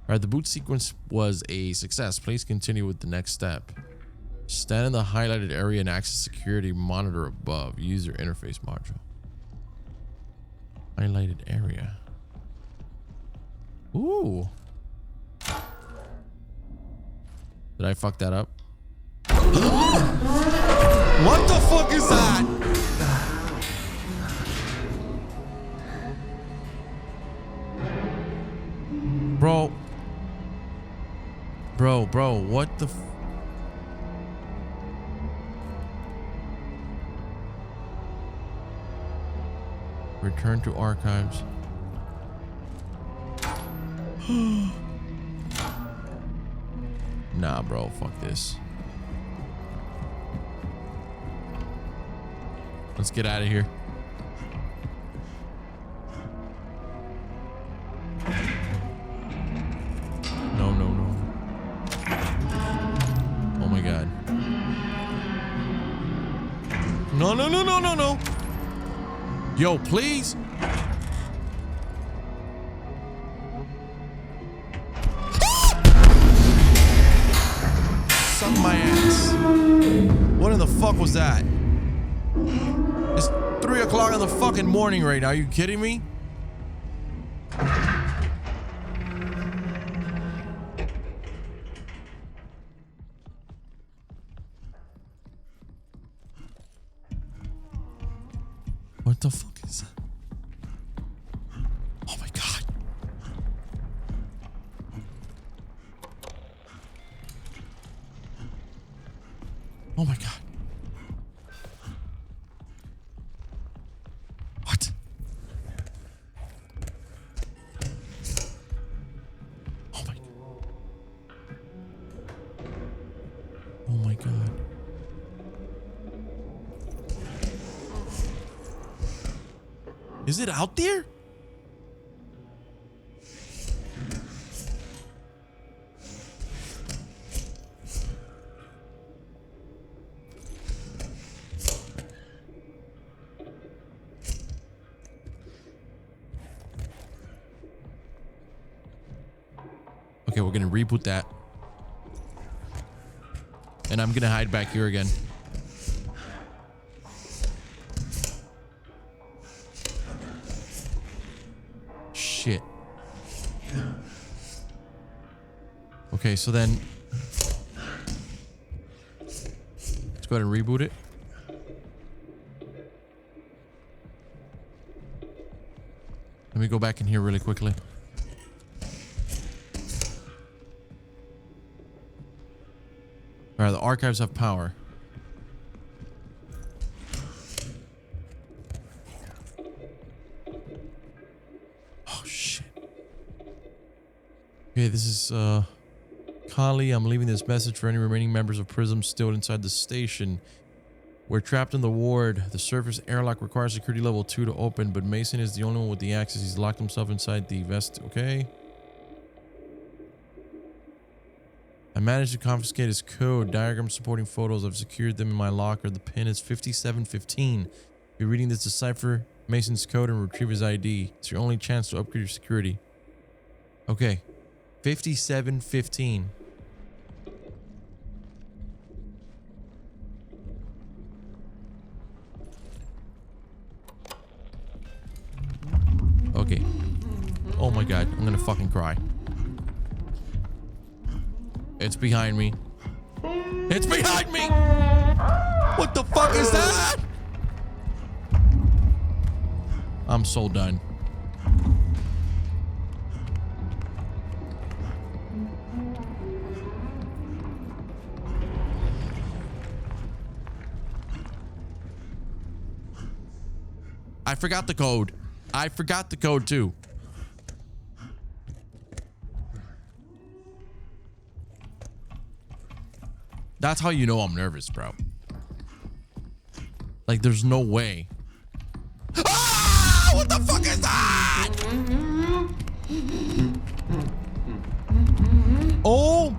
Alright, the boot sequence was a success. Please continue with the next step. Stand in the highlighted area and access security monitor above. User interface module. Highlighted area. Ooh. Did I fuck that up? What the fuck is that? Bro. Bro, what the Return to archives. Nah, bro, fuck this. Let's get out of here. No, no, no. Oh my god. No, no, no, no, no, no. Yo, please. my ass. What in the fuck was that? It's 3 o'clock in the fucking morning right now. Are you kidding me? What the fuck is that? Oh my god. Oh my god. What? Oh my. Oh my god. Is it out there? Okay, we're gonna reboot that. And I'm gonna hide back here again. Shit. Okay, so then let's go ahead and reboot it. Let me go back in here really quickly. All right, the archives have power. Oh shit. Okay, this is Kali. I'm leaving this message for any remaining members of Prism still inside the station. We're trapped in the ward. The surface airlock requires security level 2 to open, but Mason is the only one with the access. He's locked himself inside the vest. Okay. I managed to confiscate his code. Diagrams supporting photos. I've secured them in my locker. The pin is 5715. If you're reading this, decipher Mason's code and retrieve his ID. It's your only chance to upgrade your security. Okay. 5715. Okay. Oh my god. I'm gonna fucking cry. It's behind me. It's behind me! What the fuck is that? I'm so done. I forgot the code. I forgot the code too. That's how you know I'm nervous, bro. Like, there's no way. Ah! What the fuck is that? Oh!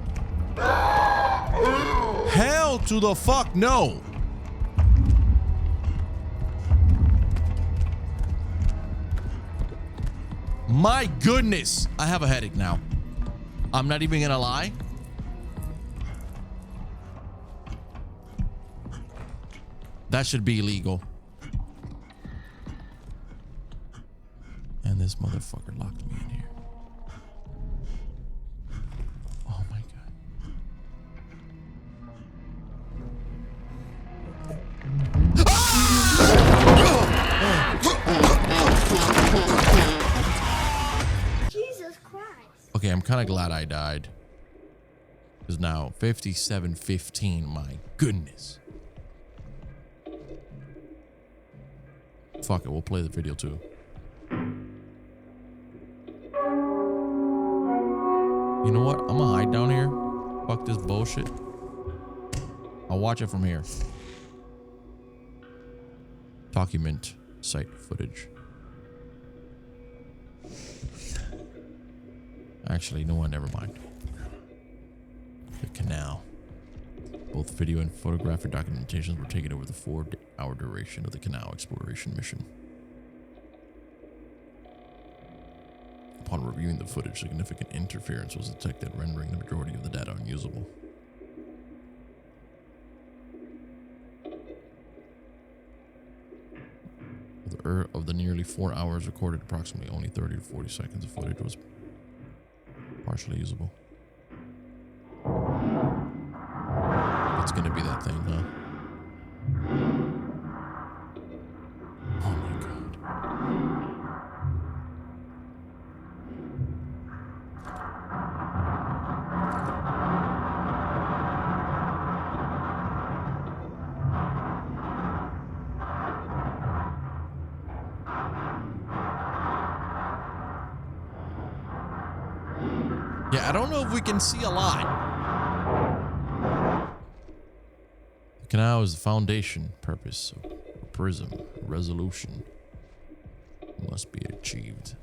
Hell to the fuck no. My goodness. I have a headache now. I'm not even gonna lie. That should be illegal. And this motherfucker locked me in here. Oh my god. Jesus Christ. Okay, I'm kind of glad I died. Because now 5715, my goodness. Fuck it, we'll play the video too. You know what? I'm gonna hide down here. Fuck this bullshit. I'll watch it from here. Document site footage. Actually, no one, never mind. The canal. Both video and photographic documentations were taken over the 4-hour duration of the canal exploration mission. Upon reviewing the footage, significant interference was detected, rendering the majority of the data unusable. of the nearly 4 hours recorded, approximately only 30 to 40 seconds of footage was partially usable. It's gonna be that thing, huh? Oh my god. Yeah, I don't know if we can see a lot. The canal is the foundation purpose of a prism. Resolution must be achieved.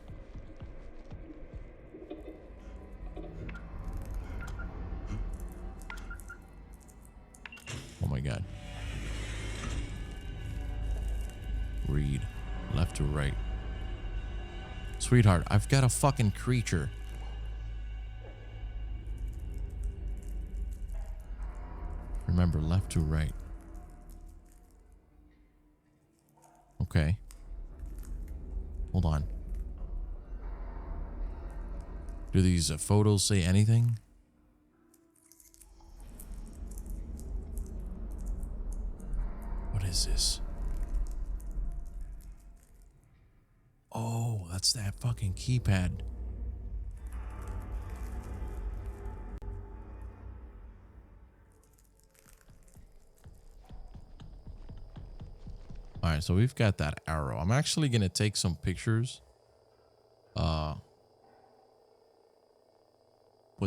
Oh my god. Read. Left to right. Sweetheart, I've got a fucking creature. Remember, left to right. Okay. Hold on. Do these photos say anything? What is this? Oh, that's that fucking keypad. All right, so we've got that arrow. I'm actually going to take some pictures with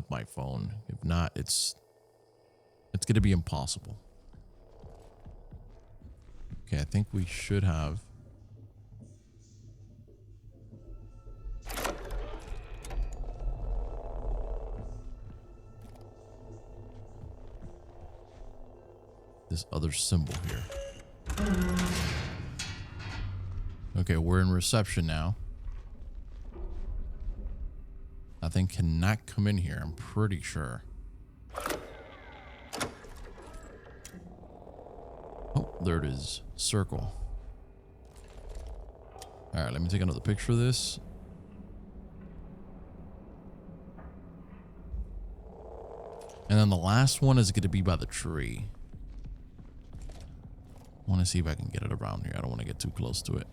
my phone. If not, it's going to be impossible. Okay, I think we should have this other symbol here. Okay, we're in reception now. That thing cannot come in here, I'm pretty sure. Oh, there it is. Circle. Alright, let me take another picture of this. And then the last one is going to be by the tree. I want to see if I can get it around here. I don't want to get too close to it.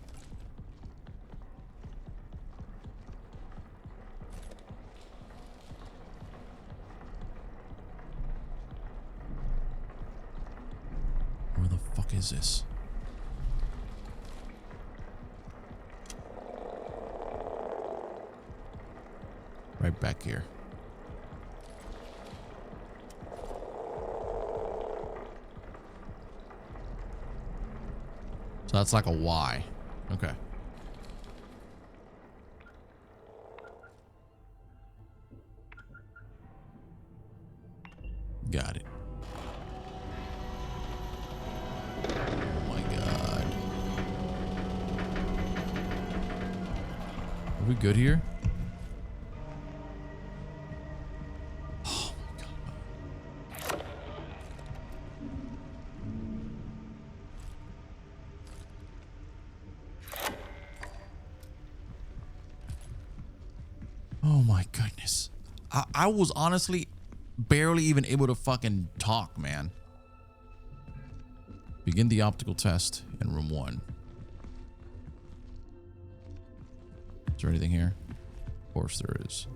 Where the fuck is this? Right back here. So that's like a Y. Okay. Got it. Oh my god. Are we good here? Oh my god. Oh my goodness. I was honestly barely even able to fucking talk, man. Begin the optical test in room 1. Is there anything here? Of course there is.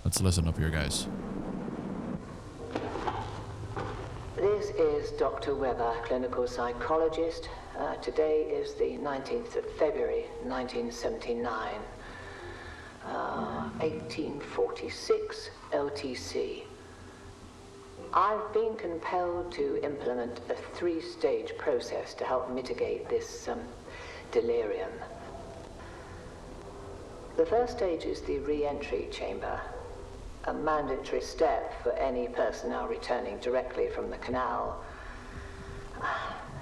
Let's listen up here, guys. This is Dr. Weber, clinical psychologist. Today is the 19th of February, 1979. 1846 LTC. I've been compelled to implement a 3-stage process to help mitigate this delirium. The first stage is the re-entry chamber, a mandatory step for any personnel returning directly from the canal,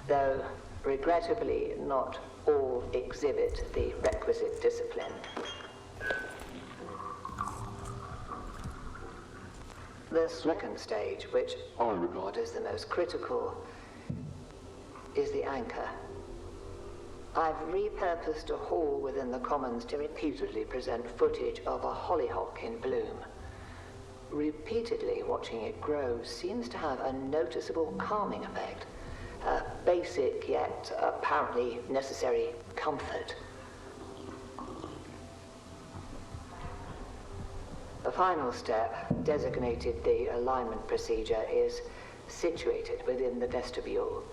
though regrettably not all exhibit the requisite discipline. The second stage, which I regard as the most critical, is the anchor. I've repurposed a hall within the Commons to repeatedly present footage of a hollyhock in bloom. Repeatedly watching it grow seems to have a noticeable calming effect. A basic yet apparently necessary comfort. The final step, designated the alignment procedure, is situated within the vestibule.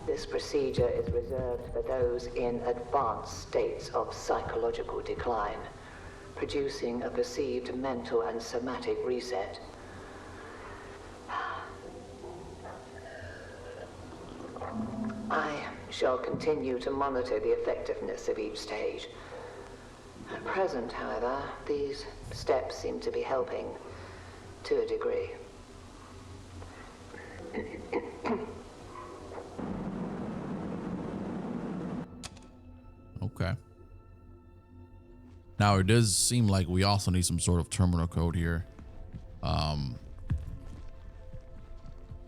This procedure is reserved for those in advanced states of psychological decline, producing a perceived mental and somatic reset. I shall continue to monitor the effectiveness of each stage. At present, however, these steps seem to be helping to a degree. Okay. Now, it does seem like we also need some sort of terminal code here.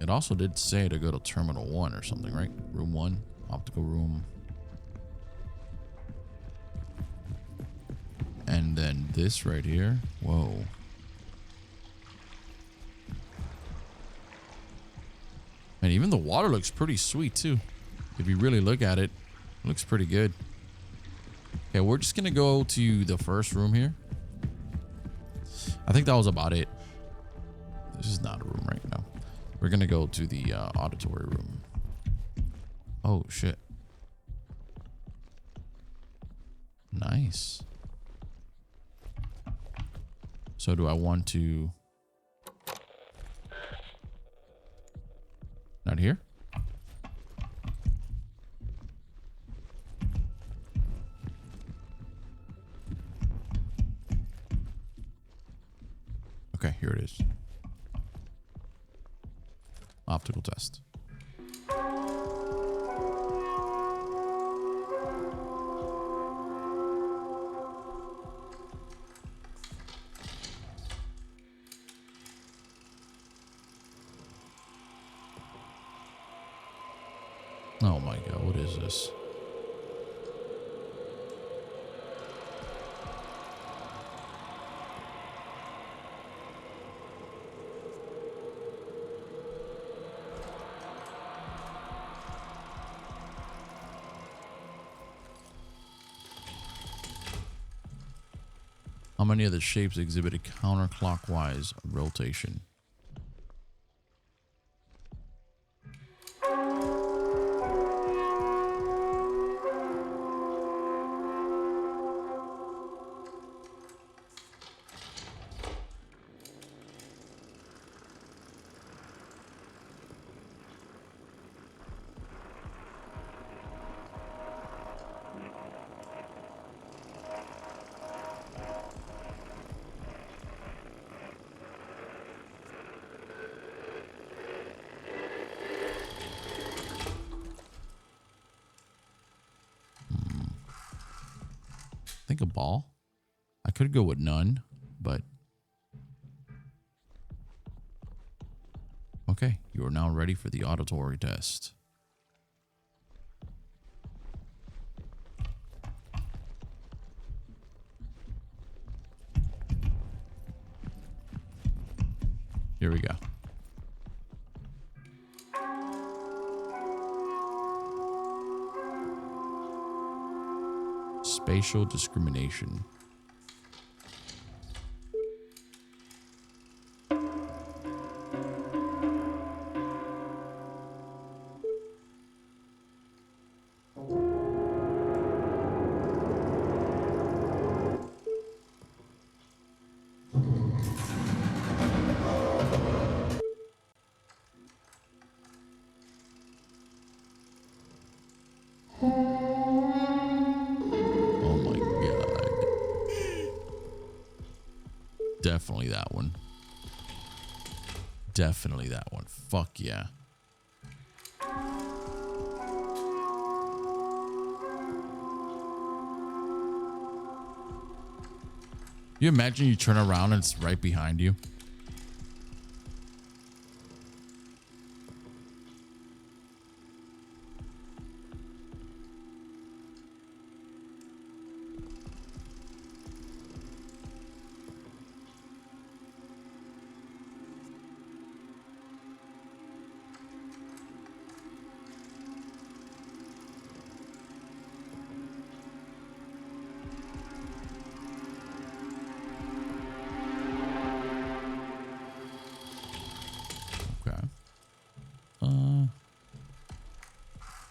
It also did say to go to terminal 1 or something, right? Room 1, optical room. And then this right here. Whoa. And even the water looks pretty sweet too. If you really look at it, it looks pretty good. Okay, we're just gonna go to the first room here. I think that was about it. This is not a room right now. We're gonna go to the auditory room. Oh shit. Nice. So do I want to... Not here? Okay, here it is. Optical test. Oh my god, what is this? How many of the shapes exhibit a counterclockwise rotation? I think a ball. I could go with none, but okay, you are now ready for the auditory test. Here we go. Spatial discrimination. Definitely that one. Definitely that one. Fuck yeah. You imagine you turn around and it's right behind you?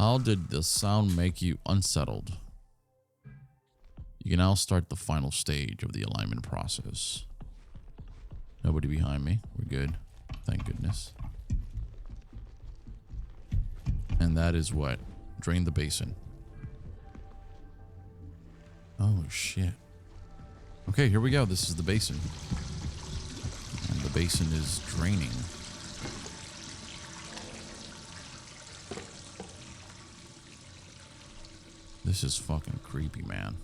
How did the sound make you unsettled? You can now start the final stage of the alignment process. Nobody behind me. We're good. Thank goodness. And that is what? Drain the basin. Oh, shit. Okay, here we go. This is the basin. And the basin is draining. This is fucking creepy, man.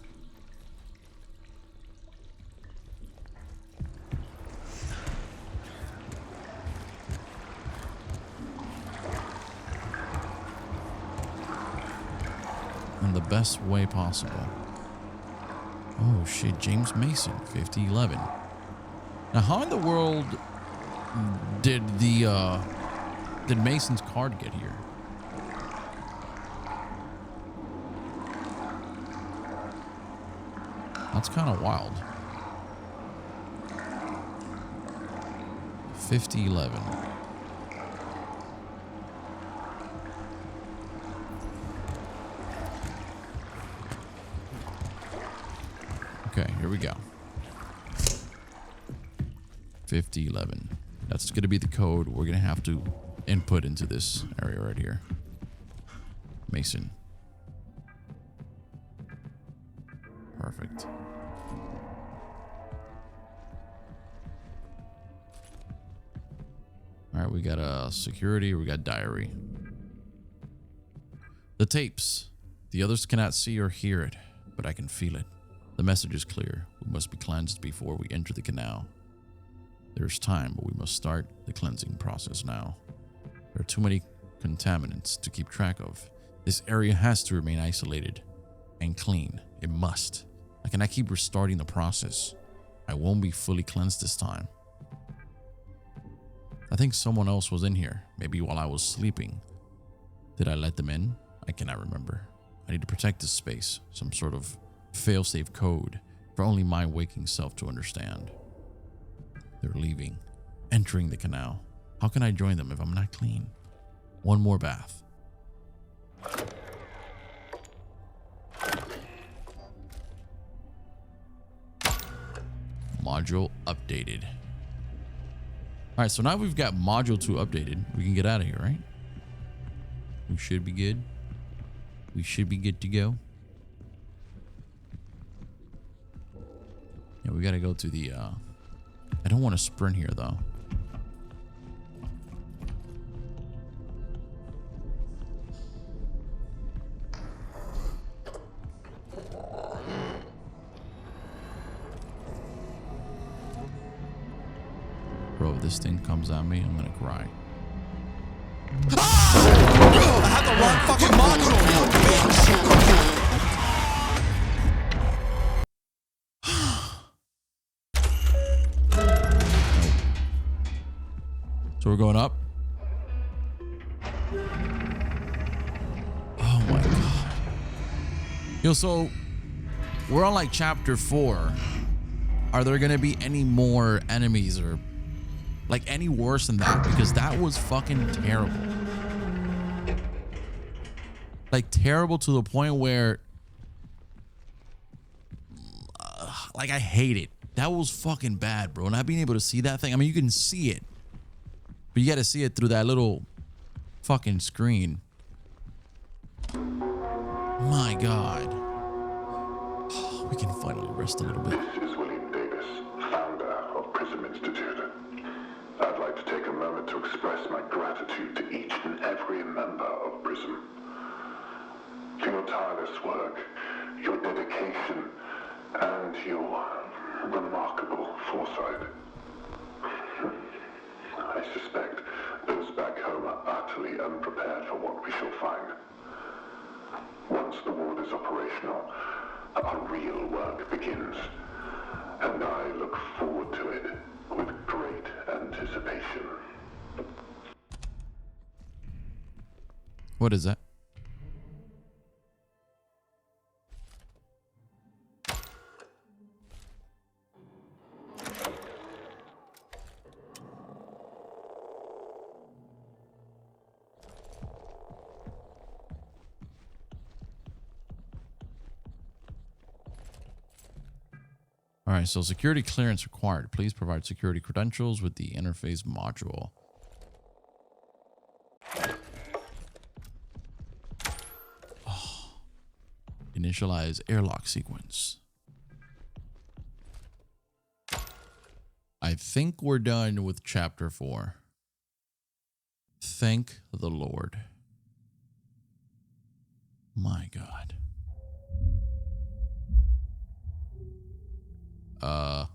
In the best way possible. Oh shit, James Mason, 5011. Now how in the world did Mason's card get here? That's kind of wild. 5011. Okay, here we go. 5011. That's going to be the code we're going to have to input into this area right here. Mason. Perfect. All right, we got security, we got diary. The tapes. The others cannot see or hear it, but I can feel it. The message is clear. We must be cleansed before we enter the canal. There's time, but we must start the cleansing process now. There are too many contaminants to keep track of. This area has to remain isolated and clean. It must. I cannot keep restarting the process. I won't be fully cleansed this time. I think someone else was in here, maybe while I was sleeping. Did I let them in? I cannot remember. I need to protect this space, some sort of fail-safe code for only my waking self to understand. They're leaving, entering the canal. How can I join them if I'm not clean? One more bath. Module updated. All right, so now we've got module 2 updated. We can get out of here, right? We should be good. We should be good to go. Yeah, we got to go to the... I don't want to sprint here, though. Bro, if this thing comes at me, I'm gonna cry. Ah! I had the wrong fucking module. So we're going up. Oh my god. Yo, so we're on like chapter 4. Are there gonna be any more enemies or like any worse than that? Because that was fucking terrible. Like terrible to the point where like I hate it. That was fucking bad, bro. Not being able to see that thing. I mean, you can see it, but you got to see it through that little fucking screen. My god. We can finally rest a little bit. This is William Davis, founder of Prism Institute. I'd like to take a moment to express my gratitude to each and every member of Prism. For your tireless work, your dedication, and your remarkable foresight. I suspect those back home are utterly unprepared for what we shall find. Once the ward is operational, our real work begins, and I look forward to it with great anticipation. What is that? All right, so security clearance required. Please provide security credentials with the interface module. Oh. Initialize airlock sequence. I think we're done with chapter 4. Thank the Lord. My God. Huh?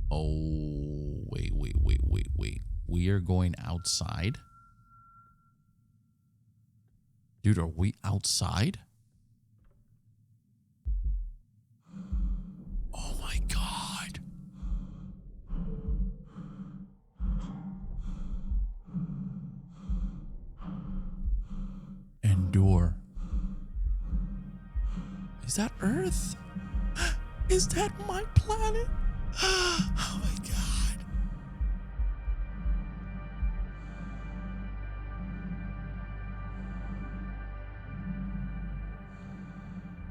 Oh, wait. We are going outside? Dude, are we outside? Oh my God. Endure. Is that Earth? Is that my planet? Oh my God.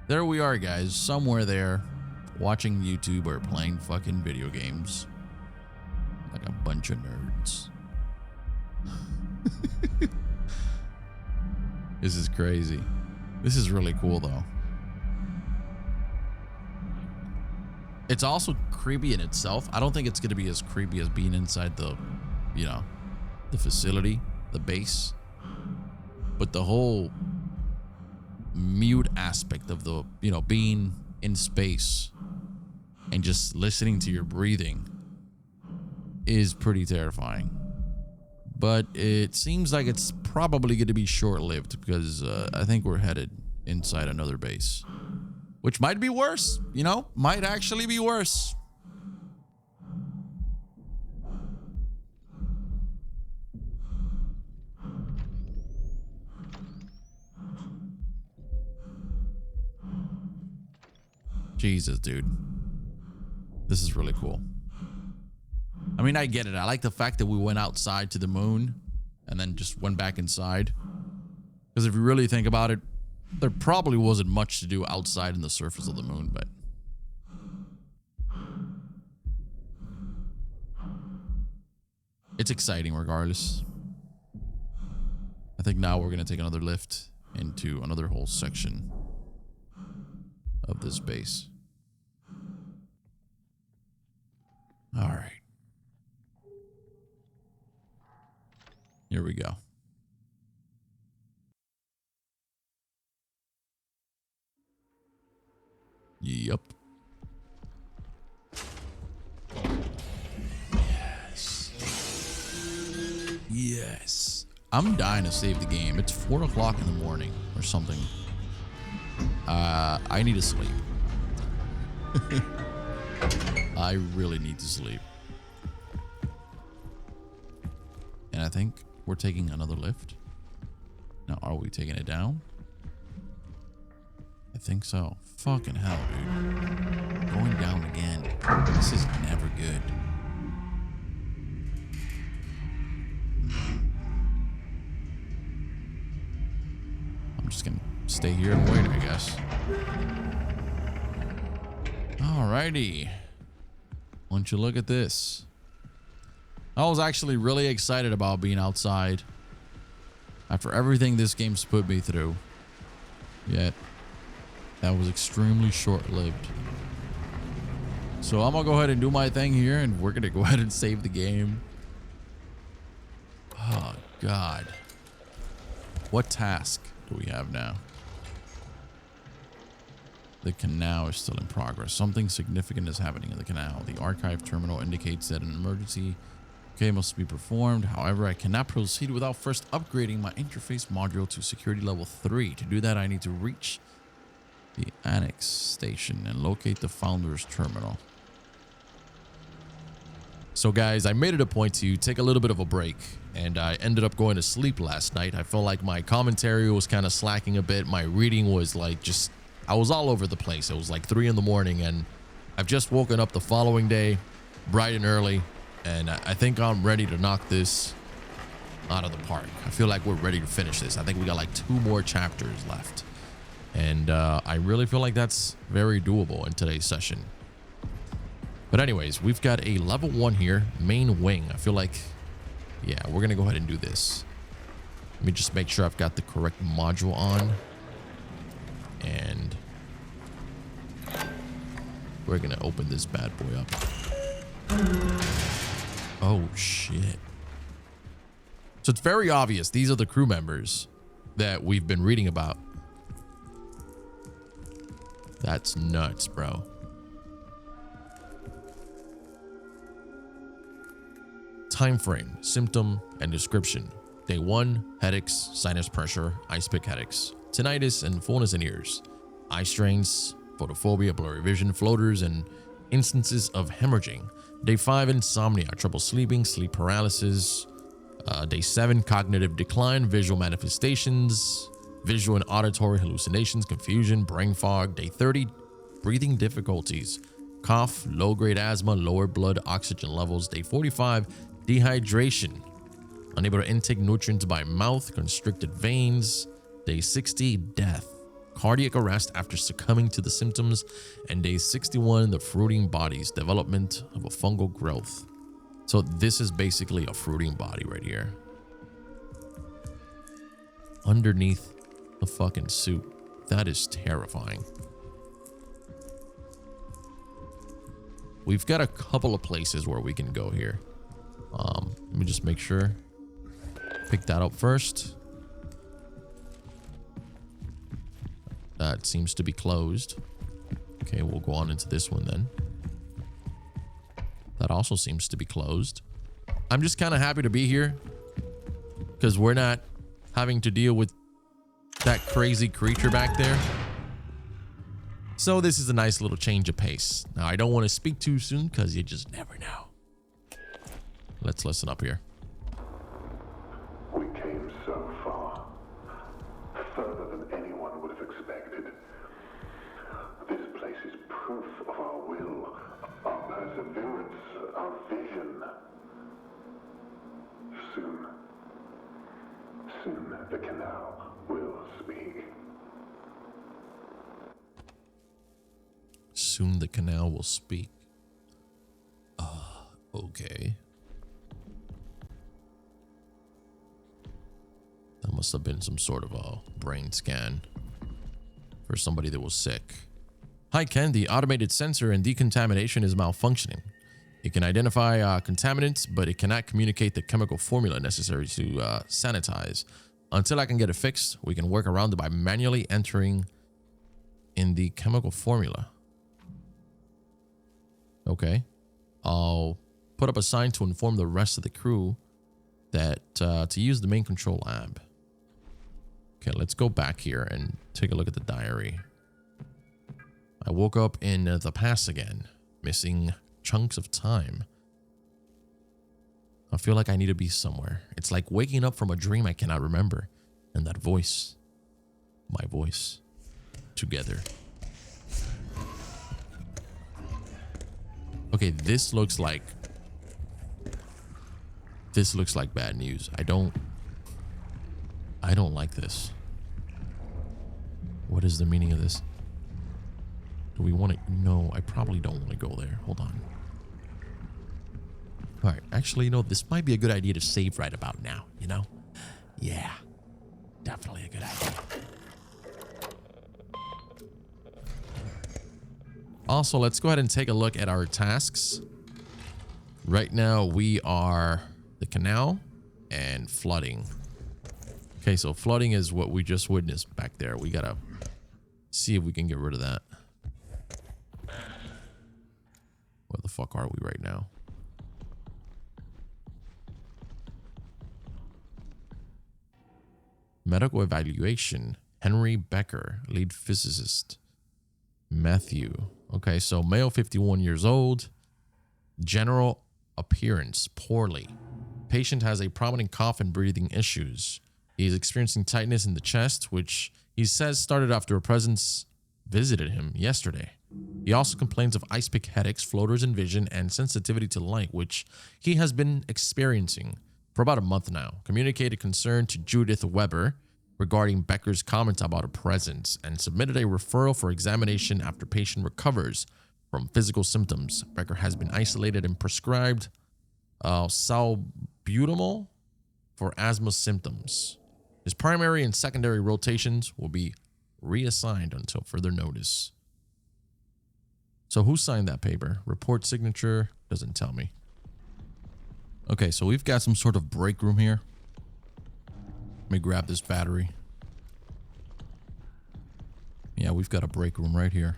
There we are, guys, somewhere there, watching YouTube or playing fucking video games. Like a bunch of nerds. This is crazy. This is really cool, though. It's also creepy in itself. I don't think it's going to be as creepy as being inside the, you know, the facility, the base. But the whole mute aspect of the, you know, being in space and just listening to your breathing is pretty terrifying. But it seems like it's probably going to be short-lived because I think we're headed inside another base. Which might be worse, you know? Might actually be worse. Jesus, dude. This is really cool. I mean, I get it. I like the fact that we went outside to the moon and then just went back inside. Because if you really think about it, there probably wasn't much to do outside in the surface of the moon, but it's exciting regardless. I think now we're going to take another lift into another whole section of this base. All right. Here we go. Yep. Yes. I'm dying to save the game. It's 4 o'clock in the morning or something. I need to sleep. I really need to sleep. And I think we're taking another lift. Now, are we taking it down? I think so. Fucking hell, dude. Going down again. This is never good. I'm just gonna stay here and wait, I guess. Alrighty. Why don't you look at this? I was actually really excited about being outside after everything this game's put me through. Yet that was extremely short-lived. So I'm gonna go ahead and do my thing here, and we're gonna go ahead and save the game. Oh God. What task do we have now? The canal is still in progress. Something significant is happening in the canal. The archive terminal indicates that an emergency must be performed. However, I cannot proceed without first upgrading my interface module to security level 3. To do that, I need to reach the annex station and locate the founder's terminal. So guys, I made it a point to take a little bit of a break, and I ended up going to sleep last night. I felt like my commentary was kind of slacking a bit. My reading was like I was all over the place. It was like 3 in the morning, and I've just woken up the following day bright and early, and I think I'm ready to knock this out of the park. I feel like we're ready to finish this. I think we got like 2 more chapters left. And I really feel like that's very doable in today's session. But anyways, we've got a level 1 here, main wing. I feel like, yeah, we're going to go ahead and do this. Let me just make sure I've got the correct module on. And we're going to open this bad boy up. Oh, shit. So it's very obvious these are the crew members that we've been reading about. That's nuts, bro. Time frame, symptom, and description. Day 1, headaches, sinus pressure, ice pick headaches, tinnitus, and fullness in ears, eye strains, photophobia, blurry vision, floaters, and instances of hemorrhaging. Day 5, insomnia, trouble sleeping, sleep paralysis. Day 7, cognitive decline, visual manifestations, visual and auditory hallucinations, confusion, brain fog. Day 30, breathing difficulties, cough, low-grade asthma, lower blood oxygen levels. Day 45, dehydration, unable to intake nutrients by mouth, constricted veins. Day 60, death, cardiac arrest after succumbing to the symptoms. And day 61, the fruiting body's development of a fungal growth. So this is basically a fruiting body right here. Underneath the fucking suit. That is terrifying. We've got a couple of places where we can go here. Let me just make sure. Pick that up first. That seems to be closed. Okay, we'll go on into this one then. That also seems to be closed. I'm just kind of happy to be here because we're not having to deal with that crazy creature back there. So this is a nice little change of pace. Now, I don't want to speak too soon because you just never know. Let's listen up here. We came so far, further than anyone would have expected. This place is proof of our will, our perseverance, our vision. Soon the canal will speak. Soon the canal will speak. Okay. That must have been some sort of a brain scan for somebody that was sick. Hi, Ken. The automated sensor and decontamination is malfunctioning. It can identify contaminants, but it cannot communicate the chemical formula necessary to sanitize. Until I can get it fixed, we can work around it by manually entering in the chemical formula. Okay. I'll put up a sign to inform the rest of the crew that to use the main control lab. Okay, let's go back here and take a look at the diary. I woke up in the past again, missing chunks of time. I feel like I need to be somewhere. It's like waking up from a dream I cannot remember. And that voice, my voice, together. Okay, this looks like bad news. I don't like this. What is the meaning of this? Do we want to? No, I probably don't want to go there. Hold on. All right, actually, this might be a good idea to save right about now, Yeah, definitely a good idea. Also, let's go ahead and take a look at our tasks. Right now, we are the canal and flooding. Okay, so flooding is what we just witnessed back there. We gotta see if we can get rid of that. Where the fuck are we right now? Medical evaluation. Henry Becker, lead physicist. Matthew. Okay, so male, 51 years old. General appearance, poorly. Patient has a prominent cough and breathing issues. He is experiencing tightness in the chest, which he says started after a presence visited him yesterday. He also complains of ice pick headaches, floaters in vision, and sensitivity to light, which he has been experiencing for about a month now. Communicated concern to Judith Weber regarding Becker's comments about her presence and submitted a referral for examination after patient recovers from physical symptoms. Becker has been isolated and prescribed salbutamol for asthma symptoms. His primary and secondary rotations will be reassigned until further notice. So who signed that paper? Report signature doesn't tell me. Okay, so we've got some sort of break room here. Let me grab this battery. Yeah, we've got a break room right here.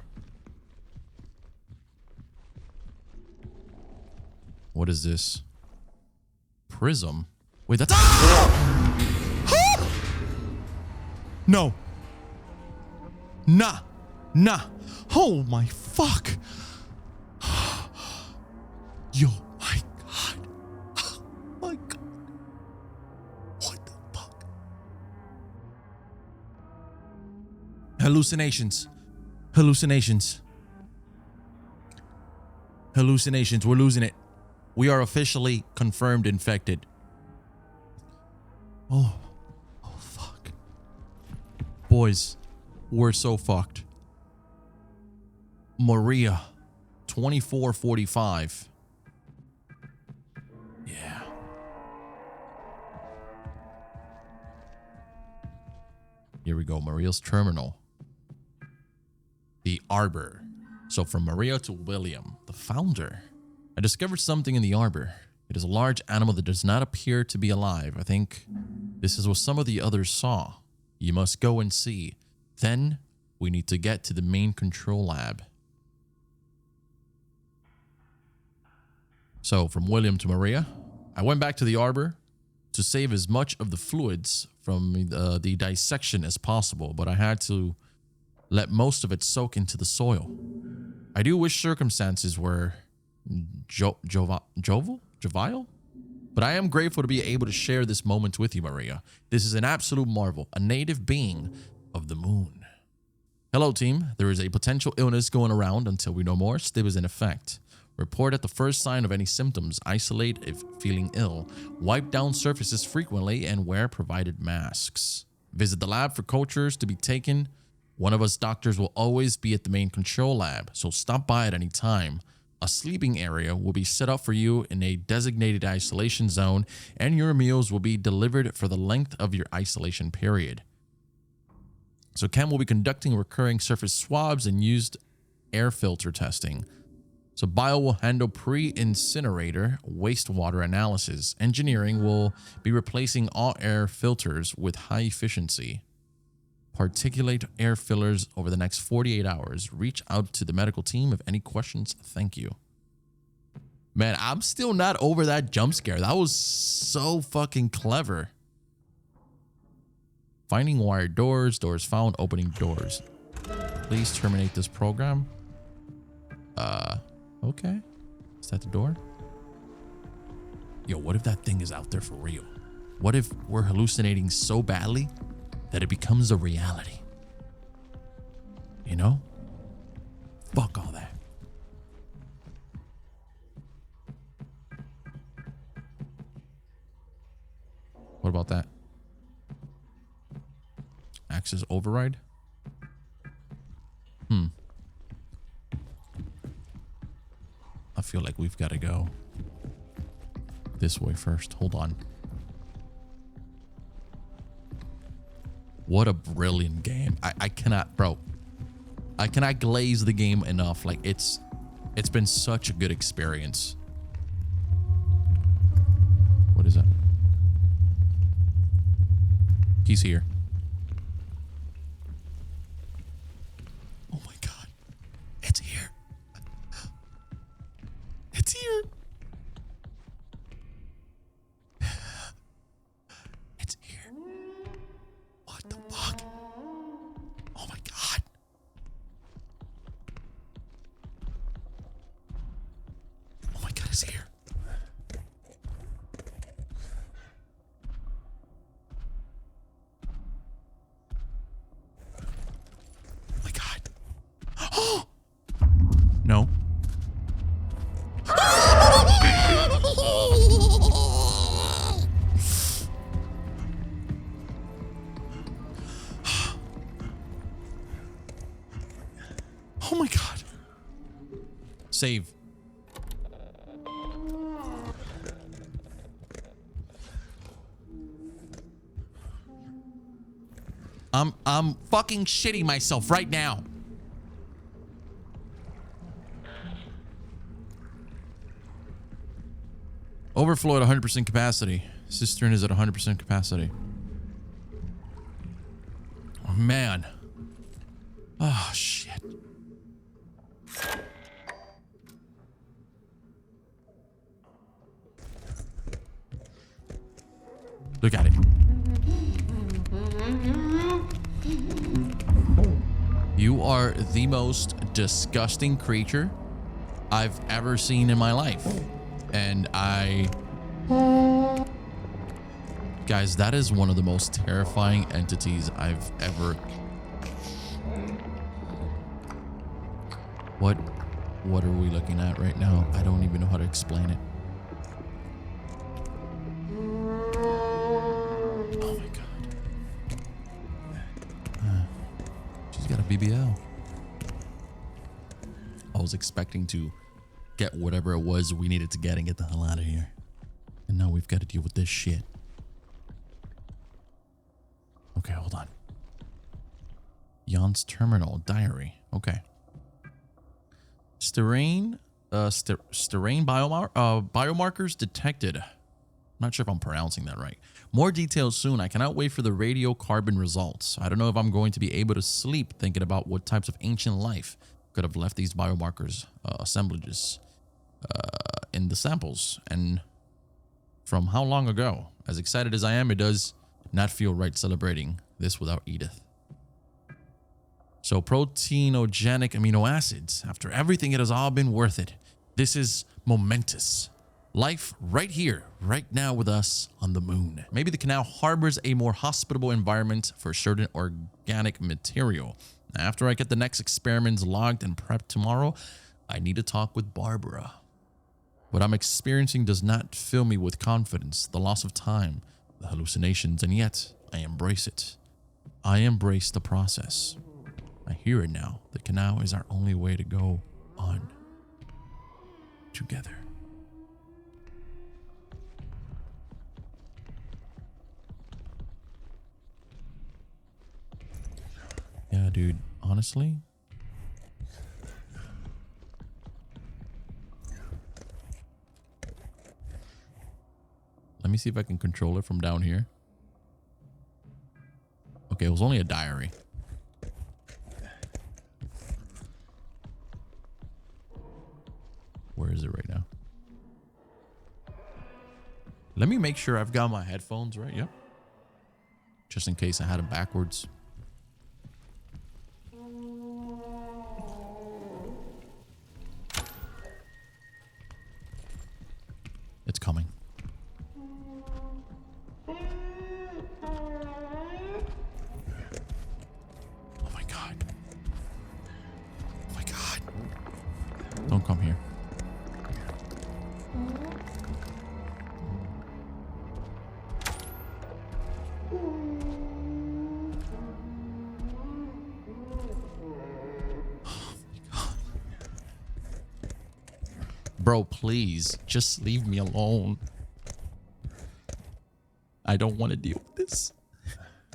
What is this? Prism? Wait, that's... No. Nah. Oh my fuck. Yo, my God. Oh my God. What the fuck? Hallucinations. We're losing it. We are officially confirmed infected. Oh fuck. Boys, we're so fucked. Maria, 2445. Yeah. Here we go. Maria's terminal. The Arbor. So from Maria to William, the founder. I discovered something in the Arbor. It is a large animal that does not appear to be alive. I think this is what some of the others saw. You must go and see. Then we need to get to the main control lab. So from William to Maria, I went back to the Arbor to save as much of the fluids from the dissection as possible, but I had to let most of it soak into the soil. I do wish circumstances were jovial, but I am grateful to be able to share this moment with you, Maria. This is an absolute marvel, a native being of the moon. Hello, team. There is a potential illness going around. Until we know more, STIB is in effect. Report at the first sign of any symptoms. Isolate if feeling ill. Wipe down surfaces frequently and wear provided masks. Visit the lab for cultures to be taken. One of us doctors will always be at the main control lab, so stop by at any time. A sleeping area will be set up for you in a designated isolation zone, and your meals will be delivered for the length of your isolation period. So Chem will be conducting recurring surface swabs and used air filter testing. So Bio will handle pre-incinerator wastewater analysis. Engineering will be replacing all air filters with high efficiency particulate air fillers over the next 48 hours. Reach out to the medical team if any questions. Thank you. Man, I'm still not over that jump scare. That was so fucking clever. Finding wired doors. Doors found. Opening doors. Please terminate this program. Okay. Is that the door? Yo, what if that thing is out there for real? What if we're hallucinating so badly that it becomes a reality? You know? Fuck all that. What about that? Access override? I feel like we've got to go this way first. Hold on. What a brilliant game. I cannot, bro. I cannot glaze the game enough. Like, it's been such a good experience. What is that? He's here. Oh my God. It's here. It's here. It's here. What the fuck? Oh my God. Oh my God, it's here. Oh my god. Save. I'm fucking shitting myself right now. Overflow at 100% capacity. Cistern is at 100% capacity. Oh, man. Oh, shit. Look at it. You are the most disgusting creature I've ever seen in my life. And guys, that is one of the most terrifying entities I've ever. What are we looking at right now? I don't even know how to explain it. Oh my god. She's got a BBL. I was expecting to get whatever it was we needed to get and get the hell out of here. And now we've got to deal with this shit. Okay, hold on. Jan's terminal diary. Okay. Sterain biomarkers detected. I'm not sure if I'm pronouncing that right. More details soon. I cannot wait for the radiocarbon results. I don't know if I'm going to be able to sleep thinking about what types of ancient life could have left these biomarkers assemblages in the samples, and from how long ago. As excited as I am, it does not feel right celebrating this without Edith. So proteinogenic amino acids. After everything, it has all been worth it. This is momentous. Life right here, right now with us on the moon. Maybe the canal harbors a more hospitable environment for certain organic material. After I get the next experiments logged and prepped tomorrow, I need to talk with Barbara. What I'm experiencing does not fill me with confidence, the loss of time, the hallucinations, and yet I embrace it. I embrace the process. I hear it now. The canal is our only way to go on together. Yeah, dude, honestly. Let me see if I can control it from down here. Okay, it was only a diary. Where is it right now? Let me make sure I've got my headphones right. Yep. Just in case I had them backwards. It's coming. Oh my god. Oh my god. Don't come here. Bro, please, just leave me alone. I don't want to deal with this.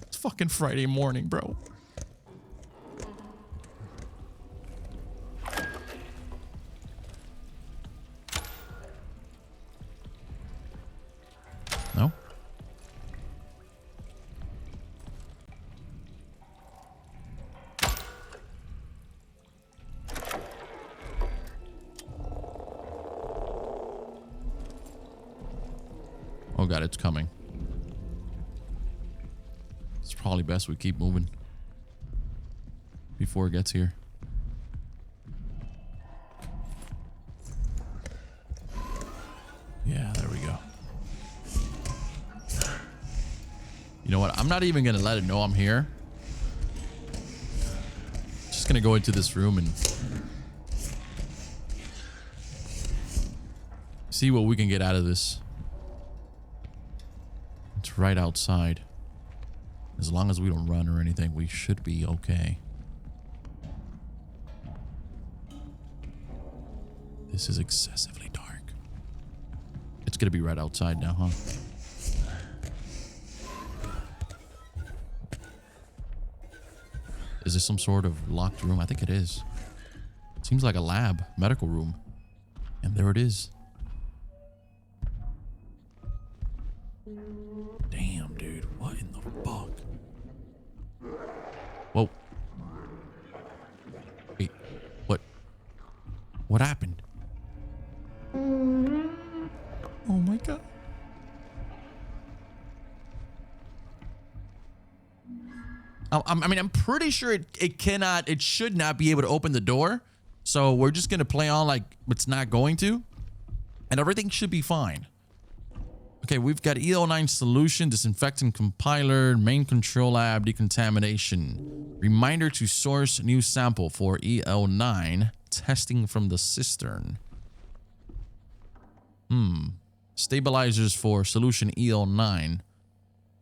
It's fucking Friday morning, bro. No? Oh god, it's coming. It's probably best we keep moving before it gets here. Yeah, there we go. You know what? I'm not even gonna let it know I'm here. Just gonna go into this room and see what we can get out of this. It's right outside. As long as we don't run or anything, we should be okay. This is excessively dark. It's gonna be right outside now, huh? Is this some sort of locked room? I think it is. Seems like a lab, medical room. And there it is. Damn, dude. What in the fuck? Whoa. Wait. What? What happened? Oh my god. I mean, I'm pretty sure it should not be able to open the door. So we're just going to play on like it's not going to. And everything should be fine. Okay, we've got EL9 solution, disinfectant compiler, main control lab, decontamination. Reminder to source new sample for EL9, testing from the cistern. Stabilizers for solution EL9.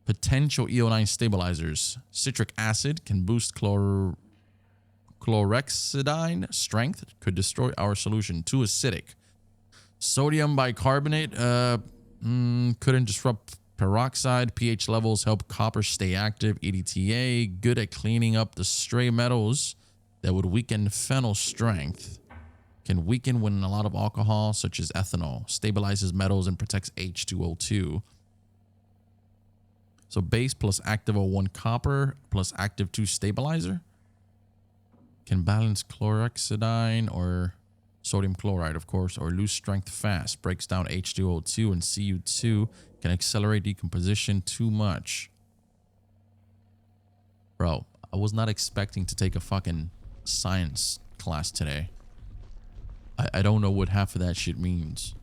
Potential EL9 stabilizers. Citric acid can boost chlorhexidine strength. Could destroy our solution. Too acidic. Sodium bicarbonate couldn't disrupt peroxide. pH levels help copper stay active. EDTA good at cleaning up the stray metals that would weaken phenol strength. Can weaken when a lot of alcohol such as ethanol. Stabilizes metals and protects H2O2. So base plus active 01 copper plus active 2 stabilizer. Can balance chlorhexidine or sodium chloride, of course, or lose strength fast. Breaks down H2O2 and Cu2. Can accelerate decomposition too much. Bro, I was not expecting to take a fucking science class today. I don't know what half of that shit means.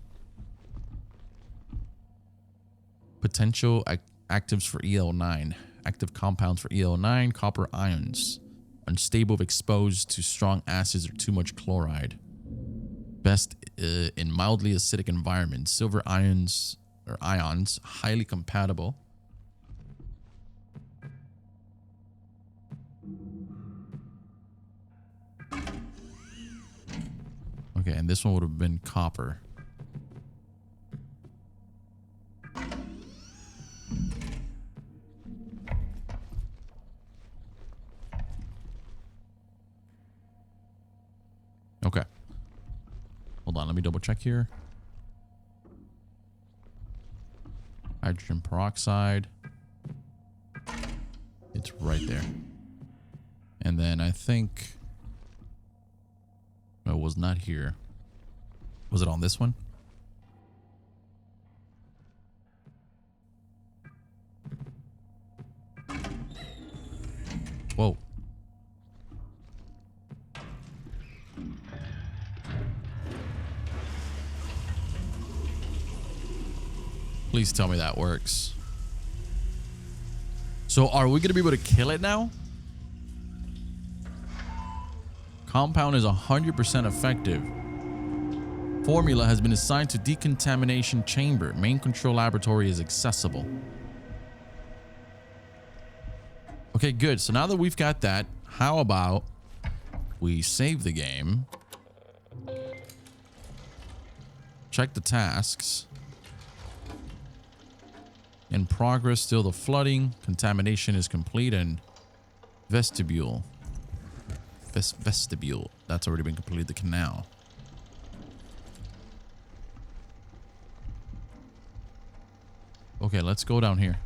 Potential actives for EL9. Active compounds for EL9. Copper ions. Unstable if exposed to strong acids or too much chloride. Best in mildly acidic environments. Silver ions or ions. Highly compatible. Okay, and this one would have been copper. Okay. Hold on, let me double check here. Hydrogen peroxide. It's right there. And then I think... No, it was not here. Was it on this one? Whoa. Please tell me that works. So are we going to be able to kill it now? Compound is 100% effective. Formula has been assigned to decontamination chamber. Main control laboratory is accessible. Okay, good. So now that we've got that, how about we save the game? Check the tasks. In progress, still the flooding. Contamination is complete and vestibule. Vestibule. That's already been completed. The canal. Okay, let's go down here.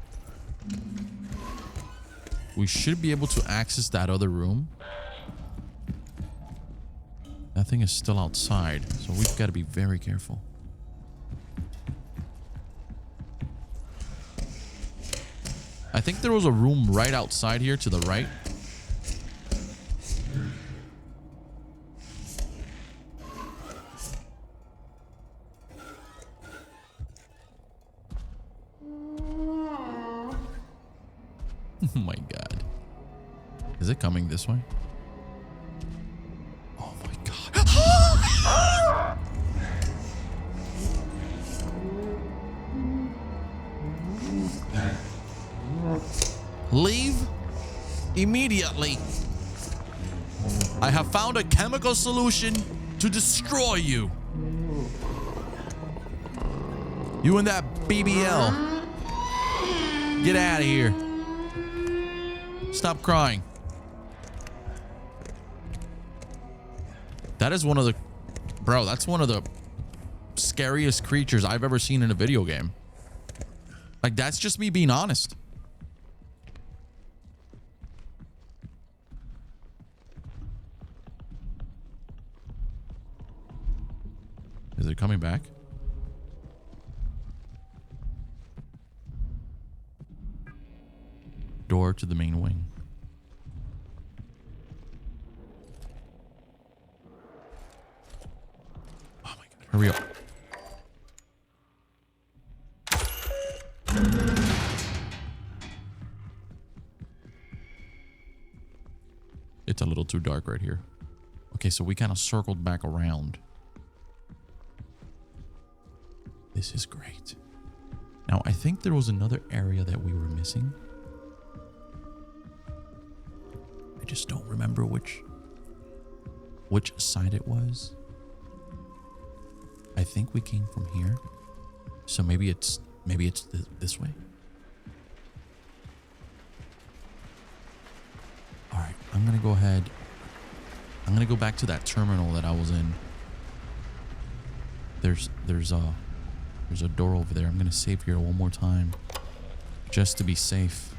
We should be able to access that other room. That thing is still outside, so we've got to be very careful. I think there was a room right outside here to the right. Oh my god. Is it coming this way? Oh my god. Leave immediately. I have found a chemical solution to destroy you. You and that BBL. Get out of here. Stop crying. That is one of the... Bro, that's one of the scariest creatures I've ever seen in a video game. Like, that's just me being honest. Is it coming back? Door to the main wing. Oh my god, hurry up. It's a little too dark right here. Okay, so we kind of circled back around. This is great. Now, I think there was another area that we were missing. I just don't remember which side it was. I think we came from here. So maybe it's this way. All right, I'm going to go ahead. I'm going to go back to that terminal that I was in. There's a door over there. I'm going to save here one more time. Just to be safe.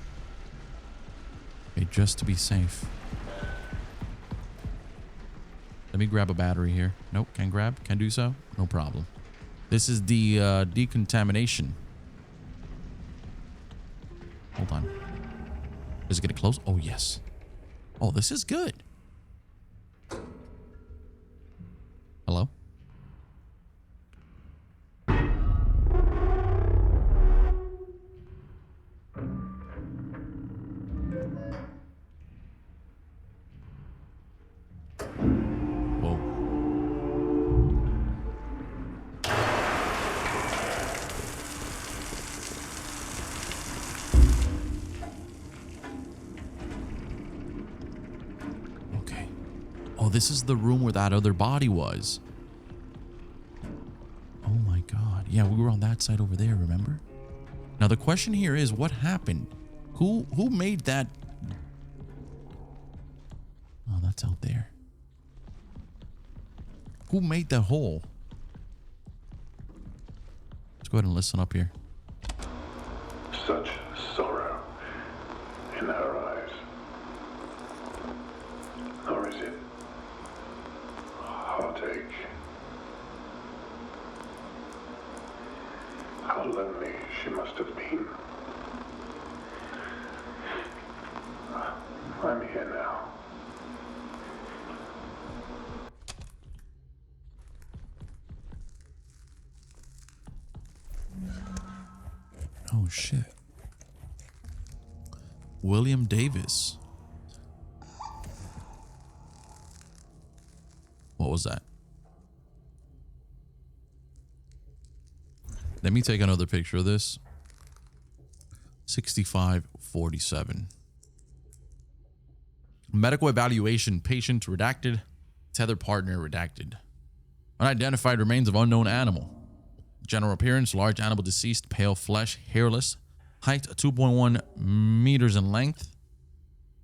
Okay, just to be safe. Let me grab a battery here. Nope, can't grab. Can do so. No problem. This is the decontamination. Hold on. Is it going to close? Oh, yes. Oh, this is good. Hello? This is the room where that other body was. Oh my god. Yeah, we were on that side over there, remember? Now the question here is, what happened? Who made that? Oh, that's out there. Who made that hole? Let's go ahead and listen up here. Such sorrow in her eyes. Or is it heartache? How lonely she must have been. I'm here now. Oh shit. William Davis. What was that? Let me take another picture of this. 6547. Medical evaluation. Patient redacted. Tether partner redacted. Unidentified remains of unknown animal. General appearance, large animal deceased, pale flesh, hairless. Height 2.1 meters in length.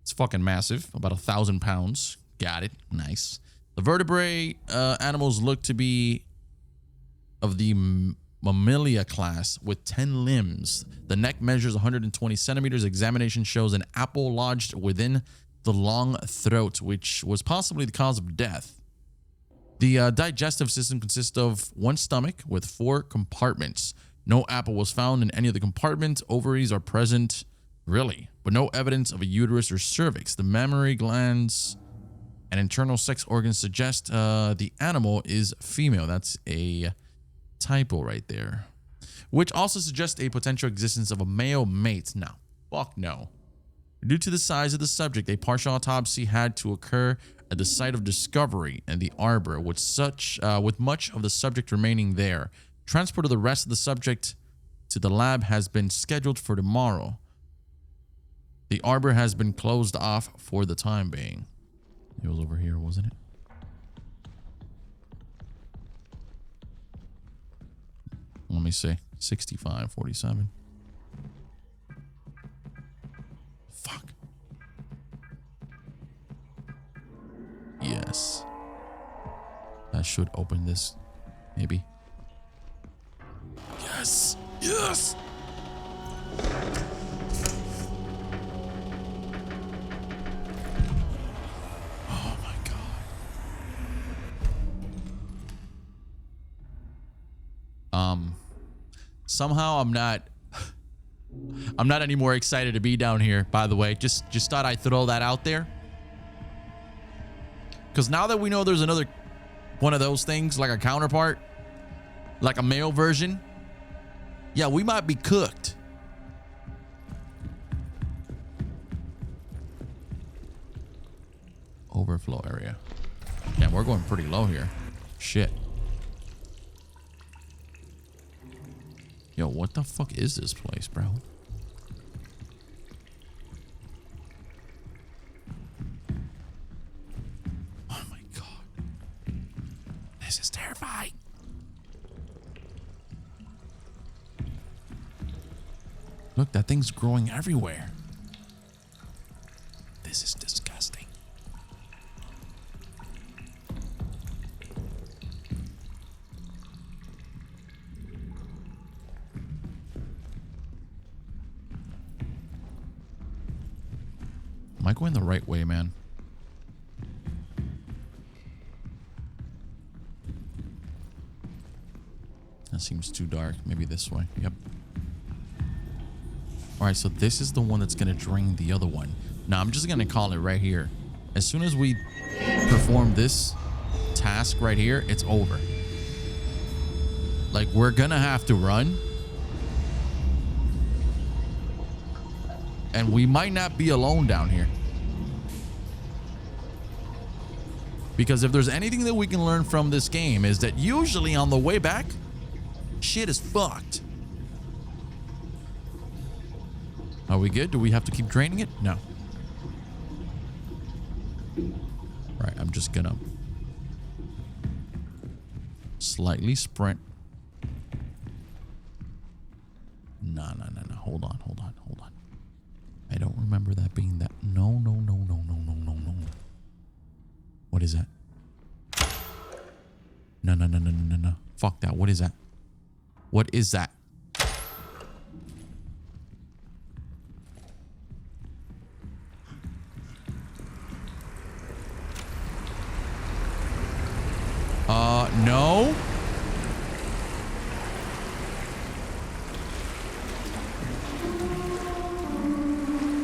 It's fucking massive. About 1,000 pounds. Got it. Nice. The vertebrae animals look to be of the Mammalia class with 10 limbs. The neck measures 120 centimeters. Examination shows an apple lodged within the long throat, which was possibly the cause of death. The digestive system consists of one stomach with 4 compartments. No apple was found in any of the compartments. Ovaries are present, really, but no evidence of a uterus or cervix. The mammary glands and internal sex organs suggest the animal is female. That's a typo right there. Which also suggests a potential existence of a male mate. Now, fuck no. Due to the size of the subject, a partial autopsy had to occur at the site of discovery in the arbor, with much of the subject remaining there. Transport of the rest of the subject to the lab has been scheduled for tomorrow. The arbor has been closed off for the time being. It was over here, wasn't it? Let me see. 6547. Fuck. Yes. That should open this. Maybe. Yes. Yes. Oh my God. Somehow I'm not any more excited to be down here, by the way. Just thought I'd throw that out there. Because now that we know there's another one of those things, like a counterpart, like a male version, yeah, we might be cooked. Overflow area. Damn, we're going pretty low here. Shit. Yo, what the fuck is this place, bro? Oh my God. This is terrifying. Look, that thing's growing everywhere. This is disgusting. Am I going the right way, man? That seems too dark. Maybe this way. Yep. All right, so this is the one that's going to drain the other one. Now, I'm just going to call it right here. As soon as we perform this task right here, it's over. Like, we're going to have to run. And we might not be alone down here. Because if there's anything that we can learn from this game is that usually on the way back, shit is fucked. Are we good? Do we have to keep draining it? No. Right, I'm just gonna slightly sprint. No. Hold on. I don't remember that being that. No. What is that? No. Fuck that. What is that? What is that? No.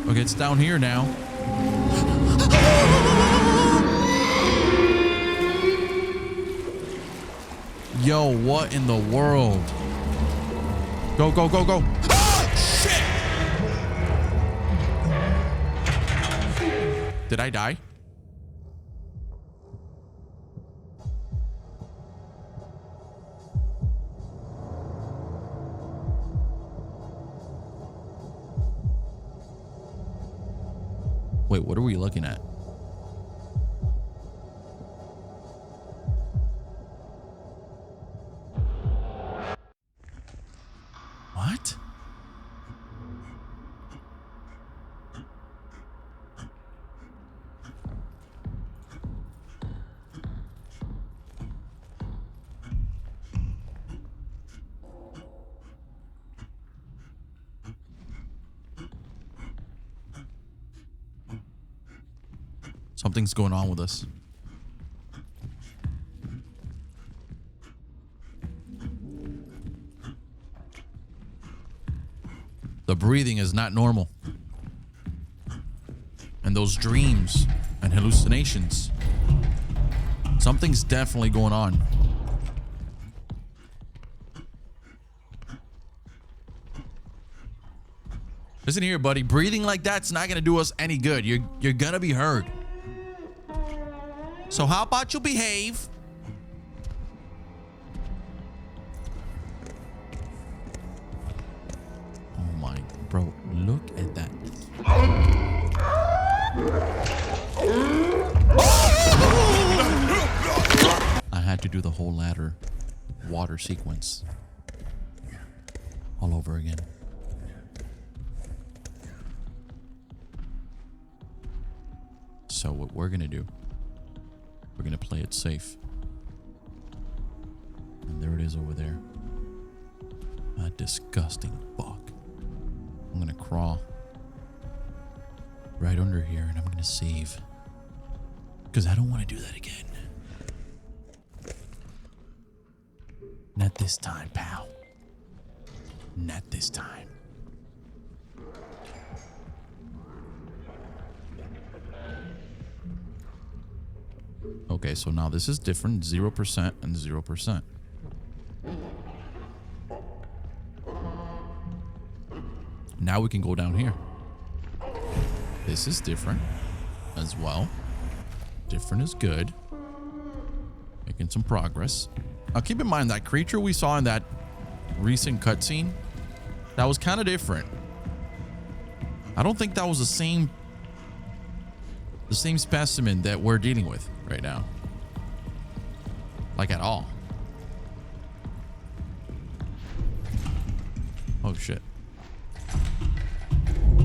Okay, it's down here now. Yo, what in the world? Go. Oh, shit! Did I die? Wait, what are we looking at? What? Something's going on with us. The breathing is not normal. And those dreams and hallucinations. Something's definitely going on. Listen here, buddy. Breathing like that's not gonna do us any good. You're gonna be heard. So how about you behave? Oh my, bro, look at that. I had to do the whole ladder water sequence. all over again. So what we're gonna do, we're gonna play it safe. And there it is over there. That disgusting fuck. I'm gonna crawl right under here and I'm gonna save. Because I don't want to do that again. Not this time, pal. Not this time. Okay, so now this is different. 0% and 0%. Now we can go down here. This is different as well. Different is good. Making some progress. Now keep in mind that creature we saw in that recent cutscene, that was kind of different. I don't think that was the same specimen that we're dealing with right now. Like at all. Oh shit.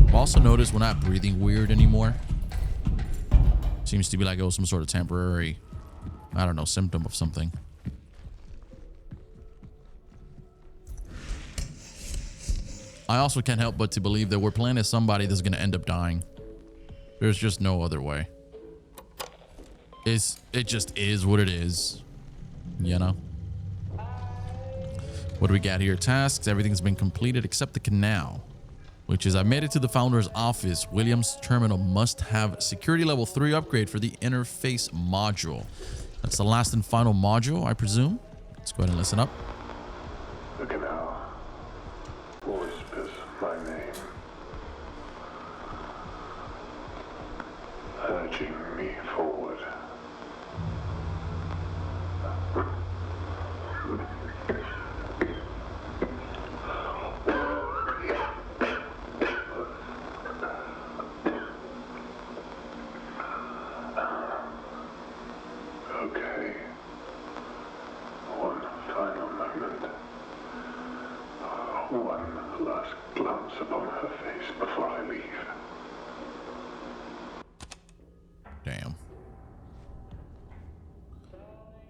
I've also noticed we're not breathing weird anymore. Seems to be like it was some sort of temporary, I don't know, symptom of something. I also can't help but to believe that we're playing as somebody that's going to end up dying. There's just no other way. It just is what it is. You know? What do we got here? Tasks. Everything's been completed except the canal. Which is, I made it to the founder's office. Williams Terminal must have security level 3 upgrade for the interface module. That's the last and final module, I presume. Let's go ahead and listen up. The canal whispers my name, urging me forward. Okay. One final moment. One last glance upon her face before I leave. Damn.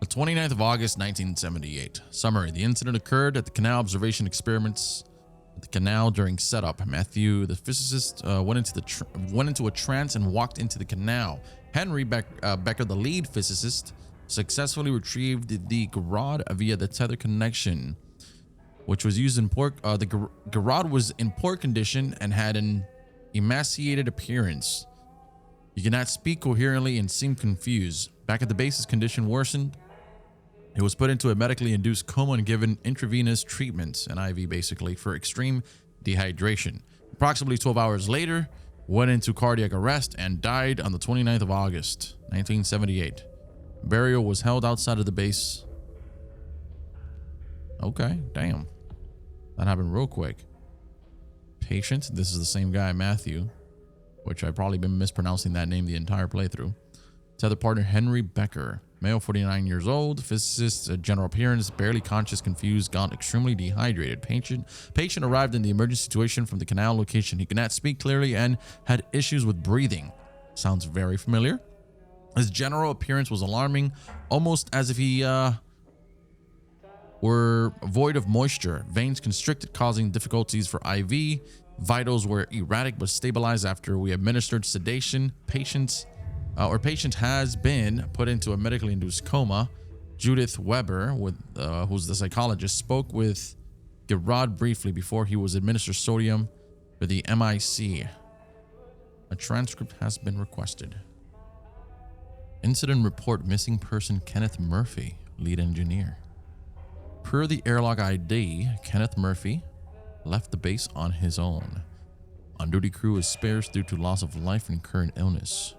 The 29th of August, 1978. Summary. The incident occurred at the canal observation experiments at the canal during setup. Matthew, the physicist, went into a trance and walked into the canal. Henry Becker, the lead physicist, successfully retrieved the garrod via the tether connection, which was used in poor. The garrod was in poor condition and had an emaciated appearance. He could not speak coherently and seemed confused. Back at the base, his condition worsened. He was put into a medically induced coma and given intravenous treatments, an IV basically, for extreme dehydration. Approximately 12 hours later, went into cardiac arrest and died on the 29th of August, 1978. Burial was held outside of the base. Okay, damn. That happened real quick. Patient, this is the same guy, Matthew, which I've probably been mispronouncing that name the entire playthrough. Tether partner, Henry Becker. Male, 49 years old. Physicist, general appearance, barely conscious, confused, gone extremely dehydrated. Patient arrived in the emergency situation from the canal location. He could not speak clearly and had issues with breathing. Sounds very familiar. His general appearance was alarming, almost as if he were void of moisture. Veins constricted, causing difficulties for IV. Vitals were erratic but stabilized after we administered sedation. Patient has been put into a medically induced coma. Judith Weber, who's the psychologist, spoke with Gerard briefly before he was administered sodium for the MIC. A transcript has been requested. Incident report, missing person Kenneth Murphy, lead engineer. Per the airlock ID, Kenneth Murphy left the base on his own. On-duty crew is sparse due to loss of life and current illness.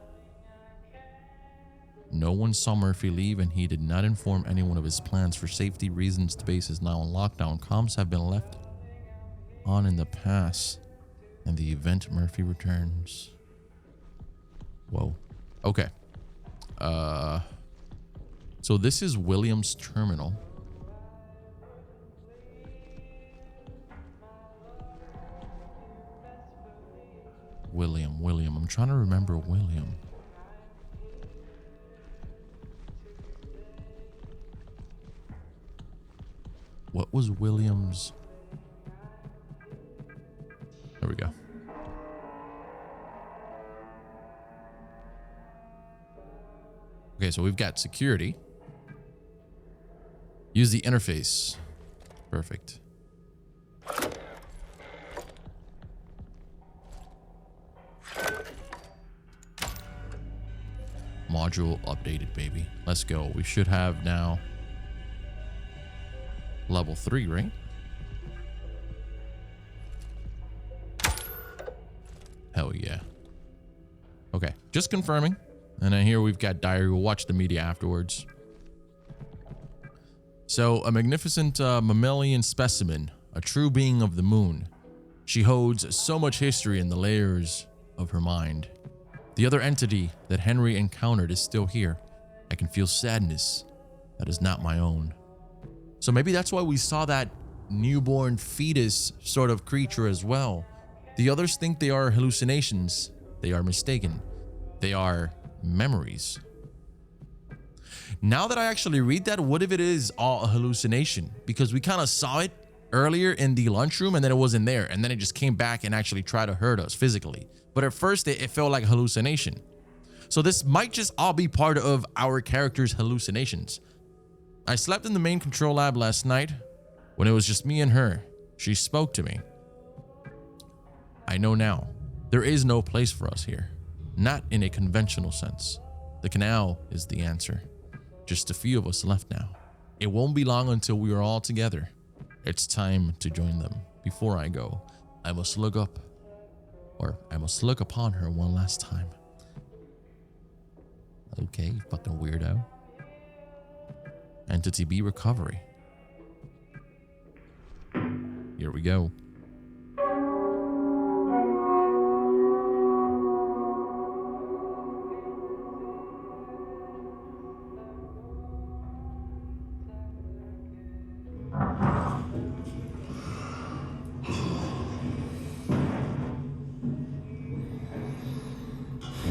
No one saw Murphy leave, and he did not inform anyone of his plans. For safety reasons, the base is now on lockdown. Comms have been left on in the past, and the event Murphy returns. Whoa. Okay. So this is Williams Terminal. William. I'm trying to remember William. What was William's? There we go. Okay, so we've got security. Use the interface. Perfect. Module updated, baby. Let's go. We should have now level 3, right? Hell yeah. Okay, just confirming. And then here we've got diary. We'll watch the media afterwards. So, a magnificent mammalian specimen, a true being of the moon. She holds so much history in the layers of her mind. The other entity that Henry encountered is still here. I can feel sadness that is not my own. So maybe that's why we saw that newborn fetus sort of creature as well. The others think they are hallucinations. They are mistaken. They are memories. Now that I actually read that, what if it is all a hallucination? Because we kind of saw it earlier in the lunchroom and then it wasn't there. And then it just came back and actually tried to hurt us physically. But at first it felt like a hallucination. So this might just all be part of our character's hallucinations. I slept in the main control lab last night when it was just me and her. She spoke to me. I know now, there is no place for us here. Not in a conventional sense. The canal is the answer. Just a few of us left now. It won't be long until we are all together. It's time to join them. Before I go, I must look up, or I must look upon her one last time. Okay, fucking weirdo. Entity B recovery. Here we go.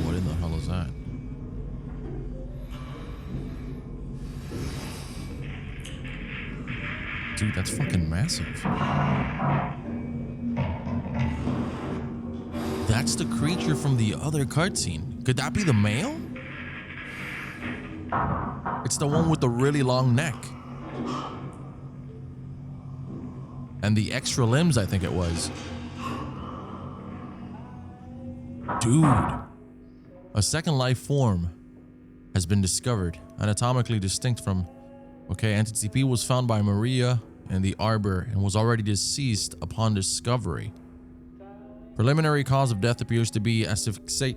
What in the hell is that? Dude, that's fucking massive. That's the creature from the other cutscene. Could that be the male? It's the one with the really long neck. And the extra limbs, I think it was. Dude. A second life form has been discovered, anatomically distinct from... Okay, Entity P was found by Maria in the arbor and was already deceased upon discovery. Preliminary cause of death appears to be asphyxiation.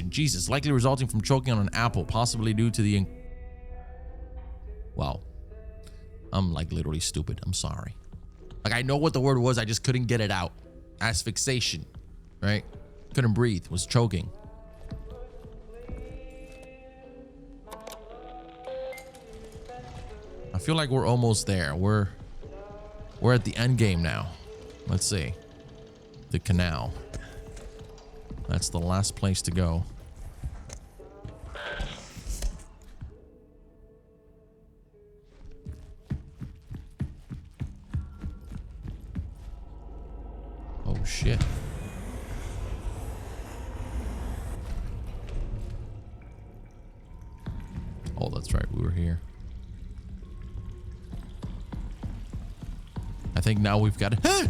Jesus, likely resulting from choking on an apple, possibly due to the... Wow. I'm like literally stupid. I'm sorry. Like I know what the word was, I just couldn't get it out. Asphyxiation, right? Couldn't breathe, was choking. I feel like we're almost there. We're at the end game now. Let's see. The canal. That's the last place to go. Oh shit. Oh, that's right. We were here. I think now we've got to...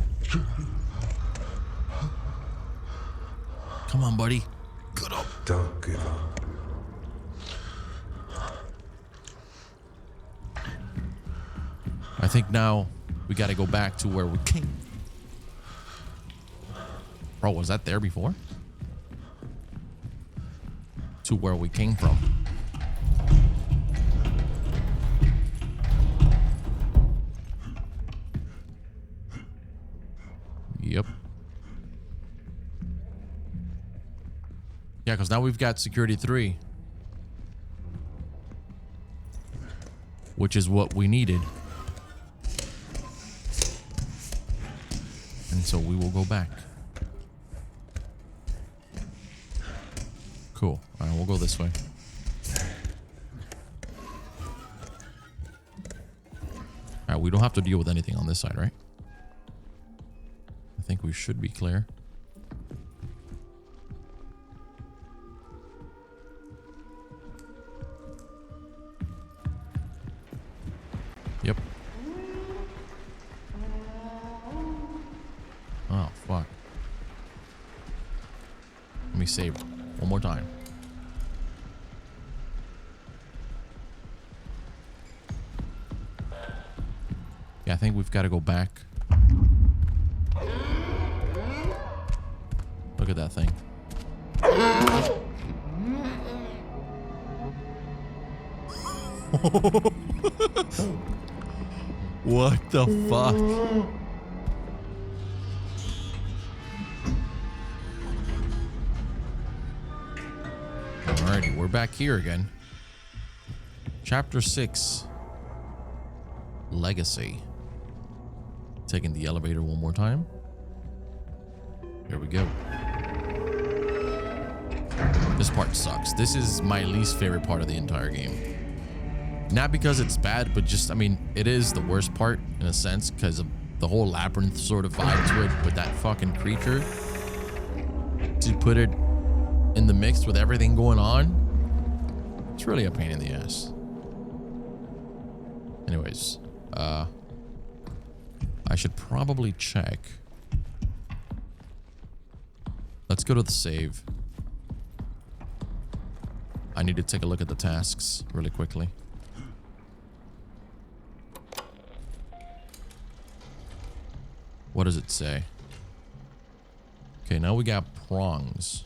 Come on, buddy. Get up. Don't give up. I think now we got to go back to where we came. Bro, was that there before? To where we came from. Yep. Yeah, because now we've got security 3. Which is what we needed. And And so we will go back. Cool. All right, we'll go this way. All right, we don't have to deal with anything on this side, right? I think we should be clear. Yep. Oh, fuck. Let me save one more time. Yeah, I think we've got to go back. Look at that thing. What the fuck? Alrighty, we're back here again. Chapter 6. Legacy. Taking the elevator one more time. Here we go. This part sucks. This is my least favorite part of the entire game. Not because it's bad, but just, I mean, it is the worst part in a sense because of the whole labyrinth sort of vibe to it with that fucking creature. To put it in the mix with everything going on, it's really a pain in the ass. Anyways, I should probably check. Let's go to the save. I need to take a look at the tasks really quickly. What does it say? Okay, now we got prongs.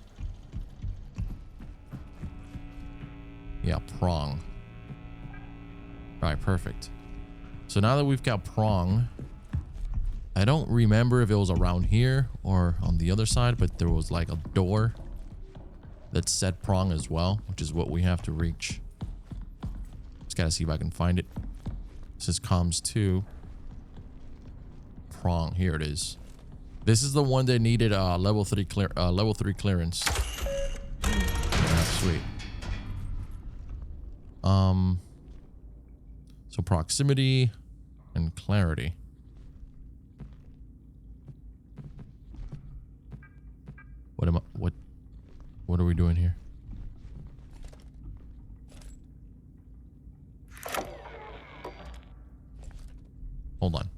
Yeah, prong. All right, perfect. So now that we've got prong, I don't remember if it was around here or on the other side, but there was like a door that said prong as well, which is what we have to reach. Just gotta see if I can find it. This is comms 2. Prong, here it is. This is the one that needed level 3 clearance. Yeah, sweet. So proximity and clarity. What are we doing here? Hold on.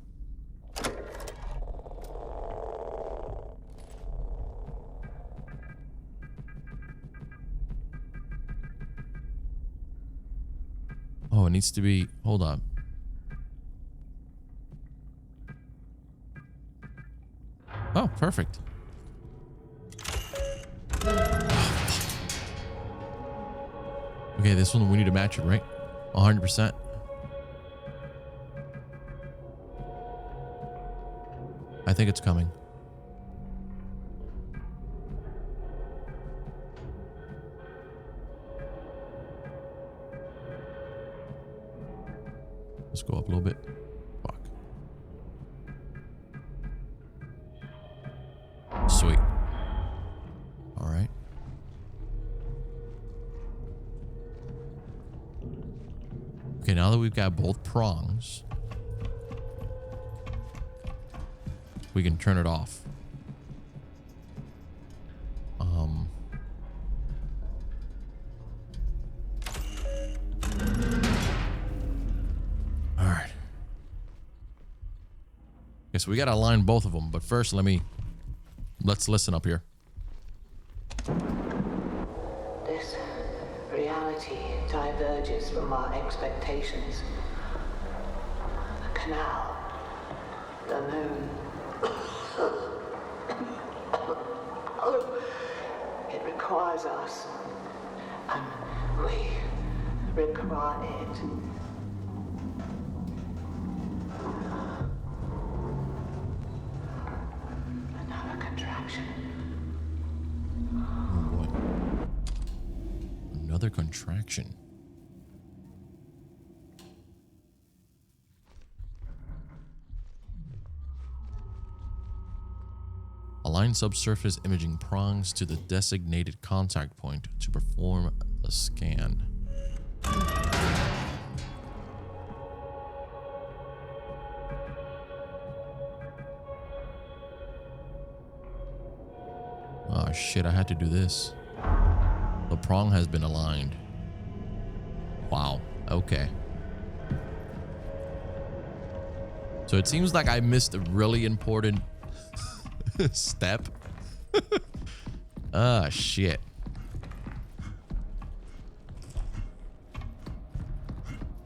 Oh, it needs to be, hold on. Oh, perfect. Okay, this one we need to match it, right? 100%. I think it's coming. Let's go up a little bit. Fuck. Sweet. All right. Okay, now that we've got both prongs, we can turn it off. All right. Okay, so we gotta align both of them, but first let's listen up here. This reality diverges from our expectations. The canal, the moon. It requires us, and we require it. Another contraction. Oh boy. Another contraction. Align subsurface imaging prongs to the designated contact point to perform a scan. Oh shit, I had to do this. The prong has been aligned. Wow, okay. So it seems like I missed a really important step. Ah, shit.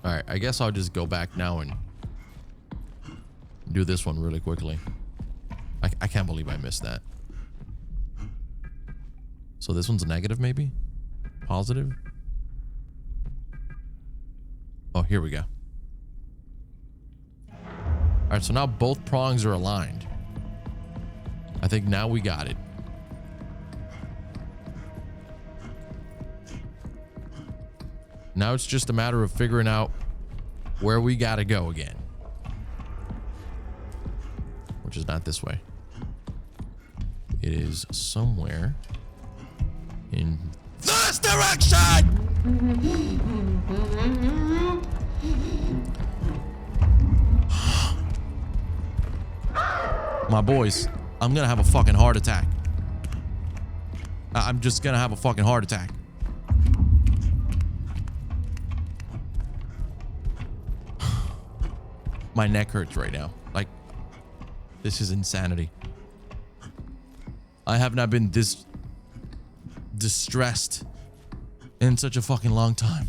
Alright, I guess I'll just go back now and do this one really quickly. I can't believe I missed that. So this one's a negative, maybe? Positive? Oh, here we go. Alright, so now both prongs are aligned. I think now we got it. Now it's just a matter of figuring out where we gotta go again. Which is not this way. It is somewhere in this direction! My boys, I'm gonna have a fucking heart attack. I'm just gonna have a fucking heart attack. My neck hurts right now. Like, this is insanity. I have not been this distressed in such a fucking long time.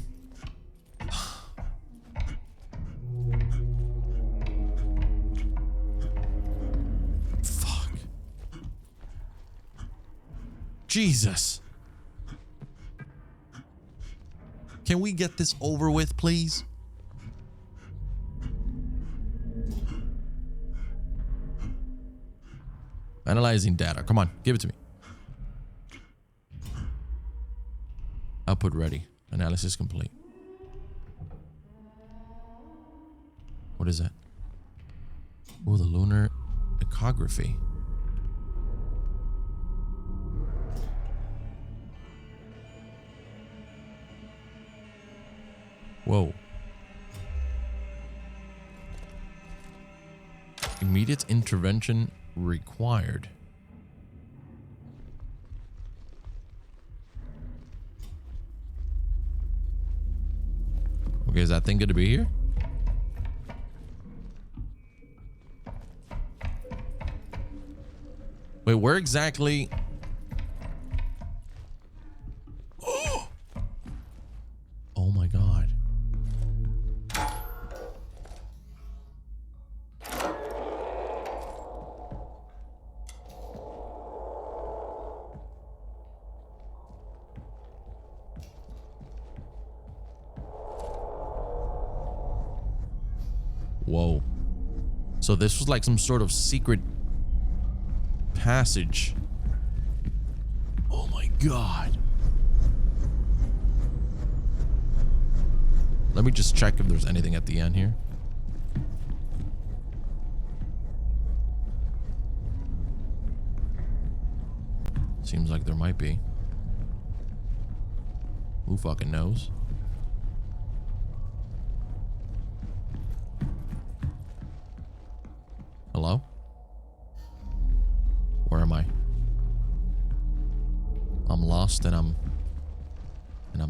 Fuck. Jesus. Can we get this over with, please? Analyzing data. Come on, give it to me. Output ready. Analysis complete. What is that? Oh, the lunar ecography. Whoa. Immediate intervention required. Okay, is that thing going to be here? Wait, where exactly? Oh my God. Whoa. So this was like some sort of secret passage. Oh my God. Let me just check if there's anything at the end here. Seems like there might be. Who fucking knows? Hello? Where am I? I'm lost and I'm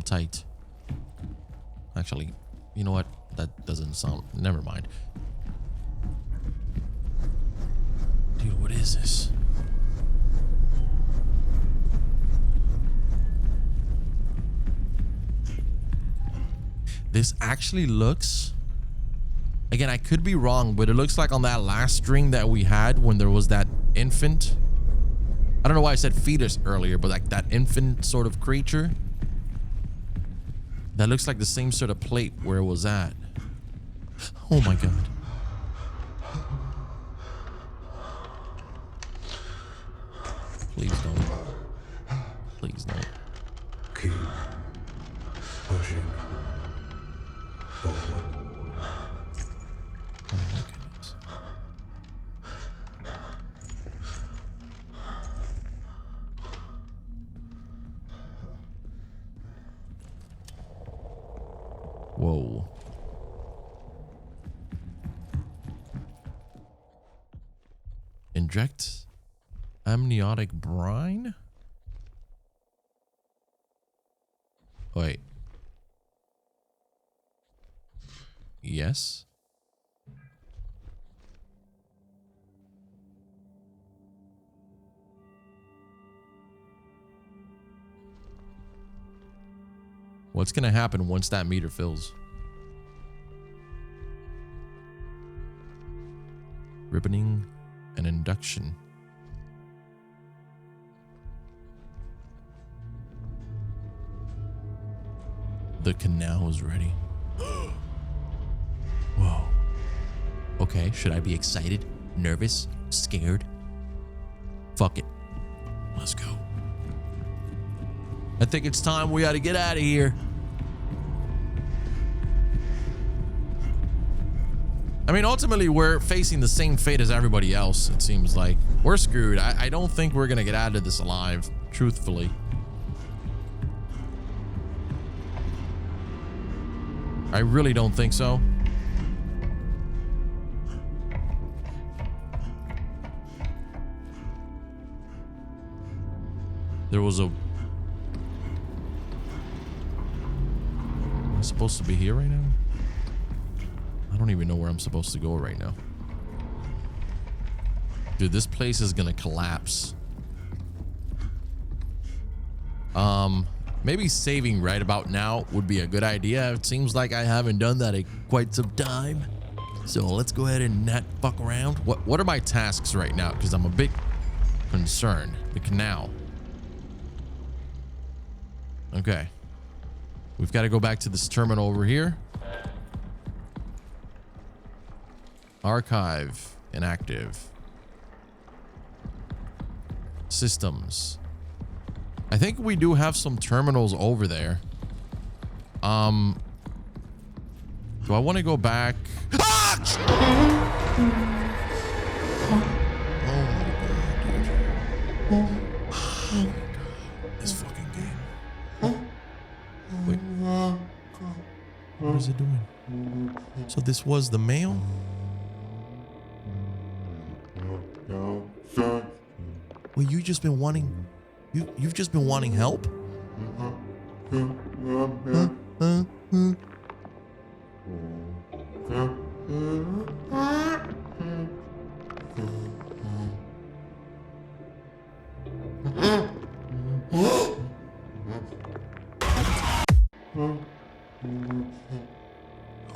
tight. Actually, you know what? That doesn't sound... Never mind. Dude, what is this? This actually looks... Again, I could be wrong, but it looks like on that last string that we had when there was that infant. I don't know why I said fetus earlier, but like that infant sort of creature. That looks like the same sort of plate where it was at. Oh my God. Please don't. Please don't. Keep pushing forward. Oh my goodness. Whoa. Inject amniotic brine? Wait. Yes. What's going to happen once that meter fills? Ribboning and induction. The canal is ready. Whoa. Okay, should I be excited, nervous, scared? Fuck it. Let's go. I think it's time we gotta get out of here. I mean, ultimately, we're facing the same fate as everybody else, it seems like. We're screwed. I don't think we're gonna get out of this alive, truthfully. I really don't think so. There was a... Am I supposed to be here right now? I don't even know where I'm supposed to go right now. Dude, this place is gonna collapse. Maybe saving right about now would be a good idea. It seems like I haven't done that in quite some time. So let's go ahead and not fuck around. What are my tasks right now? Because I'm a bit concerned. The canal. Okay. We've got to go back to this terminal over here. Archive inactive. Systems. I think we do have some terminals over there. Do I want to go back? Ah! Oh my god, dude. Oh my god. This fucking game. Wait. What is it doing? So this was the mail? Well, you've just been wanting help?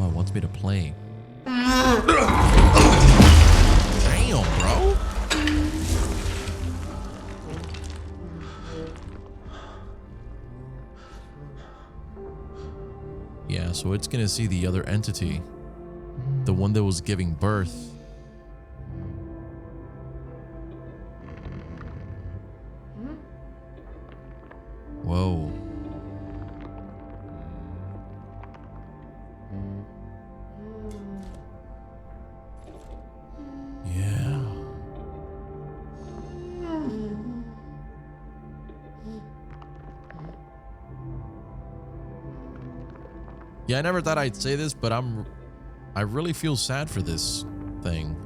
Oh, it wants me to play. Damn, bro. Yeah, so it's gonna see the other entity. The one that was giving birth. Whoa. Yeah. Yeah, I never thought I'd say this, but I really feel sad for this thing.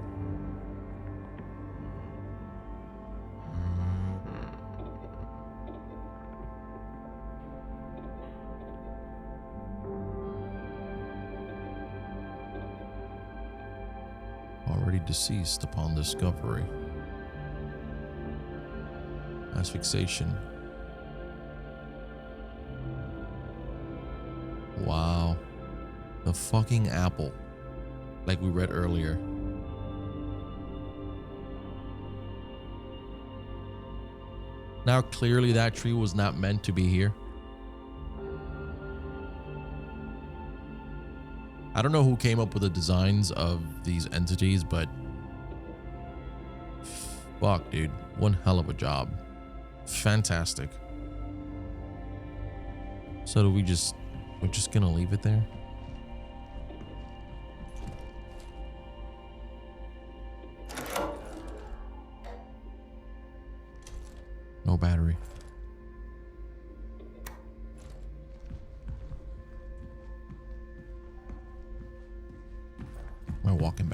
Already deceased upon discovery. Asphyxiation. Wow. The fucking apple. Like we read earlier. Now clearly that tree was not meant to be here. I don't know who came up with the designs of these entities, but fuck, dude. One hell of a job. Fantastic. So we're just gonna leave it there? No battery.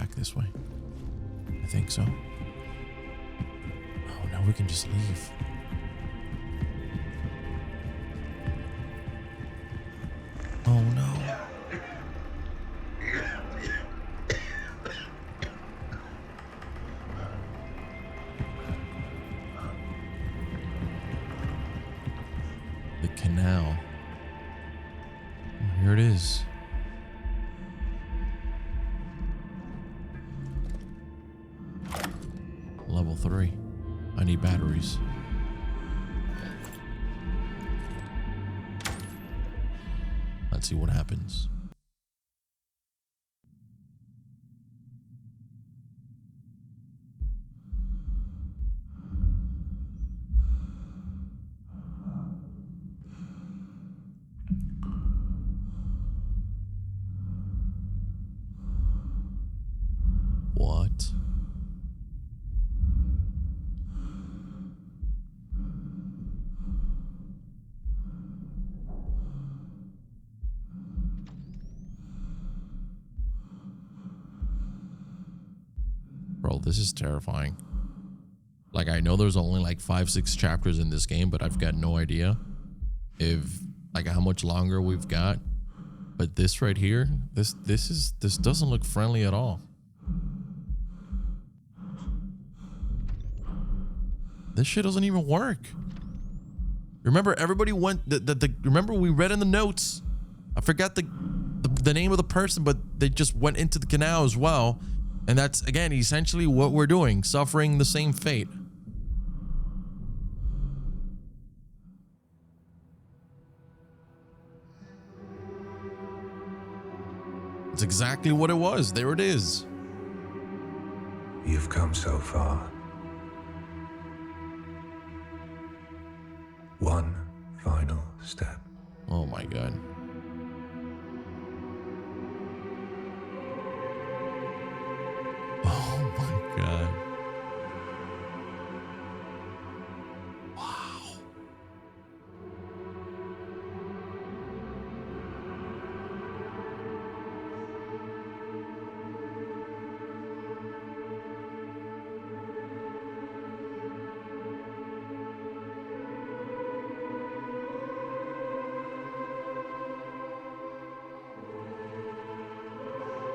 back this way. I think so. Oh, now we can just leave. Oh no. The canal. Here it is. Level 3. I need batteries. Let's see what happens. What? Bro, this is terrifying. Like, I know there's only like 5-6 chapters in this game, but I've got no idea if like how much longer we've got. But this right here, this doesn't look friendly at all. This shit doesn't even work. Remember, everybody went. Remember, we read in the notes. I forgot the name of the person, but they just went into the canal as well, and that's again essentially what we're doing, suffering the same fate. It's exactly what it was. There it is. You've come so far. One final step. Oh my god. Oh my god. Wow.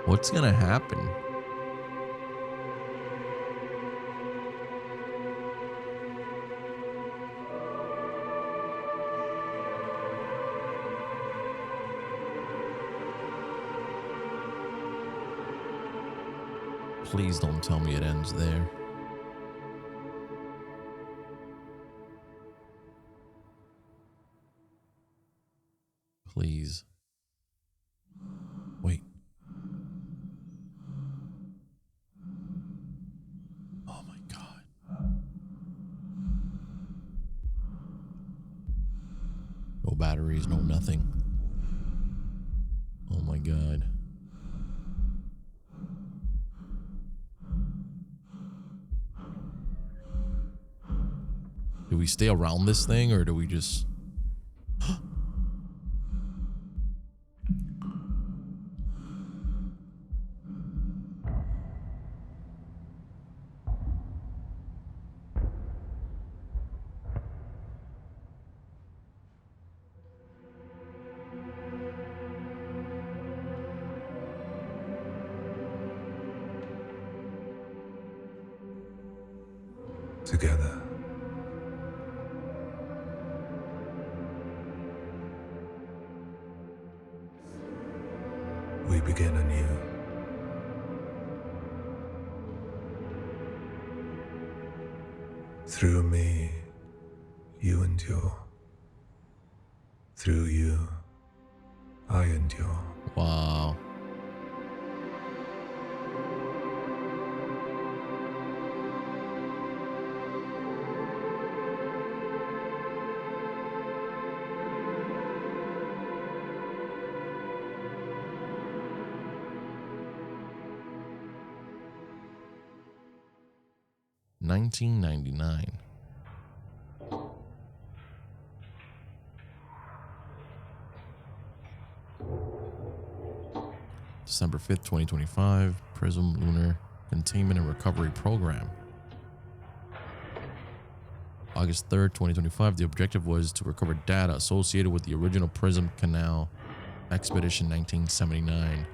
What's gonna happen? Please don't tell me it ends there. Please. Wait. Oh my god. No batteries, no nothing. Oh my god. Do we stay around this thing or do we just... Together. We begin anew. Through me, you endure. Through you, I endure. Wow. $19.99. December 5th, 2025, Prism Lunar Containment and Recovery Program. August 3rd, 2025, the objective was to recover data associated with the original Prism Canal Expedition 1979.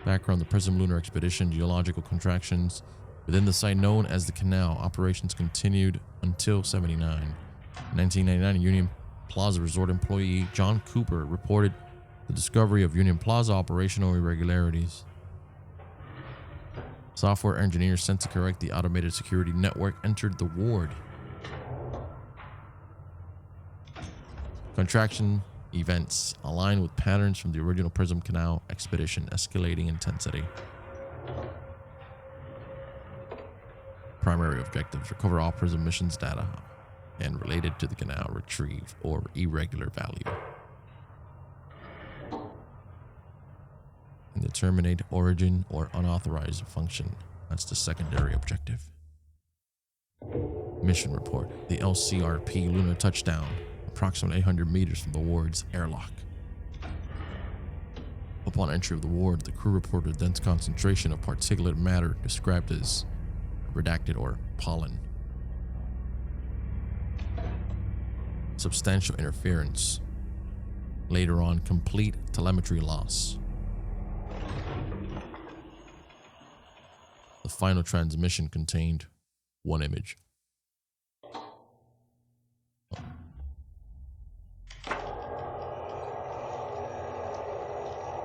Background: the Prism Lunar Expedition, geological contractions within the site known as the Canal. Operations continued until 79. In 1999, Union Plaza Resort employee John Cooper reported the discovery of Union Plaza operational irregularities. Software engineers sent to correct the automated security network entered the ward. Contraction events align with patterns from the original Prism Canal expedition, escalating intensity. Primary objectives: recover all Prism missions data and related to the canal, retrieve or irregular value. And determine origin or unauthorized function. That's the secondary objective. Mission report: the LCRP lunar touchdown, approximately 800 meters from the ward's airlock. Upon entry of the ward, the crew reported a dense concentration of particulate matter described as redacted or pollen. Substantial interference. Later on, complete telemetry loss. The final transmission contained one image.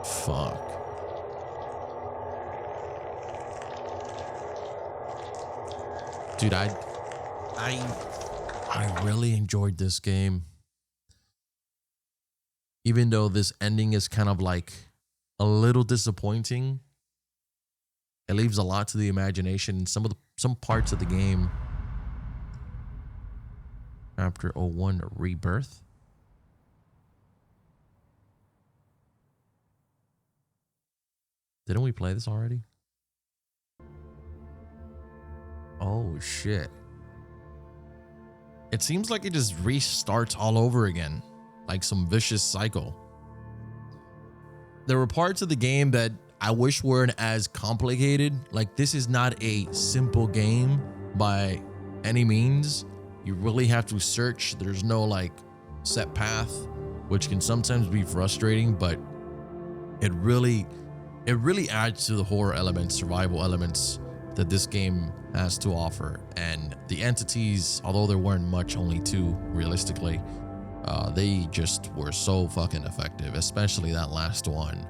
Fuck. Dude, I really enjoyed this game. Even though this ending is kind of like a little disappointing, it leaves a lot to the imagination. Some parts of the game. Chapter 01, Rebirth. Didn't we play this already? Oh shit. It seems like it just restarts all over again, like some vicious cycle. There were parts of the game that I wish weren't as complicated. Like, this is not a simple game by any means. You really have to search. There's no like set path, which can sometimes be frustrating, but it really adds to the horror elements, survival elements that this game has to offer. And the entities, although there weren't much, only 2 realistically, they just were so fucking effective, especially that last one.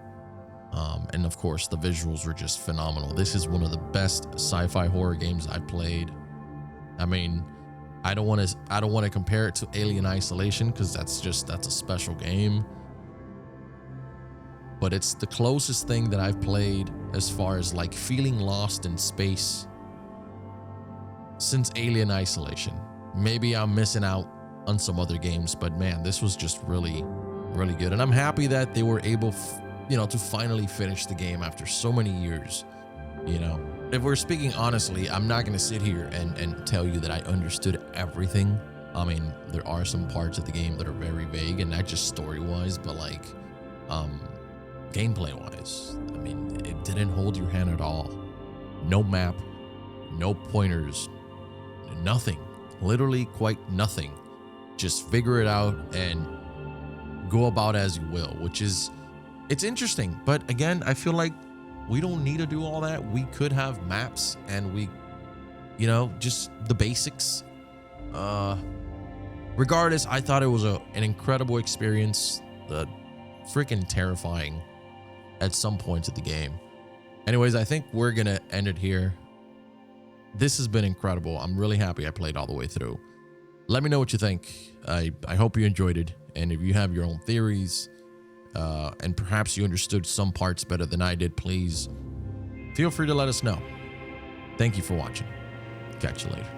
And of course, the visuals were just phenomenal. This is one of the best sci-fi horror games I've played. I mean, I don't want to compare it to Alien Isolation because that's a special game. But it's the closest thing that I've played as far as like feeling lost in space since Alien Isolation. Maybe I'm missing out on some other games, but man, this was just really, really good. And I'm happy that they were able, to finally finish the game after so many years. If we're speaking honestly, I'm not going to sit here and tell you that I understood everything. I mean, there are some parts of the game that are very vague, and not just story-wise, but like, gameplay-wise. I mean, it didn't hold your hand at all. No map, no pointers, nothing. Literally quite nothing. Just figure it out and go about as you will, it's interesting. But again, I feel like we don't need to do all that. We could have maps and just the basics. Regardless, I thought it was an incredible experience. Freaking terrifying at some points of the game. Anyways, I think we're gonna end it here. This has been incredible. I'm really happy I played all the way through. Let me know what you think. I hope you enjoyed it, and if you have your own theories and perhaps you understood some parts better than I did, please feel free to let us know. Thank you for watching. Catch you later.